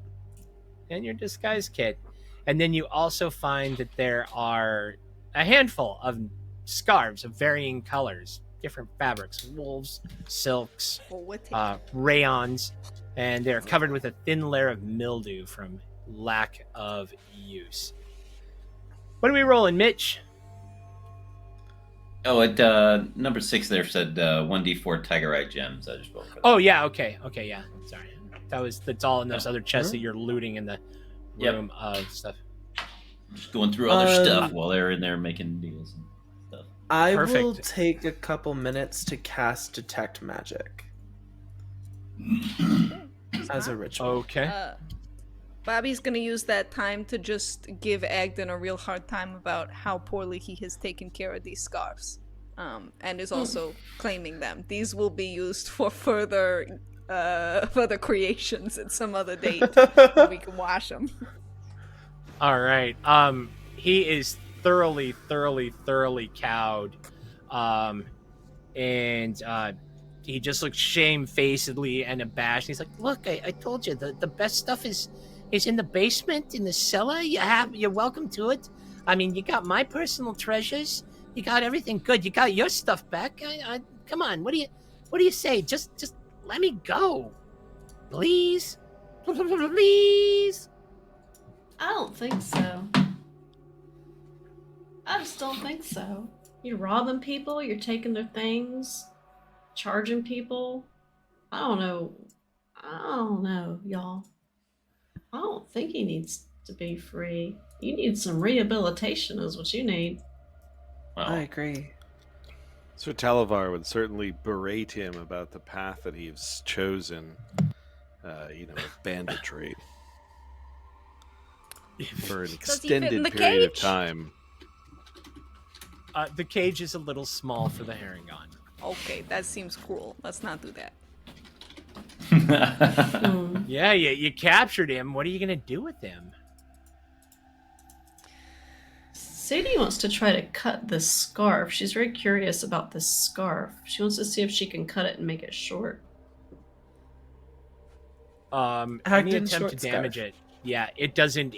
And your disguise kit. And then you also find that there are a handful of scarves of varying colors, different fabrics, wools, silks, rayons, and they're covered with a thin layer of mildew from lack of use. What are we rolling, Mitch? Oh, at number 6 there said 1d4 Tigerite gems. I just rolled for that. Oh, yeah, okay, yeah. Sorry. That's all in those other chests that you're looting in the room of stuff. Just going through other stuff while they're in there making deals and stuff. I Perfect. will take a couple minutes to cast Detect Magic as a ritual. Okay. Bobby's gonna use that time to just give Agden a real hard time about how poorly he has taken care of these scarves, and is also claiming them. These will be used for further creations at some other date when we can wash them. All right. He is thoroughly cowed, and he just looks shamefacedly and abashed. He's like, "Look, I told you the best stuff is in the basement, in the cellar. You're welcome to it. I mean, you got my personal treasures. You got everything good. You got your stuff back. I come on. What do you say? Just let me go, please, please." I don't think so. I just don't think so. You're robbing people, you're taking their things, charging people. I don't know. Y'all. I don't think he needs to be free. You need some rehabilitation, is what you need. I Well, agree. Sir Talavar would certainly berate him about the path that he's chosen, of banditry for an Does he fit in extended the period of cage? time. The cage is a little small for the Herringon. Okay, that seems cruel. Let's not do that. Hmm. Yeah, you captured him. What are you gonna do with him? Sadie wants to try to cut this scarf. She's very curious about this scarf. She wants to see if she can cut it and make it short. Any Hagden's attempt short to damage scarf. it, yeah, it doesn't.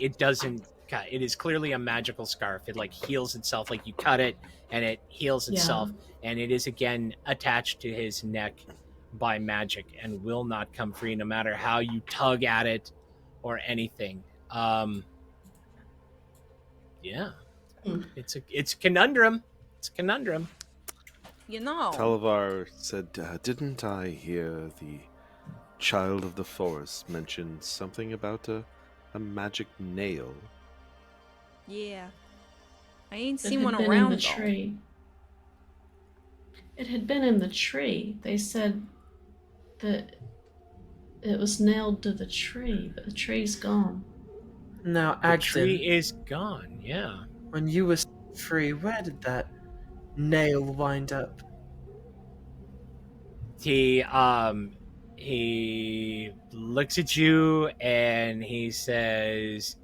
God, it is clearly a magical scarf. It like heals itself. Like you cut it and it heals itself, and it is again attached to his neck by magic and will not come free, no matter how you tug at it or anything. Yeah, Hmm. it's a conundrum. It's a conundrum. You know, Talavar said, "Didn't I hear the child of the forest mention something about a magic nail?" yeah. I ain't It seen had one been in around the though. tree. It had been in the tree. They said that it was nailed to the tree, but the tree's gone. Now, The Agden, tree is gone. Yeah. when you were free, where did that nail wind up? He looks at you and he says,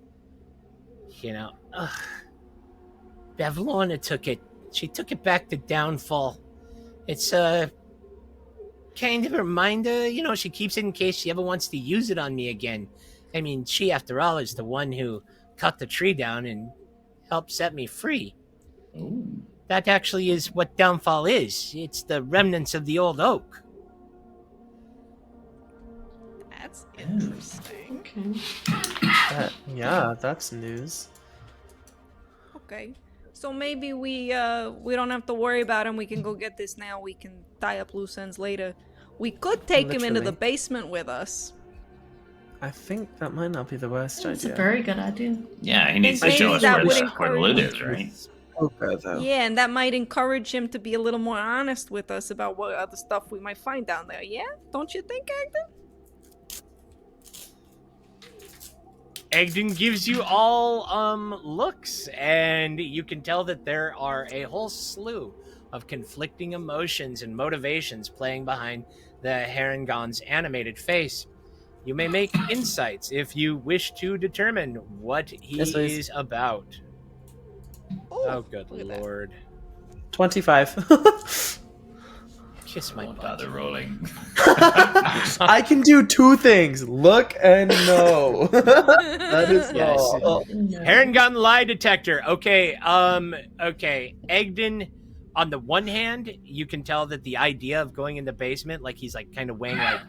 Bavlorna took it. She took it back to Downfall. It's a kind of a reminder, she keeps it in case she ever wants to use it on me again. I mean, she, after all, is the one who cut the tree down and helped set me free. Ooh. That actually is what Downfall is. It's the remnants of the old oak. That's interesting. Okay. Yeah, that's news. Okay. So maybe we don't have to worry about him. We can go get this now. We can tie up loose ends later. We could take him into the Literally. basement with us. I think that might not be the worst That's a idea. very good idea. Yeah, he needs to Maybe show us that where would where the loot encourage- is, right? Okay, though. Yeah, and that might encourage him to be a little more honest with us about what other stuff we might find down there. Yeah? Don't you think, Agden? Egden gives you all looks, and you can tell that there are a whole slew of conflicting emotions and motivations playing behind the Herringon's animated face. You may make insights if you wish to determine what he Yes, please. is about. Oh, good look at that. lord. 25. Kiss my Won't butt. bother rolling. I can do two things: look and know. That is Yes. all. No. Herringon lie detector. Okay, okay. Egden, on the one hand, you can tell that the idea of going in the basement, like he's like kind of weighing like,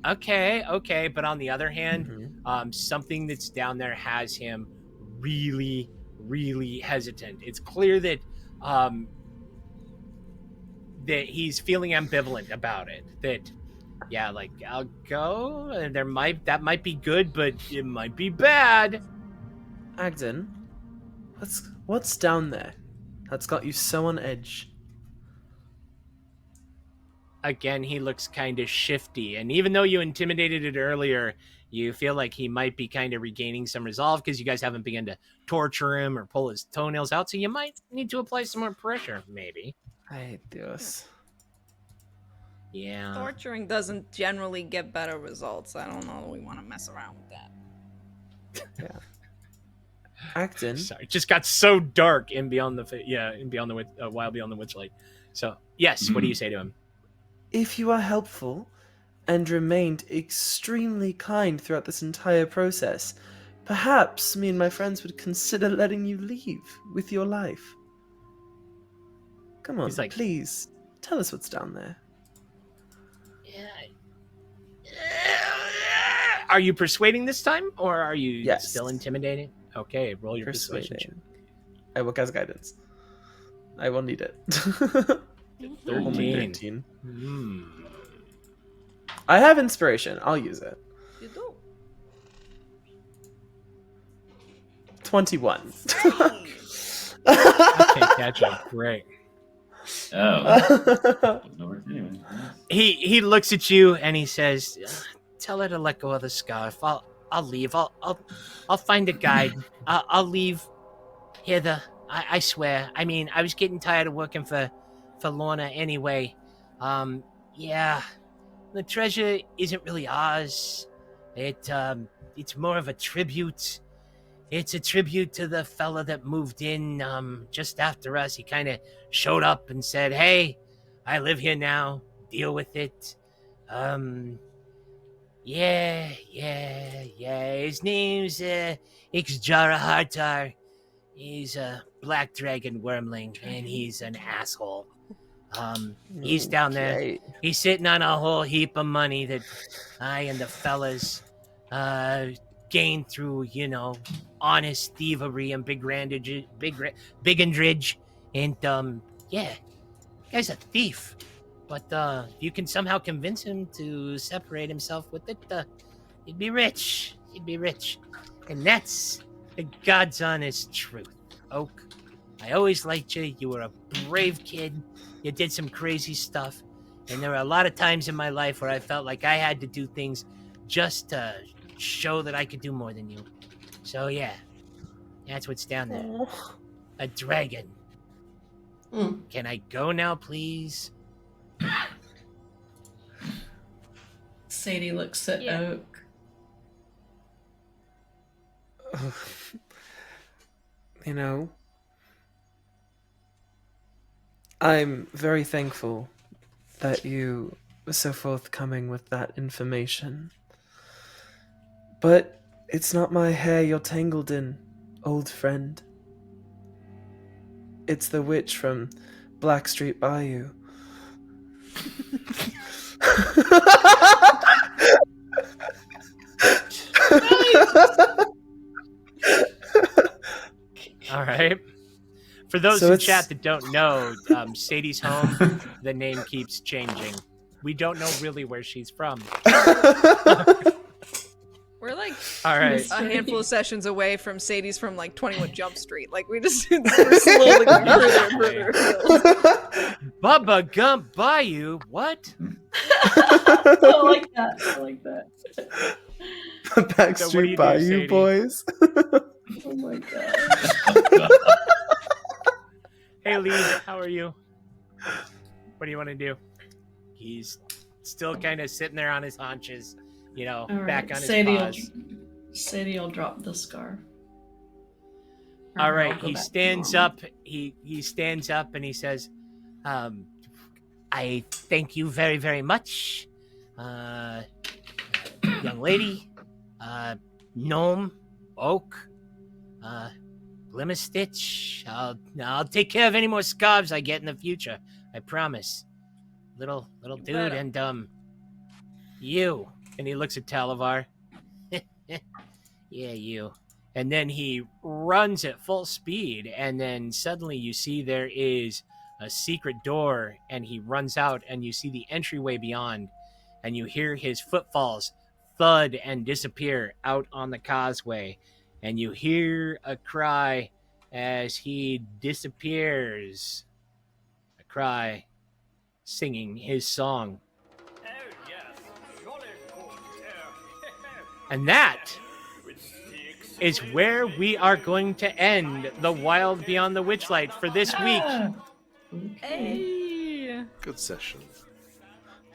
okay. But on the other hand, Mhm. something that's down there has him really, really hesitant. It's clear that that he's feeling ambivalent about it. That, yeah, like I'll go, and that might be good, but it might be bad. Agden, what's down there that's got you so on edge? Again, he looks kind of shifty, and even though you intimidated it earlier, you feel like he might be kind of regaining some resolve because you guys haven't begun to torture him or pull his toenails out, so you might need to apply some more pressure, maybe. I hate this. Yeah. Torturing doesn't generally get better results. I don't know that we want to mess around with that. Agden, Sorry, it just got so dark in Beyond the Wild Beyond the Witchlight. So yes, what do you say to him? if you are helpful and remained extremely kind throughout this entire process, perhaps me and my friends would consider letting you leave with your life. Come on, He's like- please, tell us what's down there. Are you persuading this time, or are you Yes. still intimidating? Okay, roll your persuasion. Persuading. I will cast guidance. I will need it. Only 13. 13. I have inspiration. I'll use it. You do. 21. I think that's a great. Oh. Anyway. He looks at you and he says, "Tell her to let go of the scarf. I'll leave. I'll find a guide. I'll leave hither. I swear. I mean, I was getting tired of working for Lorna anyway. Yeah, the treasure isn't really ours. It's more of a tribute. It's a tribute to the fella that moved in just after us. He kind of showed up and said, 'Hey, I live here now. Deal with it.' Yeah. His name's Ixjara Hartar. He's a black dragon wormling, and he's an asshole. He's down there. Okay. He's sitting on a whole heap of money that I and the fellas gained through, honest thievery and bigandage. And yeah, guy's a thief. But if you can somehow convince him to separate himself with it, he'd be rich. And that's the God's honest truth, Oak. I always liked you. You were a brave kid. You did some crazy stuff. And there were a lot of times in my life where I felt like I had to do things just to show that I could do more than you. So yeah, that's what's down there. A dragon. Can I go now, please? Sadie looks at Yeah. Oak. I'm very thankful that you were so forthcoming with that information. But it's not my hair you're tangled in, old friend. It's the witch from Blackstreet Bayou. All right. For those So in it's- chat that don't know, Sadie's home, the name keeps changing. We don't know really where she's from. We're like All right. a handful of sessions away from Sadie's from like 21 Jump Street. Like we're slowly going further and further afield. Bubba Gump Bayou? What? I like that. So what do Backstreet you do, Bayou Sadie? boys. Oh my god. Hey, Lee, how are you? What do you want to do? He's still kind of sitting there on his haunches, All back right, on his Sadie paws. Sadie will drop the scarf. Or All I'll right, go he back to stands normal. up. He stands up and he says, "I thank you very, very much, young lady, gnome, oak, Glimmer Stitch. I'll take care of any more scarves I get in the future. I promise." Little dude, better. and you. And he looks at Talavar. Yeah, you. And then he runs at full speed, and then suddenly you see there is a secret door, and he runs out, and you see the entryway beyond, and you hear his footfalls thud and disappear out on the causeway, and you hear a cry as he disappears. A cry singing his song. And that is where we are going to end the Wild Beyond the Witchlight for this week. Ah, okay. Hey. Good session.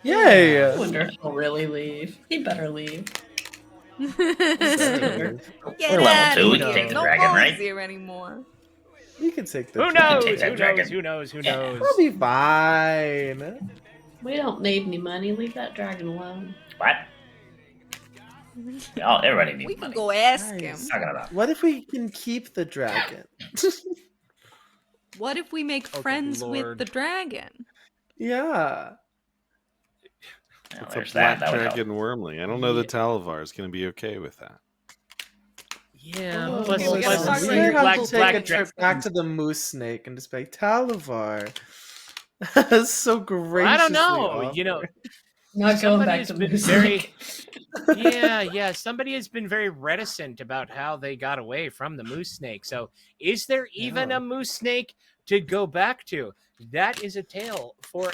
Yay! I wonder if he'll really leave. He better leave. Get We're level outta 2, we here. can take the No dragon, bones right? here anymore. You can take the Who dragon. knows? take that Who dragon. knows? Who knows? Who knows? I'll be fine. We don't need any money. Leave that dragon alone. What? Oh, everybody needs We money. can go ask him. Nice. Talking about. What if we can keep the dragon? What if we make Oh, good friends with lord. the dragon? Yeah. Well, It's a there's black that. That would help. dragon wormling. I don't know that Talavar is going to be okay with that. Yeah. Oh, Plus, okay, we gotta plus talk we about might your have local to take black a trip back dragon. to the moose snake and just be like, Talavar. That's so graciously I don't know. offered. Not going somebody back has to been Moose very Lake. yeah, somebody has been very reticent about how they got away from the moose snake. So, is there even Yeah. a moose snake to go back to? That is a tale for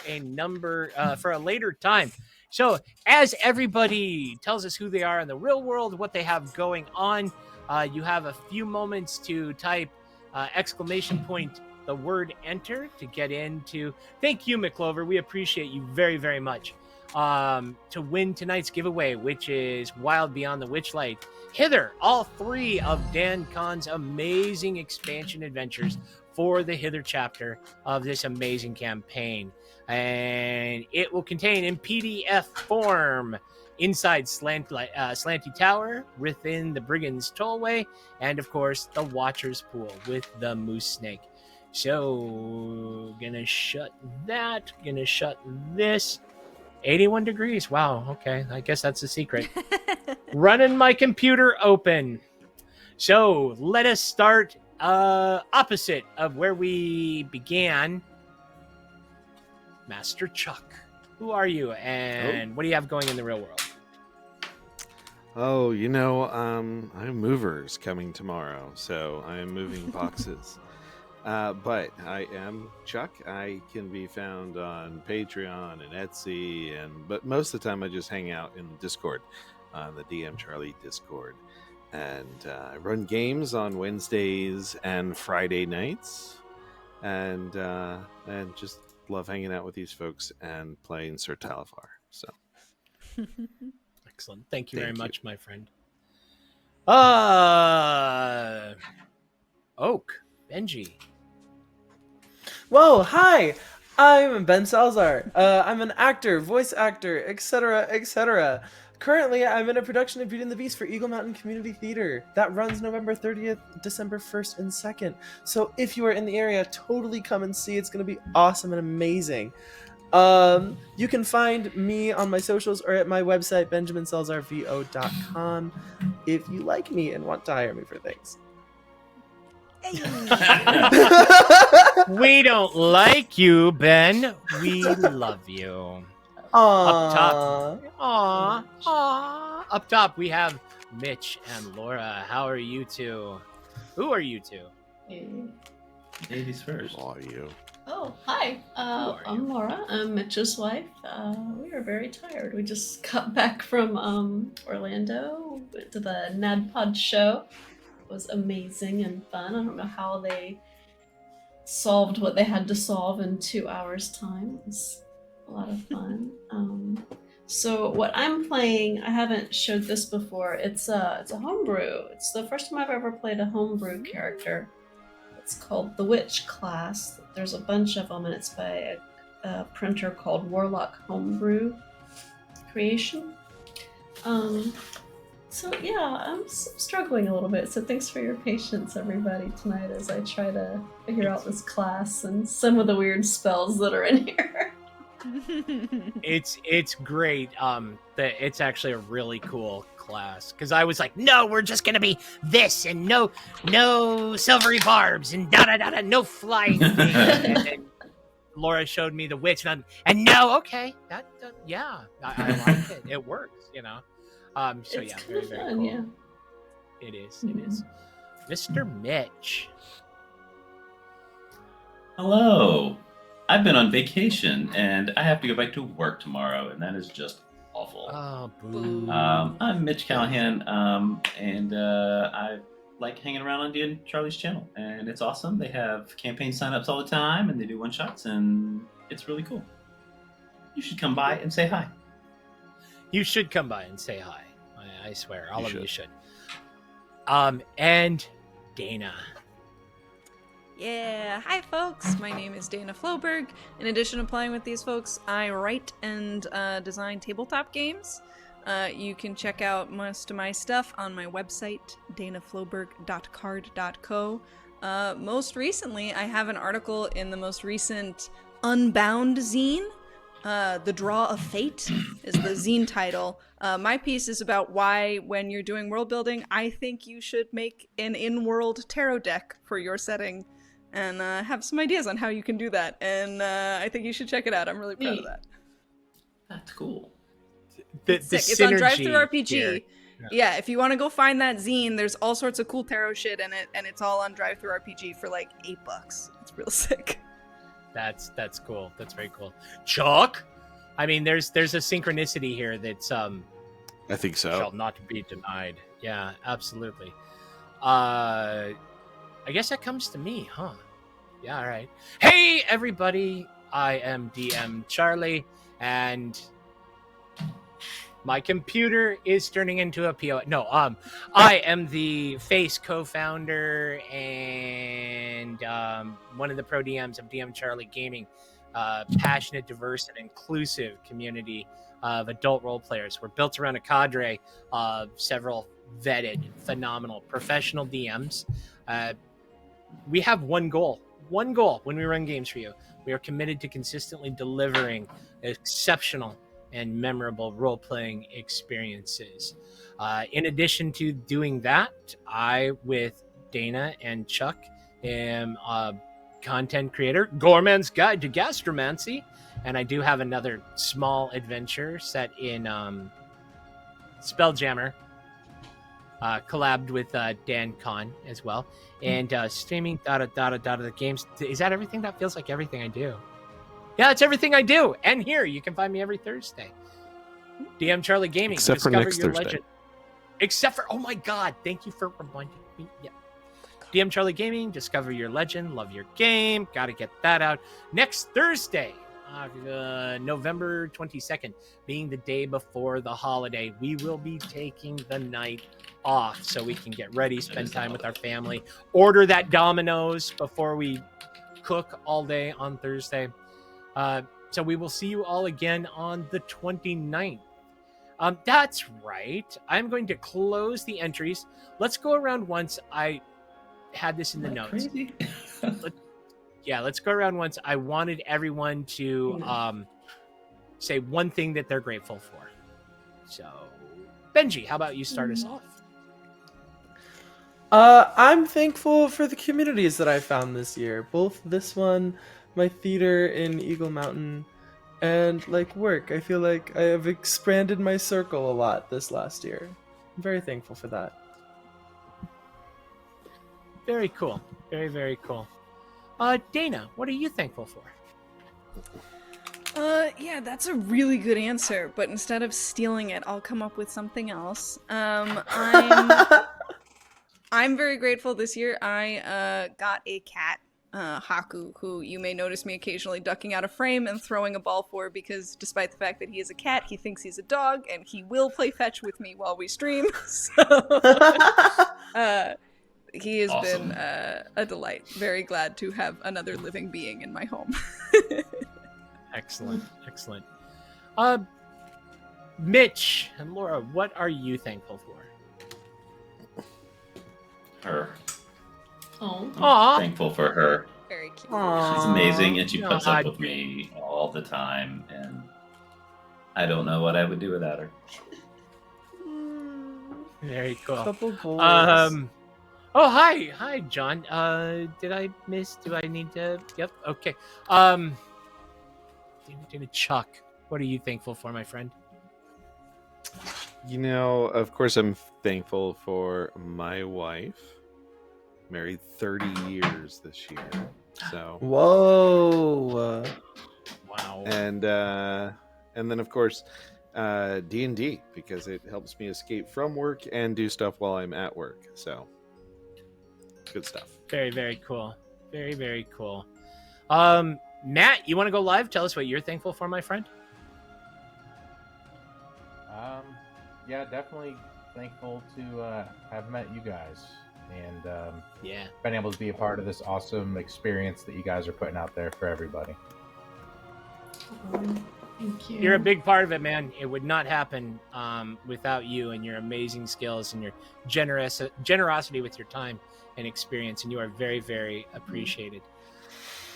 for a later time. So, as everybody tells us who they are in the real world, what they have going on, you have a few moments to type exclamation point the word enter to get into. Thank you, McClover. We appreciate you very, very much. To win tonight's giveaway, which is Wild Beyond the Witchlight. Hither, all 3 of Dan Kahn's amazing expansion adventures for the Hither chapter of this amazing campaign. And it will contain in PDF form inside Slanty Tower, within the Brigand's Tollway, and of course the Watcher's Pool with the Moose Snake. So, gonna shut that, gonna shut this. 81 degrees. Wow. Okay. I guess that's the secret. Running my computer open. So let us start opposite of where we began. Master Chuck, who are you and what do you have going in the real world? Oh, I have movers coming tomorrow, so I am moving boxes. But I am Chuck. I can be found on Patreon and Etsy, but most of the time I just hang out in Discord, on the DM Charlie Discord, and I run games on Wednesdays and Friday nights, and just love hanging out with these folks and playing Sir Talavar. So. Excellent. Thank you very much, my friend. Oak, Benji. Whoa, hi! I'm Ben Salzar. I'm an actor, voice actor, etc., etc. Currently, I'm in a production of Beauty and the Beast for Eagle Mountain Community Theater. That runs November 30th, December 1st, and 2nd. So if you are in the area, totally come and see. It's going to be awesome and amazing. You can find me on my socials or at my website, benjaminsalzarvo.com, if you like me and want to hire me for things. We don't like you, Ben. We love you. Up top. Up top, we have Mitch and Laura. How are you two? Who are you two? Ladies first. Who are you? Oh, hi. I'm Laura. I'm Mitch's wife. We are very tired. We just got back from Orlando. Went to the NADPOD show. It was amazing and fun. I don't know how they solved what they had to solve in 2 hours' time. It was a lot of fun. So what I'm playing, I haven't showed this before. It's a homebrew. It's the first time I've ever played a homebrew character. It's called the Witch class. There's a bunch of them, and it's by a printer called Warlock Homebrew Creation. So yeah, I'm struggling a little bit. So thanks for your patience, everybody, tonight as I try to figure out this class and some of the weird spells that are in here. It's great. It's actually a really cool class because I was like, no, we're just gonna be this and no silvery barbs and no flying things. And then Laura showed me the witch and no, okay, that yeah, I like it. It works, So It's yeah, kind very, of very fun, cool. yeah. It is. It is. Mr. Mitch. Hello. I've been on vacation and I have to go back to work tomorrow, and that is just awful. Oh, boo. I'm Mitch Callahan, and I like hanging around on Dan Charlie's channel, and it's awesome. They have campaign signups all the time, and they do one shots, and it's really cool. You should come by and say hi. You should come by and say hi. I swear, all of you should. And Dana. Yeah, hi folks, my name is Dana Floberg. In addition to playing with these folks, I write and design tabletop games. You can check out most of my stuff on my website, danafloberg.card.co. Most recently, I have an article in the most recent Unbound zine. The Draw of Fate is the zine title. My piece is about why, when you're doing world building, I think you should make an in-world tarot deck for your setting. And have some ideas on how you can do that. And I think you should check it out. I'm really proud of that. That's cool. the Sick. It's on Drive Through synergy RPG. here. Yeah, if you want to go find that zine, there's all sorts of cool tarot shit in it, and it's all on Drive Through RPG for like $8. It's real sick. That's cool. That's very cool. Chuck, I mean, there's a synchronicity here that's I think so. shall not be denied. Yeah, absolutely. I guess that comes to me, huh? Yeah, all right. Hey, everybody. I am DM Charlie, and my computer is turning into a PO. No, I am the Face co-founder and one of the pro DMs of DM Charlie Gaming, passionate, diverse, and inclusive community of adult role players. We're built around a cadre of several vetted, phenomenal, professional DMs. We have one goal when we run games for you. We are committed to consistently delivering exceptional and memorable role-playing experiences. In addition to doing that, I, with Dana and Chuck, am a content creator, Gorman's Guide to Gastromancy, and I do have another small adventure set in Spelljammer, collabed with Dan Kahn as well, and streaming the games. Is that everything? That feels like everything I do. Yeah, it's everything I do. And here, you can find me every Thursday. DM Charlie Gaming. Except for Discover next your Thursday. legend. Except for, oh my God, thank you for reminding me. Yeah. DM Charlie Gaming, discover your legend, love your game. Got to get that out. Next Thursday, November 22nd, being the day before the holiday, we will be taking the night off so we can get ready, spend time with our family, order that Domino's before we cook all day on Thursday. So we will see you all again on the 29th. That's right. I'm going to close the entries. Let's go around once. I had this in the notes. Crazy. Yeah, let's go around once. I wanted everyone to say one thing that they're grateful for. So, Benji, how about you start us off? I'm thankful for the communities that I found this year. Both this one, my theater in Eagle Mountain, and like work. I feel like I have expanded my circle a lot this last year. I'm very thankful for that. Very cool. Very, very cool. Dana, what are you thankful for? Yeah, that's a really good answer, but instead of stealing it, I'll come up with something else. I'm very grateful this year. I got a cat, Haku, who you may notice me occasionally ducking out of frame and throwing a ball for, because despite the fact that he is a cat, he thinks he's a dog, and he will play fetch with me while we stream. So, he has Awesome. been a delight. Very glad to have another living being in my home. Excellent. Excellent. Mitch and Laura, what are you thankful for? Her. Oh. Aw. Thankful for her. Very cute. She's amazing, and she puts God. up with me all the time, and I don't know what I would do without her. Very cool. Couple goals. Oh, hi, John. Did I miss? Do I need to? Yep. Okay. Chuck, what are you thankful for, my friend? You know, of course, I'm thankful for my wife. Married 30 years this year. So, Whoa. Wow. and then of course, D&D, because it helps me escape from work and do stuff while I'm at work. So, good stuff. Very, very cool. Very, very cool. Matt, you want to go live? Tell us what you're thankful for, my friend. Yeah, definitely thankful to have met you guys and Yeah. been able to be a part of this awesome experience that you guys are putting out there for everybody. Thank you. You're a big part of it, man. It would not happen without you and your amazing skills and your generosity with your time and experience, and you are very, very appreciated.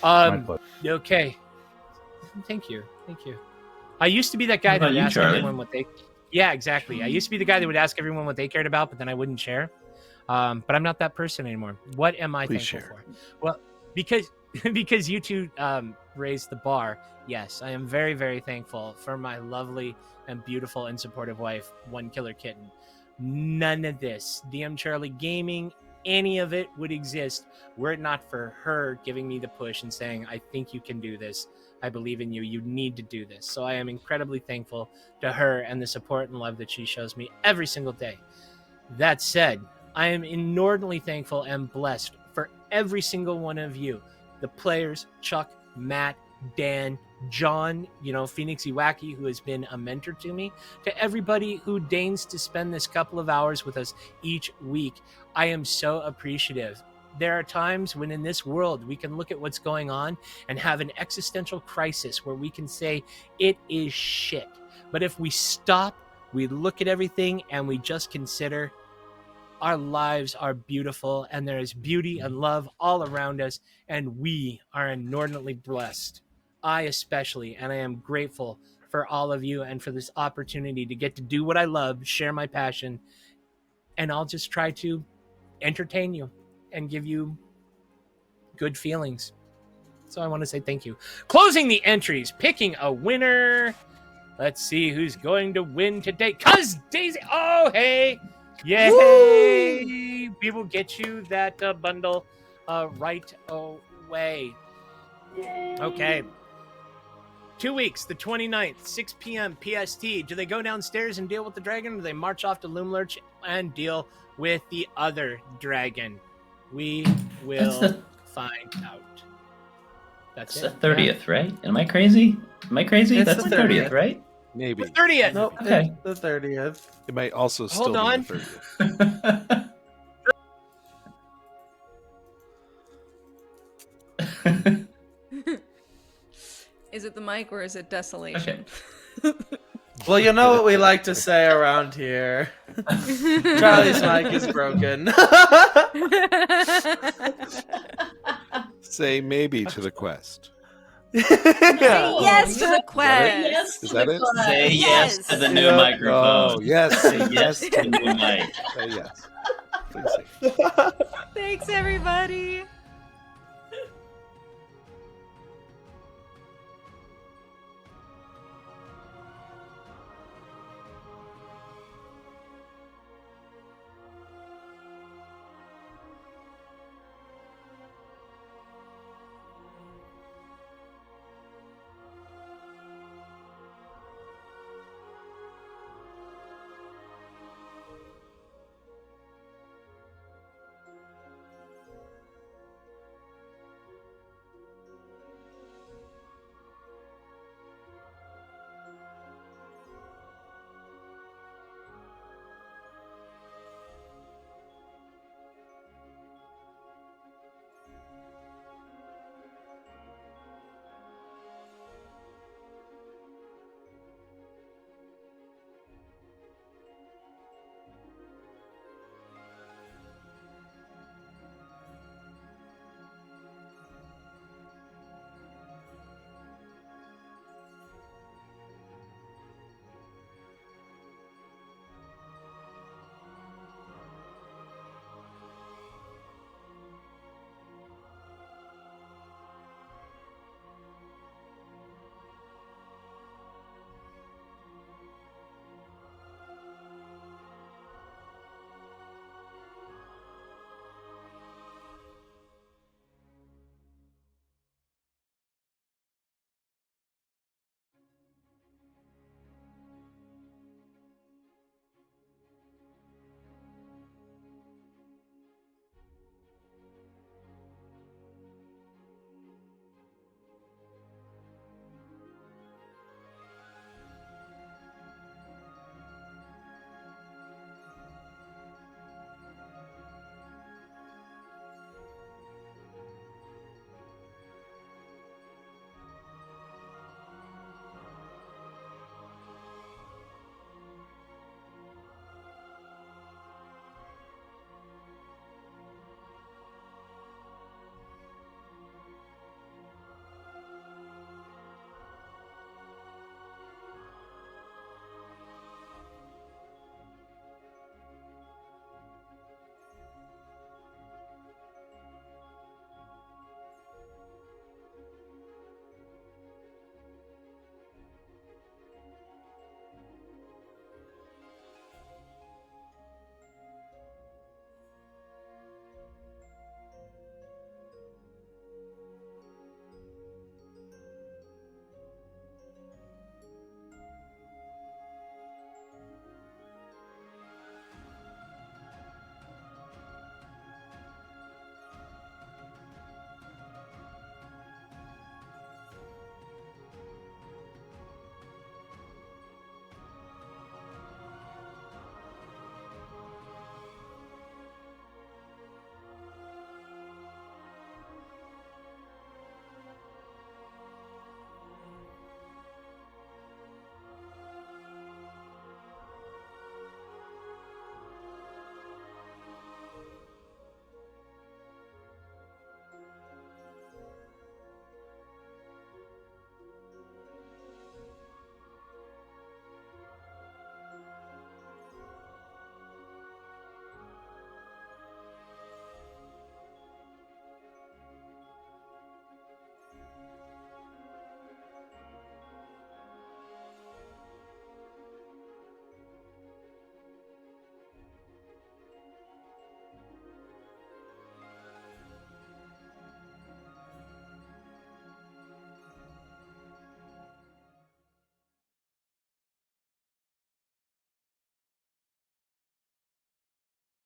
My pleasure. Okay. Thank you. I used to be that guy What that about would you, ask Charlie? everyone what they... Yeah, exactly. I used to be the guy that would ask everyone what they cared about, but then I wouldn't share. But I'm not that person anymore. What am I Please thankful share. for? because because you two raised the bar. Yes, I am very, very thankful for my lovely and beautiful and supportive wife, One Killer Kitten. None of this, DM Charlie Gaming, any of it would exist were it not for her giving me the push and saying, I think you can do this. I believe in you. You need to do this. So I am incredibly thankful to her and the support and love that she shows me every single day. That said, I am inordinately thankful and blessed for every single one of you. The players, Chuck, Matt, Dan, John, Phoenix Iwaki, who has been a mentor to me, to everybody who deigns to spend this couple of hours with us each week. I am so appreciative. There are times when in this world we can look at what's going on and have an existential crisis where we can say it is shit. But if we stop, we look at everything and we just consider our lives are beautiful and there is beauty and love all around us, and we are inordinately blessed. I especially, and I am grateful for all of you and for this opportunity to get to do what I love, share my passion, and I'll just try to entertain you and give you good feelings. So I want to say thank you. Closing the entries, picking a winner. Let's see who's going to win today. Cuz Daisy, oh hey, yay! Woo! We will get you that bundle right away. Yay. Okay. 2 weeks, the 29th, 6 p.m. PST. Do they go downstairs and deal with the dragon, or do they march off to Loomlurch and deal with the other dragon? We will find out. That's It's the it. 30th, right? Am I crazy? It's That's the the 30th, right? Maybe. The 30th. Nope. Okay. It's the 30th. It might also still Hold be on. the 30th. Is it the mic or is it desolation? Well, you know what we like to say around here. Charlie's mic is broken. Say maybe to the quest. Yes to the quest. Yes to Is that the it? class. Say yes to the new Yeah. microphone. Oh, yes. Say yes to the new mic. Say yes. Please say. Thanks, everybody.